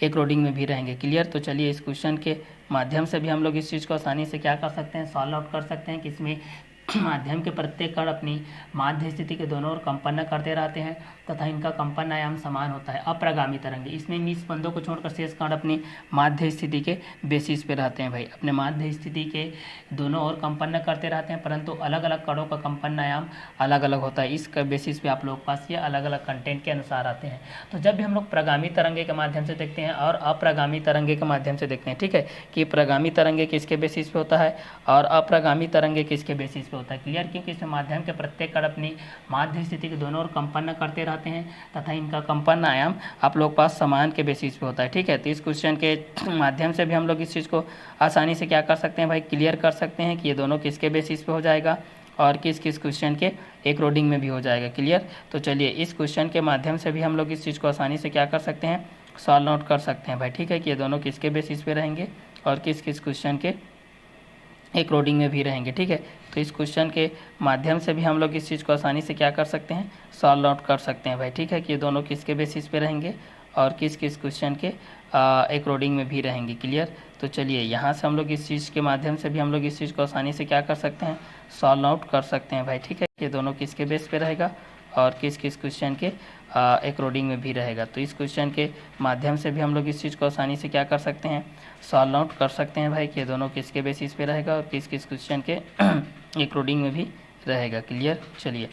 एक रोडिंग में भी रहेंगे। क्लियर, तो चलिए इस क्वेश्चन के माध्यम से भी हम लोग इस चीज़ को आसानी से क्या कर सकते हैं, सॉल्व आउट कर सकते हैं कि इसमें माध्यम के प्रत्येक कण अपनी माध्य स्थिति के दोनों ओर कंपन करते रहते हैं तथा इनका कंपन आयाम समान होता है। अप्रगामी तरंगे, इसमें इस बंदों को छोड़कर शेष कण अपनी माध्य स्थिति के बेसिस पे रहते हैं भाई, अपने माध्य स्थिति के दोनों ओर कंपन करते रहते हैं, परंतु अलग अलग कणों का कंपन आयाम अलग अलग होता है। इस बेसिस पे आप लोग पास ये अलग अलग कंटेंट के अनुसार आते हैं। तो जब भी हम लोग प्रगामी तरंगे के माध्यम से देखते हैं और अप्रगामी तरंगे के माध्यम से देखते हैं, ठीक है, कि प्रगामी तरंगे किसके बेसिस पे होता है और अप्रगामी तरंगे किसके बेसिस पे होता है। क्लियर, क्योंकि इसमें माध्यम के प्रत्येक कण अपनी माध्य स्थिति के दोनों ओर कंपन करते रहते हैं तथा इनका कंपन आयाम आप लोग पास समान के बेसिस पे होता है। ठीक है, तो इस क्वेश्चन के माध्यम से भी हम लोग इस चीज़ को आसानी से क्या कर सकते हैं भाई, क्लियर कर सकते हैं कि ये दोनों किसके बेसिस पे हो जाएगा और किस किस क्वेश्चन के एक रोडिंग में भी हो जाएगा। क्लियर, तो चलिए इस क्वेश्चन के माध्यम से भी हम लोग इस चीज़ को आसानी से क्या कर सकते हैं, सॉल्व आउट कर सकते हैं भाई। ठीक है, कि ये दोनों किसके बेसिस पे रहेंगे और किस किस क्वेश्चन के एक रोडिंग में भी रहेंगे। ठीक है, तो इस क्वेश्चन के माध्यम से भी हम लोग इस चीज़ को आसानी से क्या कर सकते हैं, सॉल्व आउट कर सकते हैं भाई। ठीक है, कि ये दोनों किसके बेसिस पे रहेंगे और किस किस क्वेश्चन के एक रोडिंग में भी रहेंगे। क्लियर, तो चलिए यहाँ से हम लोग इस चीज़ के माध्यम से भी हम लोग इस चीज़ को आसानी से क्या कर सकते हैं, सॉल्व आउट कर सकते हैं भाई। ठीक है, ये दोनों किसके बेस पे रहेगा और किस किस क्वेश्चन के एक रोडिंग में भी रहेगा। तो इस क्वेश्चन के माध्यम से भी हम लोग इस चीज़ को आसानी से क्या कर सकते हैं, सॉल्व आउट कर सकते हैं भाई कि ये दोनों किसके बेसिस पे रहेगा और किस किस क्वेश्चन के एक रोडिंग में भी रहेगा। क्लियर, चलिए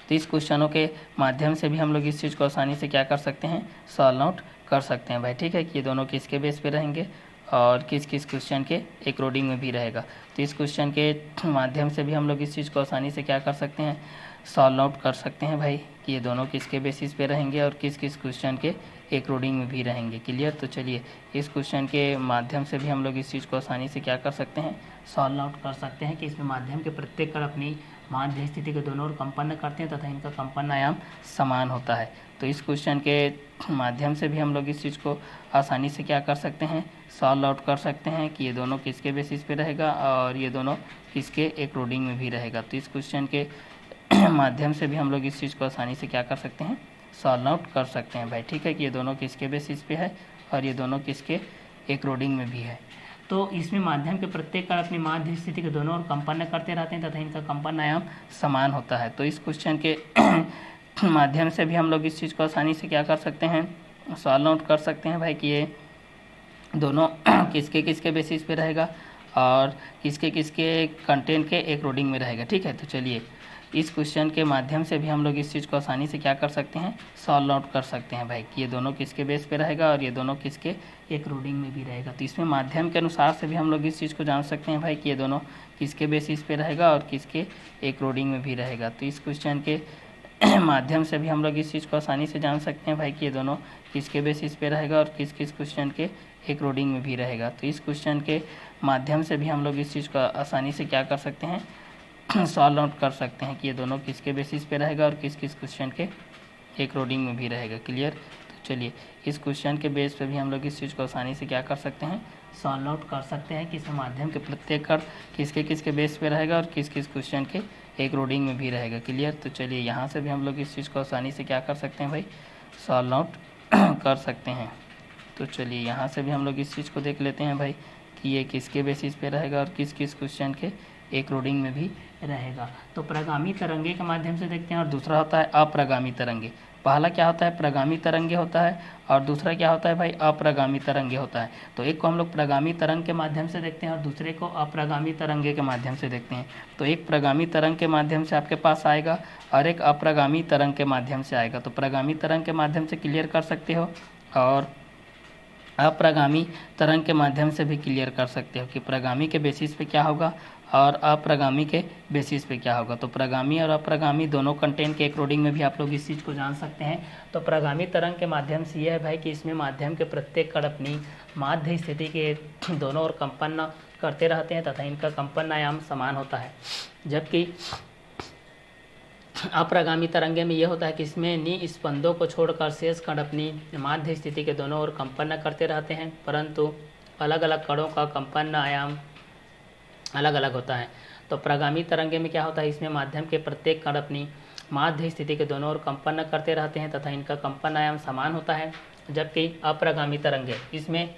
तो इस क्वेश्चनों के माध्यम से भी हम लोग इस चीज़ को आसानी से क्या कर सकते हैं, सॉल्व आउट कर सकते हैं भाई। ठीक है, कि ये दोनों किसके बेस पे रहेंगे और किस किस क्वेश्चन के एक रोडिंग में भी रहेगा। तो इस क्वेश्चन के माध्यम से भी हम लोग इस चीज़ को आसानी से क्या कर सकते हैं, सॉल्व आउट कर सकते हैं भाई कि ये दोनों किसके बेसिस पे रहेंगे और किस किस क्वेश्चन के एक रोडिंग में भी रहेंगे। क्लियर, तो चलिए इस क्वेश्चन के माध्यम से भी हम लोग इस चीज़ को आसानी से क्या कर सकते हैं, सॉल्व आउट कर सकते हैं कि इसमें माध्यम के प्रत्येक कण अपनी माध्य स्थिति के दोनों ओर कंपन करते हैं तथा इनका कंपन आयाम समान होता है। तो इस क्वेश्चन के माध्यम से भी हम लोग इस चीज़ को आसानी से क्या कर सकते हैं, सॉल्व आउट कर सकते हैं कि ये दोनों किसके बेसिस पे रहेगा और ये दोनों किसके एक रोडिंग में भी रहेगा। तो इस क्वेश्चन के माध्यम से भी हम लोग इस चीज़ को आसानी से क्या कर सकते हैं, सॉल्व आउट कर सकते हैं भाई। ठीक है, कि ये दोनों किसके बेसिस पे है और ये दोनों किसके एक रोडिंग में भी है। तो इसमें माध्यम के प्रत्येक कण अपनी माध्य स्थिति के दोनों ओर कंपन करते रहते हैं तथा इनका कंपन आयाम समान होता है। तो इस क्वेश्चन के माध्यम से भी हम लोग इस चीज़ को आसानी से क्या कर सकते हैं, सॉल्व आउट कर सकते हैं भाई कि ये दोनों किसके किसके बेसिस पे रहेगा और किसके किसके कंटेंट के एक रोडिंग में रहेगा। ठीक है, तो चलिए इस क्वेश्चन के माध्यम से भी हम लोग इस चीज़ को आसानी से क्या कर सकते हैं, सॉल्व आउट कर सकते हैं भाई कि ये दोनों किसके बेस पे रहेगा और ये दोनों किसके एक रोडिंग में भी रहेगा। तो इसमें माध्यम के अनुसार से भी हम लोग इस चीज़ को जान सकते हैं भाई कि ये दोनों किसके बेसिस पे रहेगा और किसके एक रोडिंग में भी रहेगा। तो इस क्वेश्चन के माध्यम से भी हम लोग इस चीज़ को आसानी से जान सकते हैं भाई कि ये दोनों किसके बेसिस पे रहेगा और किस किस क्वेश्चन के एक रोडिंग में भी रहेगा। तो इस क्वेश्चन के माध्यम से भी हम लोग इस चीज़ को आसानी से क्या कर सकते हैं, सॉल्व आउट कर सकते हैं कि ये दोनों किसके बेसिस पे रहेगा और किस किस क्वेश्चन के एक रोडिंग में भी रहेगा। क्लियर, तो चलिए इस क्वेश्चन के बेस पे भी हम लोग इस चीज़ को आसानी से क्या कर सकते हैं, सॉल्व आउट कर सकते हैं कि इस माध्यम के प्रत्येक कण किसके किसके बेस पे रहेगा और किस किस क्वेश्चन के एक रोडिंग में भी रहेगा। क्लियर, तो चलिए यहाँ से भी हम लोग इस चीज़ को आसानी से क्या कर सकते हैं भाई, सॉल्व आउट कर सकते हैं। तो चलिए यहाँ से भी हम लोग इस चीज़ को देख लेते हैं भाई कि ये किसके बेसिस पे रहेगा और किस किस क्वेश्चन के एक रोडिंग में भी रहेगा। तो प्रगामी तरंगे के माध्यम से देखते हैं और दूसरा होता है अप्रगामी तरंगे। पहला क्या होता है, प्रगामी तरंगे होता है और दूसरा क्या होता है भाई, अप्रगामी तरंगे होता है। तो एक को हम लोग प्रगामी तरंग के माध्यम से देखते हैं और दूसरे को अप्रगामी तरंगे के माध्यम से देखते हैं। तो एक प्रगामी तरंग के माध्यम से आपके पास आएगा और एक अप्रगामी तरंग के माध्यम से आएगा। तो प्रगामी तरंग के माध्यम से क्लियर कर सकते हो और अप्रगामी तरंग के माध्यम से भी क्लियर कर सकते हो कि प्रगामी के बेसिस पे क्या होगा और अप्रगामी के बेसिस पे क्या होगा। तो प्रगामी और अप्रगामी दोनों कंटेंट के अकॉर्डिंग में भी आप लोग इस चीज़ को जान सकते हैं। तो प्रगामी तरंग के माध्यम से यह है भाई कि इसमें माध्यम के प्रत्येक कण अपनी माध्य स्थिति के दोनों ओर कंपन करते रहते हैं तथा इनका कंपन आयाम समान होता है। जबकि अप्रगामी तरंगे में यह होता है कि इसमें निस्पंदों को छोड़कर शेष कण अपनी माध्य स्थिति के दोनों ओर कंपन करते रहते हैं, परंतु अलग अलग कणों का कंपन आयाम अलग अलग होता है। तो प्रगामी तरंगे में क्या होता है, इसमें माध्यम के प्रत्येक कण अपनी माध्य स्थिति के दोनों ओर कंपन करते रहते हैं तथा इनका कंपन आयाम समान होता है। जबकि अप्रगामी तरंगे इसमें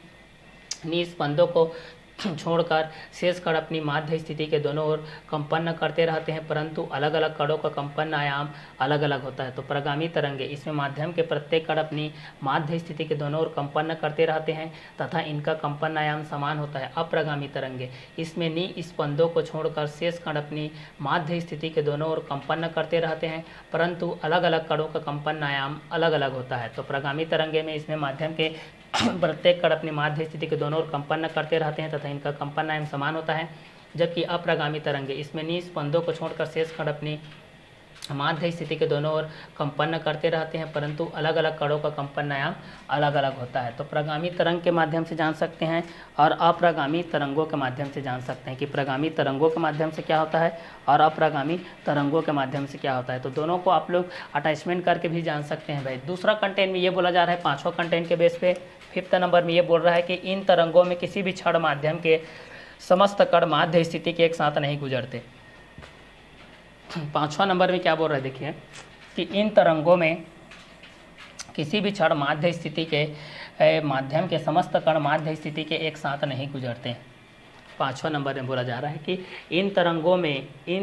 निस्पंदों को छोड़कर शेष कण अपनी माध्य स्थिति के दोनों ओर कंपन करते रहते हैं, परंतु अलग अलग कणों का कंपन आयाम अलग अलग होता है। तो प्रगामी तरंगे इसमें माध्यम के प्रत्येक कण अपनी माध्य स्थिति के दोनों ओर कंपन करते रहते हैं तथा इनका कंपन आयाम समान होता है। अप्रगामी तरंगे इसमें निस्पंदों को छोड़कर शेष कण अपनी माध्य स्थिति के दोनों ओर कंपन करते रहते हैं, परंतु अलग अलग कणों का कंपन आयाम अलग अलग होता है। तो प्रगामी तरंगे में इसमें माध्यम के प्रत्येक कण अपनी माध्य स्थिति के दोनों ओर कंपन करते रहते हैं तथा इनका कंपन आयाम समान होता है। जबकि अप्रगामी तरंगे इसमें निस्पंदों को छोड़कर शेष कण अपनी माध्य स्थिति के दोनों ओर कंपन करते रहते हैं, परंतु अलग अलग कणों का कंपन आयाम अलग अलग होता है। तो प्रगामी तरंग के माध्यम से जान सकते हैं और अप्रगामी तरंगों के माध्यम से जान सकते हैं कि प्रगामी तरंगों के माध्यम से क्या होता है और अप्रगामी तरंगों के माध्यम से क्या होता है। तो दोनों को आप लोग अटैचमेंट करके भी जान सकते हैं भाई। दूसरा कंटेंट में ये बोला जा रहा है, पाँचों कंटेंट के बेस पे 5th नंबर में ये बोल रहा है कि इन तरंगों में किसी भी क्षण माध्यम के समस्त कण माध्य स्थिति के एक साथ नहीं गुजरते। 5वां नंबर में क्या बोल रहा है देखिए कि इन तरंगों में किसी भी क्षण माध्य स्थिति के माध्यम के समस्त कण माध्य स्थिति के एक साथ नहीं गुजरते। 5वां नंबर में बोला जा रहा है कि इन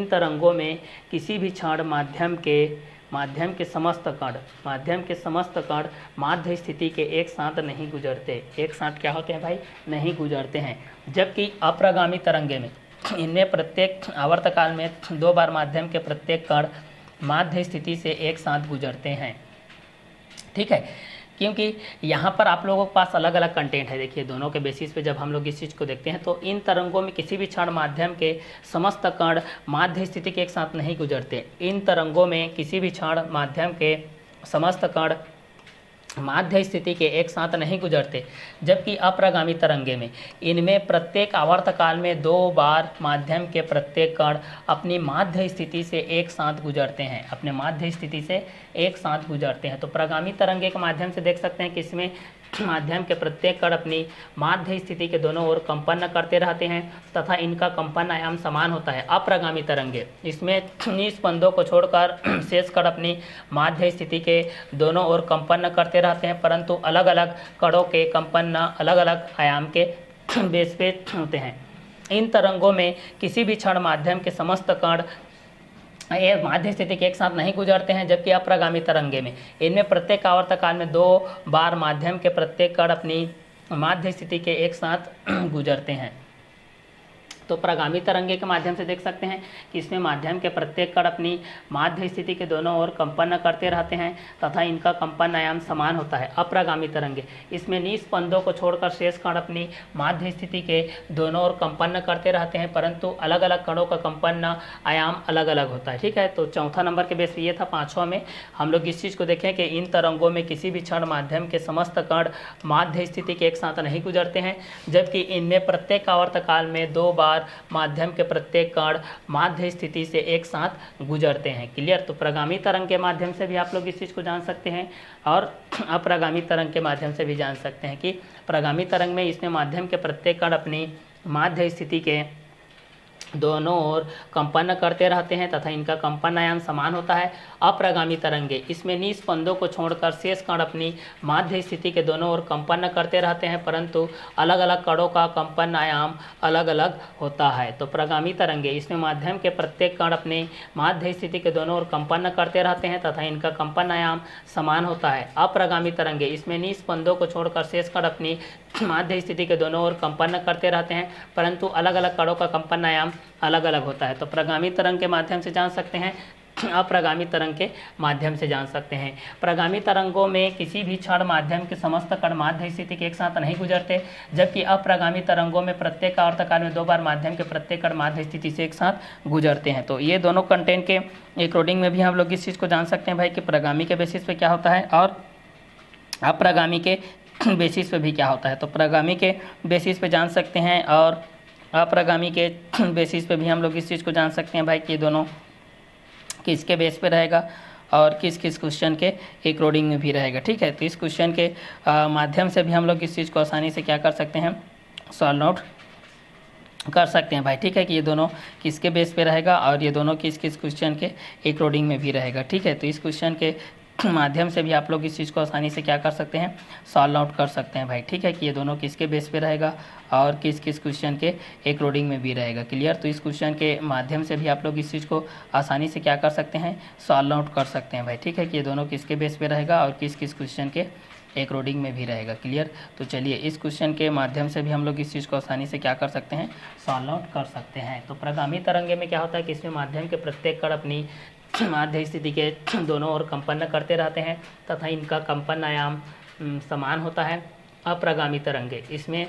तरंगों में किसी भी क्षण माध्यम के समस्त कण माध्य स्थिति के एक साथ नहीं गुजरते। एक साथ क्या होते हैं भाई, नहीं गुजरते हैं। जबकि अप्रगामी तरंगे में इनमें प्रत्येक आवर्तकाल में 2 बार माध्यम के प्रत्येक कण माध्य स्थिति से एक साथ गुजरते हैं। ठीक है, क्योंकि यहाँ पर आप लोगों के पास अलग अलग कंटेंट है। देखिए दोनों के बेसिस पे जब हम लोग इस चीज़ को देखते हैं तो इन तरंगों में किसी भी क्षण माध्यम के समस्त कण माध्य स्थिति के एक साथ नहीं गुजरते। इन तरंगों में किसी भी क्षण माध्यम के समस्त कण माध्य स्थिति के एक साथ नहीं गुजरते। जबकि अप्रगामी तरंगे में इनमें प्रत्येक आवर्तकाल में 2 बार माध्यम के प्रत्येक कण अपनी माध्य स्थिति से एक साथ गुजरते हैं, अपने माध्य स्थिति से एक साथ गुजरते हैं। तो प्रगामी तरंगे के माध्यम से देख सकते हैं कि इसमें माध्यम के प्रत्येक कण अपनी माध्य स्थिति के दोनों ओर कंपन करते रहते हैं तथा इनका कंपन आयाम समान होता है। अप्रगामी तरंगे इसमें निस्पंदों को छोड़कर शेष कण अपनी माध्य स्थिति के दोनों ओर कंपन करते रहते हैं, परंतु अलग अलग कणों के कंपन अलग अलग आयाम के बेस पे होते हैं। इन तरंगों में किसी भी क्षण माध्यम के समस्त कण ये माध्य स्थिति के एक साथ नहीं गुजरते हैं। जबकि अप्रगामी तरंगे में इनमें प्रत्येक आवर्तकाल में 2 बार माध्यम के प्रत्येक कण अपनी माध्य स्थिति के एक साथ गुजरते हैं। तो प्रगामी तरंगे के माध्यम से देख सकते हैं कि इसमें माध्यम के प्रत्येक कण अपनी माध्य स्थिति के दोनों ओर कंपन करते रहते हैं तथा इनका कंपन आयाम समान होता है। अप्रगामी तरंगे इसमें निस्पंदों को छोड़कर शेष कण अपनी माध्य स्थिति के दोनों ओर कंपन करते रहते हैं, परंतु अलग अलग कणों का कंपन आयाम अलग अलग होता है। ठीक है, तो चौथा नंबर के बेस पे ये था। 5वां में हम लोग इस चीज़ को देखें कि इन तरंगों में किसी भी क्षण माध्यम के समस्त कण माध्य स्थिति के एक साथ नहीं गुजरते हैं, जबकि इनमें प्रत्येक आवर्तकाल में 2 बार माध्यम के प्रत्येक कण माध्य स्थिति से एक साथ गुजरते हैं। क्लियर। तो प्रगामी तरंग के माध्यम से भी आप लोग इस चीज़ को जान सकते हैं और अप्रगामी तरंग के माध्यम से भी जान सकते हैं कि प्रगामी तरंग में इसमें माध्यम के प्रत्येक कण अपनी माध्य स्थिति के दोनों ओर कंपन करते रहते हैं तथा इनका कंपन आयाम समान होता है। अप्रगामी तरंगे इसमें निस्पंदों को छोड़कर शेष कण अपनी माध्य स्थिति के दोनों ओर कंपन करते रहते हैं, परंतु अलग अलग कणों का कंपन आयाम अलग अलग होता है। तो प्रगामी तरंगे इसमें माध्यम के प्रत्येक कण अपनी माध्य स्थिति के दोनों ओर कंपन करते रहते हैं तथा इनका कंपन आयाम समान होता है। अप्रगामी तरंगे इसमें निस्पंदों को छोड़कर शेष कण अपनी माध्य स्थिति के दोनों ओर कंपन करते रहते हैं, परंतु अलग अलग कणों का कंपन आयाम अलग अलग होता है। तो प्रगामी तरंग के माध्यम से जान सकते हैं अप्रगामी तरंग के माध्यम से जान सकते हैं। प्रगामी तरंगों में किसी भी क्षण माध्यम के समस्त कण माध्य स्थिति के एक साथ नहीं गुजरते, जबकि अप्रगामी तरंगों में प्रत्येक आवर्तकाल में 2 बार माध्यम के प्रत्येक कण माध्य स्थिति से एक साथ गुजरते हैं। तो ये दोनों कंटेंट के अकॉर्डिंग में भी हम लोग इस चीज़ को जान सकते हैं भाई कि प्रगामी के बेसिस पे क्या होता है और अप्रगामी के बेसिस पे भी क्या होता है। तो प्रगामी के बेसिस पे जान सकते हैं और अप्रगामी के बेसिस पे भी हम लोग इस चीज़ को जान सकते हैं भाई कि दोनों किसके बेस पे रहेगा और किस किस क्वेश्चन के अकॉर्डिंग में भी रहेगा। ठीक है, तो इस क्वेश्चन के माध्यम से भी हम लोग इस चीज़ को आसानी से क्या कर सकते हैं, सॉल्व आउट कर सकते हैं भाई। ठीक है कि ये दोनों किसके बेस पे रहेगा और ये दोनों किस किस क्वेश्चन के अकॉर्डिंग में भी रहेगा। ठीक है, तो इस क्वेश्चन के माध्यम से भी आप लोग इस चीज़ को आसानी से क्या कर सकते हैं, सॉल्व आउट कर सकते हैं भाई। ठीक है कि ये दोनों किसके बेस पे रहेगा और किस किस क्वेश्चन के अकॉर्डिंग में भी रहेगा। क्लियर, तो इस क्वेश्चन के माध्यम से भी आप लोग इस चीज़ को आसानी से क्या कर सकते हैं, सॉल्व आउट कर सकते हैं भाई। ठीक है कि ये दोनों किसके बेस पे रहेगा और किस किस क्वेश्चन के अकॉर्डिंग में भी रहेगा। क्लियर, तो चलिए इस क्वेश्चन के माध्यम से भी हम लोग इस चीज़ को आसानी से क्या कर सकते हैं, सॉल्व आउट कर सकते हैं। तो प्रगामी तरंगे में क्या होता है कि इसमें माध्यम के प्रत्येक कण अपनी माध्य स्थिति के दोनों ओर कंपन करते रहते हैं तथा इनका कंपन आयाम समान होता है। अप्रगामी तरंगे, इसमें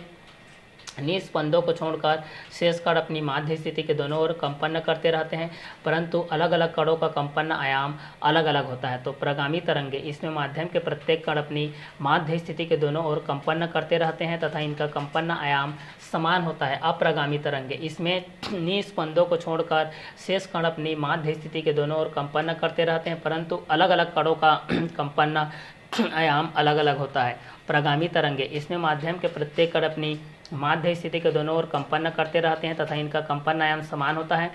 निस्पंदों को छोड़कर शेष कण अपनी माध्य स्थिति के दोनों ओर कंपन करते रहते हैं, परंतु अलग अलग कणों का कंपन आयाम अलग अलग होता है। तो प्रगामी तरंगे, इसमें माध्यम के प्रत्येक कण अपनी माध्य स्थिति के दोनों ओर कंपन करते रहते हैं तथा इनका कंपन आयाम समान होता है। अप्रगामी तरंगे, इसमें निस्पंदों को छोड़कर शेष कण अपनी माध्य स्थिति के दोनों ओर कंपन करते रहते हैं, परंतु अलग अलग कणों का कंपन आयाम अलग अलग होता है। प्रगामी तरंगे, इसमें माध्यम के प्रत्येक कण अपनी माध्य स्थिति के दोनों ओर कंपन करते रहते हैं तथा इनका कंपन आयाम समान होता है।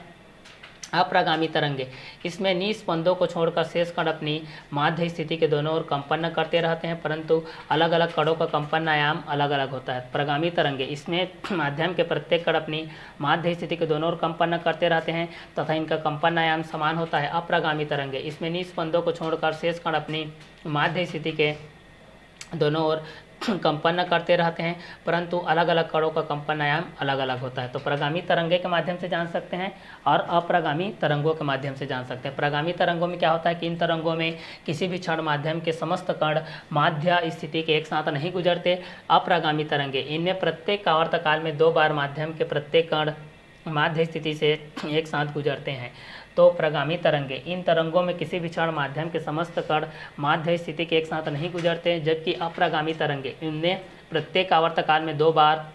अप्रगामी तरंगे, इसमें निस्पंदों को छोड़कर शेष कण अपनी माध्य स्थिति के दोनों ओर कंपन करते रहते हैं, परंतु अलग अलग कणों का कंपन आयाम अलग अलग होता है। प्रगामी तरंगे, इसमें माध्यम के प्रत्येक कण अपनी माध्य स्थिति के दोनों ओर कंपन करते रहते हैं तथा इनका कंपन आयाम समान होता है। अप्रगामी तरंगे, इसमें निस्पंदों को छोड़कर शेष कण अपनी माध्य स्थिति के दोनों ओर कंपन करते रहते हैं, परंतु अलग अलग कणों का कंपन आयाम अलग अलग होता है। तो प्रगामी तरंगे के माध्यम से जान सकते हैं और अप्रगामी तरंगों के माध्यम से जान सकते हैं। प्रगामी तरंगों में क्या होता है कि इन तरंगों में किसी भी क्षण माध्यम के समस्त कण माध्य स्थिति के एक साथ नहीं गुजरते। अप्रगामी तरंगे, इनमें प्रत्येक आवर्तकाल में 2 बार माध्यम के प्रत्येक कण माध्य स्थिति से एक साथ गुजरते हैं। तो प्रगामी तरंगे, इन तरंगों में किसी भी क्षण माध्यम के समस्त कण माध्य स्थिति के एक साथ नहीं गुजरते, जबकि अप्रगामी तरंगे, इनमें प्रत्येक आवर्तकाल में 2 बार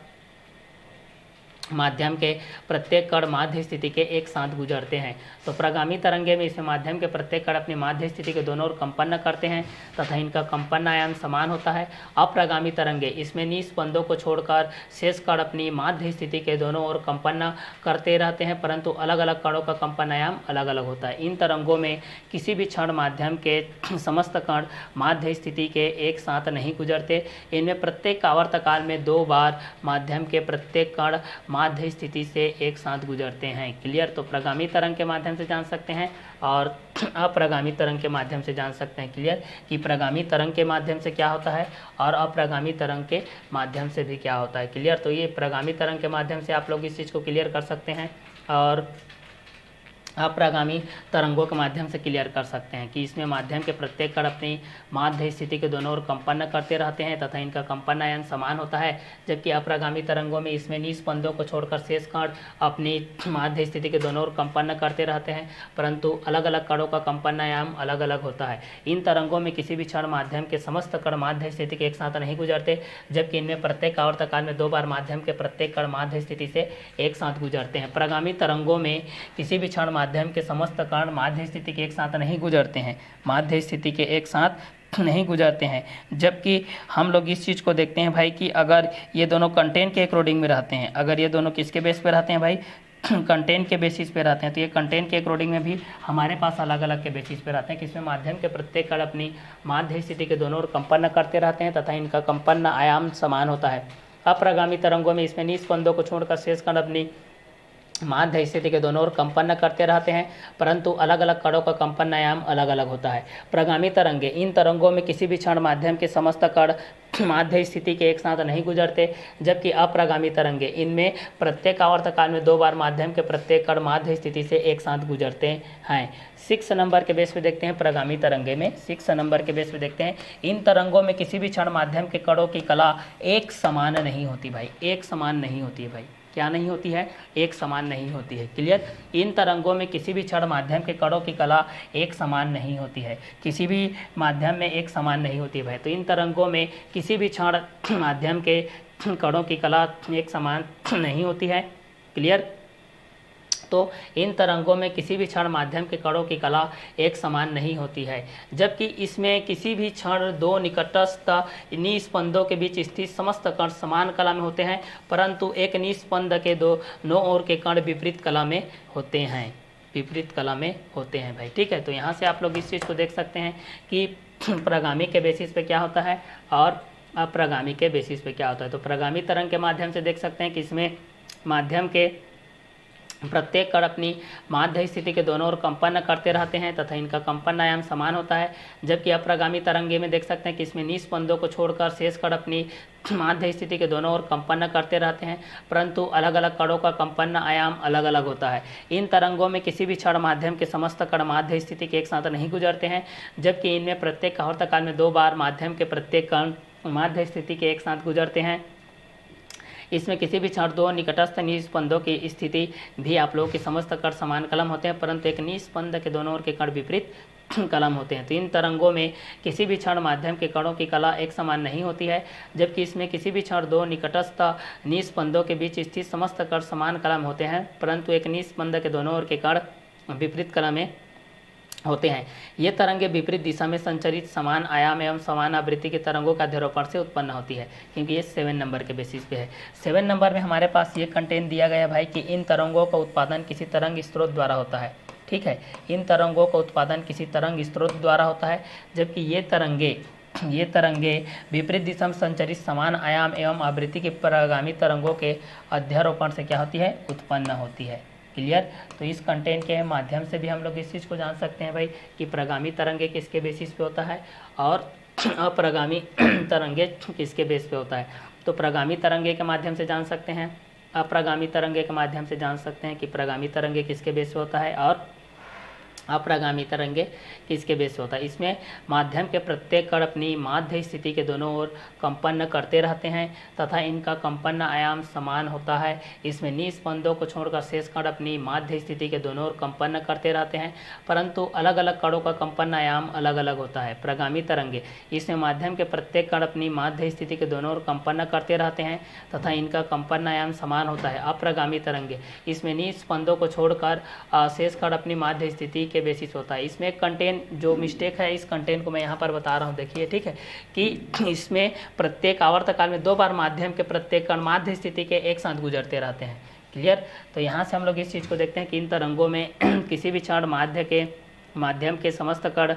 माध्यम के प्रत्येक कण माध्य स्थिति के एक साथ गुजरते हैं। तो प्रगामी तरंगे में इसमें माध्यम के प्रत्येक कण अपनी माध्य स्थिति के दोनों ओर कंपन करते हैं तथा इनका कंपन आयाम समान होता है। अप्रगामी तरंगे, इसमें निस्पंदों को छोड़कर शेष कण अपनी माध्य स्थिति के दोनों ओर कंपन करते रहते हैं, परंतु अलग अलग कणों का कंपन आयाम अलग अलग होता है। इन तरंगों में किसी भी क्षण माध्यम के समस्त कण माध्य स्थिति के एक साथ नहीं गुजरते। इनमें प्रत्येक आवर्तकाल में 2 बार माध्यम के प्रत्येक कण माध्य स्थिति से एक साथ गुजरते हैं। क्लियर, तो प्रगामी तरंग के माध्यम से जान सकते हैं और अप्रगामी तरंग के माध्यम से जान सकते हैं। क्लियर, कि प्रगामी तरंग के माध्यम से क्या होता है और अप्रगामी तरंग के माध्यम से भी क्या होता है। क्लियर, तो ये प्रगामी तरंग के माध्यम से आप लोग इस चीज़ को क्लियर कर सकते हैं और अप्रगामी तरंगों के माध्यम से क्लियर कर सकते हैं कि इसमें माध्यम के प्रत्येक कण अपनी माध्य स्थिति के दोनों ओर कंपन करते रहते हैं तथा इनका कंपन आयाम समान होता है, जबकि अप्रगामी तरंगों में इसमें निस्पंदों को छोड़कर शेष कण अपनी माध्य स्थिति के दोनों ओर कंपन करते रहते हैं, परंतु अलग अलग कणों का कंपन आयाम अलग अलग होता है। इन तरंगों में किसी भी क्षण माध्यम के समस्त कण माध्य स्थिति के एक साथ नहीं गुजरते, जबकि इनमें प्रत्येक आवर्तकाल में 2 बार माध्यम के प्रत्येक कण माध्य स्थिति से एक साथ गुजरते हैं। प्रगामी तरंगों में किसी भी क्षण माध्यम के समस्त कण माध्य स्थिति के एक साथ नहीं गुजरते हैं, माध्य स्थिति के एक साथ नहीं गुजरते हैं, जबकि हम लोग इस चीज़ को देखते हैं भाई कि अगर ये दोनों कंटेंट के अकॉर्डिंग में रहते हैं, अगर ये दोनों किसके बेस पे रहते हैं भाई, कंटेंट के बेसिस पे रहते हैं, तो ये कंटेंट के अकॉर्डिंग में भी हमारे पास अलग अलग के बेसिस पे रहते हैं कि इसमें माध्यम के प्रत्येक कण अपनी माध्य स्थिति के दोनों ओर कंपन करते रहते हैं तथा इनका कंपन आयाम समान होता है। अप्रगामी तरंगों में इसमें निस्पंदों को छोड़कर शेष कण अपनी माध्य स्थिति के दोनों ओर कंपन करते रहते हैं, परंतु अलग अलग कणों का कंपन आयाम अलग अलग होता है। प्रगामी तरंगे, इन तरंगों में किसी भी क्षण माध्यम के समस्त कण माध्य स्थिति के एक साथ नहीं गुजरते, जबकि अप्रगामी तरंगे, इनमें प्रत्येक आवर्तकाल में 2 बार माध्यम के प्रत्येक कण माध्य स्थिति से एक साथ गुजरते हैं। 6 नंबर के बेस पे देखते हैं प्रगामी तरंगे में, 6 नंबर के बेस पे देखते हैं, इन तरंगों में किसी भी क्षण माध्यम के कणों की कला एक समान नहीं होती भाई, एक समान नहीं होती है भाई, क्या नहीं होती है, एक समान नहीं होती है। क्लियर, इन तरंगों में किसी भी क्षण माध्यम के कणों की कला एक समान नहीं होती है, किसी भी माध्यम में एक समान नहीं होती है भाई। तो इन तरंगों में किसी भी क्षण माध्यम के कणों की कला एक समान नहीं होती है। क्लियर, तो इन तरंगों में किसी भी क्षण माध्यम के कणों की कला एक समान नहीं होती है, जबकि इसमें किसी भी क्षण 2 निकटस्थ निस्पंदों के बीच स्थित समस्त कण समान कला में होते हैं, परंतु एक निस्पंद के दोनों ओर के कण विपरीत कला में होते हैं, विपरीत कला में होते हैं भाई। ठीक है, तो यहाँ से आप लोग इस चीज़ को देख सकते हैं कि प्रगामी के बेसिस पे क्या होता है और अप्रगामी के बेसिस पे क्या होता है। तो प्रगामी तरंग के माध्यम से देख सकते हैं कि इसमें माध्यम के प्रत्येक कण अपनी माध्य स्थिति के दोनों ओर कंपन करते रहते हैं तथा इनका कंपन आयाम समान होता है, जबकि अप्रगामी तरंगे में देख सकते हैं कि इसमें निस्पंदों को छोड़कर शेष कण अपनी माध्य स्थिति के दोनों ओर कंपन करते रहते हैं, परंतु अलग अलग कणों का कंपन आयाम अलग अलग होता है। इन तरंगों में किसी भी क्षण माध्यम के समस्त कण माध्य स्थिति के एक साथ नहीं गुजरते हैं, जबकि इनमें प्रत्येक आवर्तकाल में 2 बार माध्यम के प्रत्येक कण माध्य स्थिति के एक साथ गुजरते हैं। इसमें किसी भी क्षण 2 निकटस्थ निस्पंदों की स्थिति भी आप लोगों के समस्त कण समान कलम होते हैं, परंतु एक निस्पंद के दोनों ओर के कण विपरीत कलम होते हैं। तो इन तरंगों में किसी भी क्षण माध्यम के कणों की कला एक समान नहीं होती है, जबकि इसमें किसी भी क्षण 2 निकटस्थ निस्पंदों के बीच स्थित समस्त कण समान कलम होते हैं, परंतु एक निस्पंद के दोनों ओर के कण विपरीत कला में होते हैं। ये तरंगे विपरीत दिशा में संचरित समान आयाम एवं समान आवृत्ति के तरंगों का अध्यारोपण से उत्पन्न होती है, क्योंकि ये 7 नंबर के बेसिस पे है। 7 नंबर में हमारे पास ये कंटेंट दिया गया भाई कि इन तरंगों का उत्पादन किसी तरंग स्रोत द्वारा होता है। ठीक है, इन तरंगों का उत्पादन किसी तरंग स्रोत द्वारा होता है, जबकि ये तरंगे विपरीत दिशा में संचरित समान आयाम एवं आवृत्ति के प्रगामी तरंगों के अध्यारोपण से क्या होती है, उत्पन्न होती है। क्लियर, तो इस कंटेंट के माध्यम से भी हम लोग इस चीज़ को जान सकते हैं भाई कि प्रगामी तरंगे किसके बेसिस पे होता है और अप्रगामी तरंगे किसके बेस पे होता है। तो प्रगामी तरंगे के माध्यम से जान सकते हैं, अप्रगामी तरंगे के माध्यम से जान सकते हैं कि प्रगामी तरंगे किसके बेस पे होता है और अप्रगामी तरंगे किसके बेस पे होता है। इसमें माध्यम के प्रत्येक कण अपनी माध्य स्थिति के दोनों ओर कंपन करते रहते हैं तथा इनका कंपन आयाम समान होता है। इसमें निस्पंदों को छोड़कर शेष कण अपनी माध्य स्थिति के दोनों ओर कंपन करते रहते हैं, परंतु अलग अलग कणों का कंपन आयाम अलग अलग होता है। प्रगामी तरंगे, इसमें माध्यम के प्रत्येक कण अपनी माध्य स्थिति के दोनों ओर कंपन करते रहते हैं तथा इनका कंपन आयाम समान होता है। अप्रगामी तरंगे, इसमें निस्पंदों को छोड़कर शेष कण अपनी माध्य स्थिति के बेसिस होता है। इसमें कंटेंट जो मिस्टेक है, इस कंटेंट को मैं यहाँ पर बता रहा हूँ, देखिए। ठीक है, कि इसमें प्रत्येक आवर्तकाल में 2 बार माध्यम के प्रत्येक कण माध्य स्थिति के एक साथ गुजरते रहते हैं। क्लियर, तो यहाँ से हम लोग इस चीज़ को देखते हैं कि इन तरंगों में किसी भी क्षण माध्यम के समस्त कण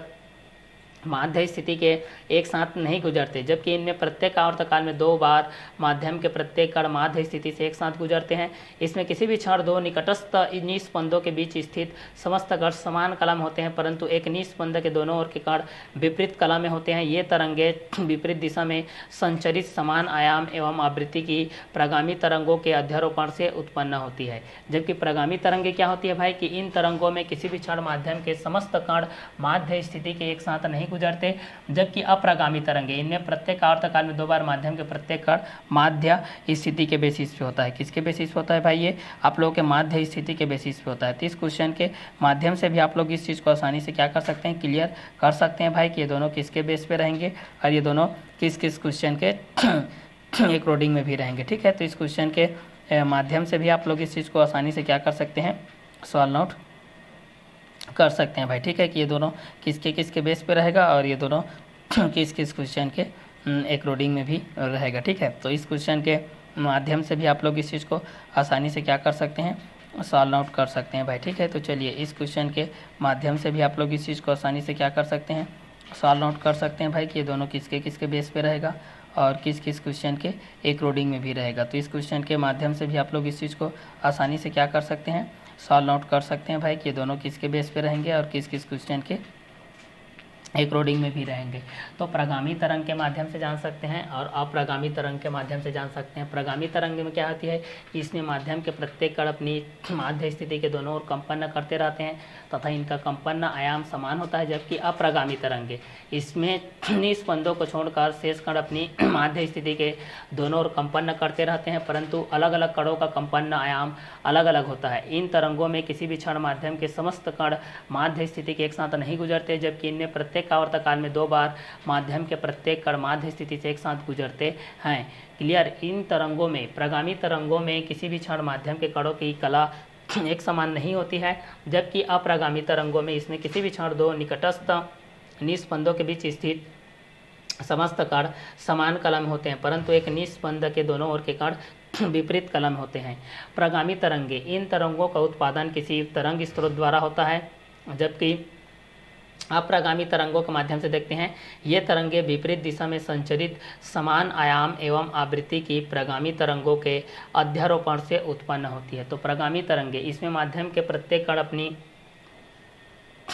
माध्य स्थिति के एक साथ नहीं गुजरते, जबकि इनमें प्रत्येक आवर्तकाल में 2 बार माध्यम के प्रत्येक कण माध्य स्थिति से एक साथ गुजरते हैं। इसमें किसी भी क्षण 2 निकटस्थ निस्पंदों के बीच स्थित समस्त कण समान कला में होते हैं, परंतु एक निस्पंद के दोनों ओर के कण विपरीत कला में होते हैं। ये तरंगे विपरीत दिशा में संचरित समान आयाम एवं आवृत्ति की प्रगामी तरंगों के अध्यारोपण से उत्पन्न होती है। जबकि प्रगामी तरंगे क्या होती है भाई कि इन तरंगों में किसी भी क्षण माध्यम के समस्त कण माध्य स्थिति के एक साथ नहीं गुजरते, जबकि अप्रगामी तरंगे, इनमें प्रत्येक आवर्तकाल में 2 बार माध्यम के प्रत्येक कण माध्य स्थिति के बेसिस पे होता है। किसके बेसिस पे होता है भाई, ये आप लोगों के माध्य स्थिति के बेसिस पे होता है। तो इस क्वेश्चन के माध्यम से भी आप लोग इस चीज़ को आसानी से क्या कर सकते हैं, क्लियर कर सकते हैं भाई कि ये दोनों किसके बेस पे रहेंगे और ये दोनों किस किस क्वेश्चन के अकॉर्डिंग में भी रहेंगे। ठीक है, तो इस क्वेश्चन के माध्यम से भी आप लोग इस चीज़ को आसानी से क्या कर सकते हैं, सॉल्व आउट कर सकते हैं भाई। ठीक है, कि ये दोनों किसके किसके बेस पे रहेगा और ये दोनों किस किस क्वेश्चन के अकॉर्डिंग में भी रहेगा। ठीक है, तो इस क्वेश्चन के माध्यम से भी आप लोग इस चीज़ को आसानी से क्या कर सकते हैं, सॉल्व आउट कर सकते हैं भाई। ठीक है, तो चलिए इस क्वेश्चन के माध्यम से भी आप लोग इस चीज़ को आसानी से क्या कर सकते हैं, सॉल्व आउट कर सकते हैं भाई कि ये दोनों किसके किसके बेस पे रहेगा और किस किस क्वेश्चन के एक रोडिंग में भी रहेगा। तो इस क्वेश्चन के माध्यम से भी आप लोग इस चीज़ को आसानी से क्या कर सकते हैं, सॉल्व आउट कर सकते हैं भाई कि ये दोनों किसके बेस पे रहेंगे और किस किस क्वेश्चन के एक रोडिंग में भी रहेंगे। तो प्रगामी तरंग के माध्यम से जान सकते हैं और अप्रगामी तरंग के माध्यम से जान सकते हैं। प्रगामी तरंग में क्या होती है कि इसमें माध्यम के प्रत्येक कण अपनी माध्य स्थिति के दोनों ओर कंपन करते रहते हैं तथा इनका कंपन आयाम समान होता है, जबकि अप्रगामी तरंगे इसमें निस्पंदों को छोड़कर शेष कण अपनी माध्य स्थिति के दोनों ओर कंपन करते रहते हैं, परंतु अलग अलग कणों का कंपन आयाम अलग अलग होता है। इन तरंगों में किसी भी क्षण माध्यम के समस्त कण माध्य स्थिति के एक साथ नहीं गुजरते, जबकि इनमें प्रत्येक आवर्त काल में 2 बार माध्यम के प्रत्येक कण माध्य स्थिति से एक साथ गुजरते हैं। क्लियर। इन तरंगों में, प्रगामी तरंगों में किसी भी क्षण माध्यम के कणों की कला एक समान नहीं होती है, जबकि अप्रगामी तरंगों में इसमें किसी भी क्षण 2 निकटस्थ निस्पंदों के बीच स्थित समस्त कण समान कला में होते हैं, परंतु एक निस्पंद के दोनों ओर के कण विपरीत कला में होते हैं। प्रगामी तरंगे, इन तरंगों का उत्पादन किसी तरंग स्रोत द्वारा होता है, जबकि अप्रगामी तरंगों के माध्यम से देखते हैं ये तरंगे विपरीत दिशा में संचरित समान आयाम एवं आवृत्ति की प्रगामी तरंगों के अध्यारोपण से उत्पन्न होती है। तो प्रगामी तरंगे इसमें माध्यम के प्रत्येक कण अपनी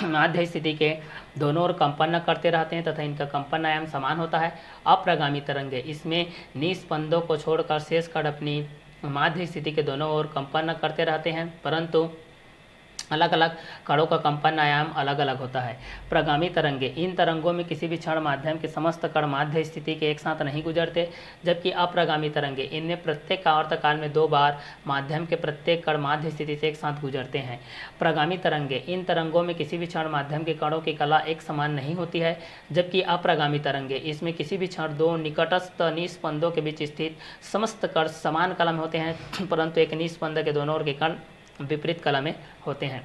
माध्य स्थिति के दोनों ओर कंपन करते रहते हैं तथा इनका कंपन आयाम समान होता है। अप्रगामी तरंगे इसमें निस्पंदों को छोड़कर शेष कण अपनी माध्य स्थिति के दोनों ओर कंपन करते रहते हैं, परंतु अलग अलग कणों का कंपन आयाम अलग अलग होता है। प्रगामी तरंगे, इन तरंगों में किसी भी क्षण माध्यम के समस्त कण माध्य स्थिति के एक साथ नहीं गुजरते, जबकि अप्रगामी तरंगे इनमें प्रत्येक आवर्त काल में 2 बार माध्यम के प्रत्येक कण माध्य स्थिति से एक साथ गुजरते हैं। प्रगामी तरंगे, इन तरंगों में किसी भी क्षण माध्यम के कणों की कला एक समान नहीं होती है, जबकि अप्रगामी तरंगे इसमें किसी भी क्षण 2 निकटस्थ निस्पंदों के बीच स्थित समस्त कण समान कला में होते हैं, परंतु एक निस्पंद के दोनों ओर के कण विपरीत कला में होते हैं।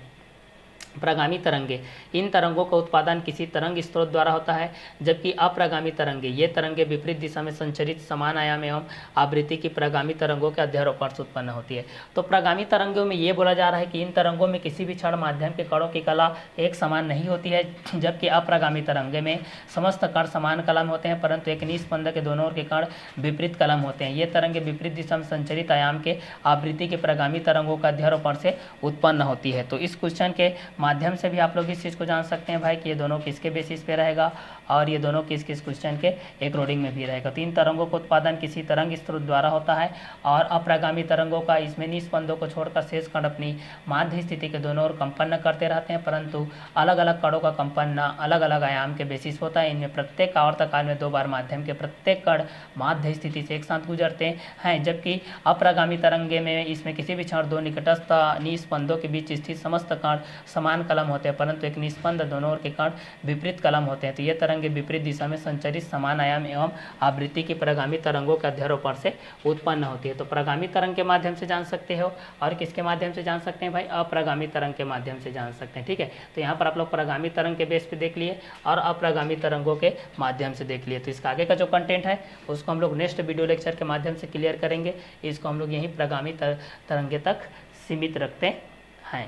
प्रगामी तरंगे, इन तरंगों का उत्पादन किसी तरंग स्रोत द्वारा होता है, जबकि अप्रगामी तरंगे ये तरंगे विपरीत दिशा में संचरित समान आयाम एवं आवृत्ति की प्रगामी तरंगों के अध्यारोपण से उत्पन्न होती है। तो प्रगामी तरंगों में ये बोला जा रहा है कि इन तरंगों में किसी भी क्षण माध्यम के कणों की कला एक समान नहीं होती है, जबकि अप्रगामी तरंगे में समस्त कण समान कला में होते हैं, परंतु एक निस्पंद के दोनों ओर के कण विपरीत कला में होते हैं। ये तरंगे विपरीत दिशा में संचरित आयाम के आवृत्ति की प्रगामी तरंगों का अध्यारोपण से उत्पन्न होती है। तो इस क्वेश्चन के माध्यम से भी आप लोग इस चीज़ को जान सकते हैं भाई कि ये दोनों किसके बेसिस पे रहेगा और ये दोनों किस किस क्वेश्चन के एक रोडिंग में भी रहेगा। तो इन तरंगों का उत्पादन किसी तरंग स्रोत द्वारा होता है और अप्रगामी तरंगों का इसमें निस्पंदों को छोड़कर शेष कण अपनी माध्य स्थिति के दोनों ओर कंपन करते रहते हैं, परंतु अलग अलग कणों का कंपन अलग अलग आयाम के बेसिस होता है। इनमें प्रत्येक आवर्त काल में 2 बार माध्यम के प्रत्येक कण माध्य स्थिति से एक साथ गुजरते हैं, जबकि अप्रगामी तरंगे में इसमें किसी भी क्षण 2 निकटस्थ निस्पंदों के बीच स्थित समस्त कण समान कलम होते हैं, परंतु एक निस्पंद दोनों ओर के कण विपरीत कलम होते हैं। तो ये तरंगे विपरीत दिशा में संचरित समान आयाम एवं आवृत्ति की प्रगामी तरंगों के अध्यारोपण से उत्पन्न होती है। तो प्रगामी तरंग के माध्यम से जान सकते हो और किसके माध्यम से जान सकते हैं भाई, अप्रगामी तरंग के माध्यम से जान सकते हैं। ठीक है, तो यहाँ पर आप लोग प्रगामी तरंग के बेस पे देख लिए और अप्रगामी तरंगों के माध्यम से देख लिए। तो इसका आगे का जो कंटेंट है उसको हम लोग नेक्स्ट वीडियो लेक्चर के माध्यम से क्लियर करेंगे। इसको हम लोग यहीं प्रगामी तरंगे तक सीमित रखते हैं।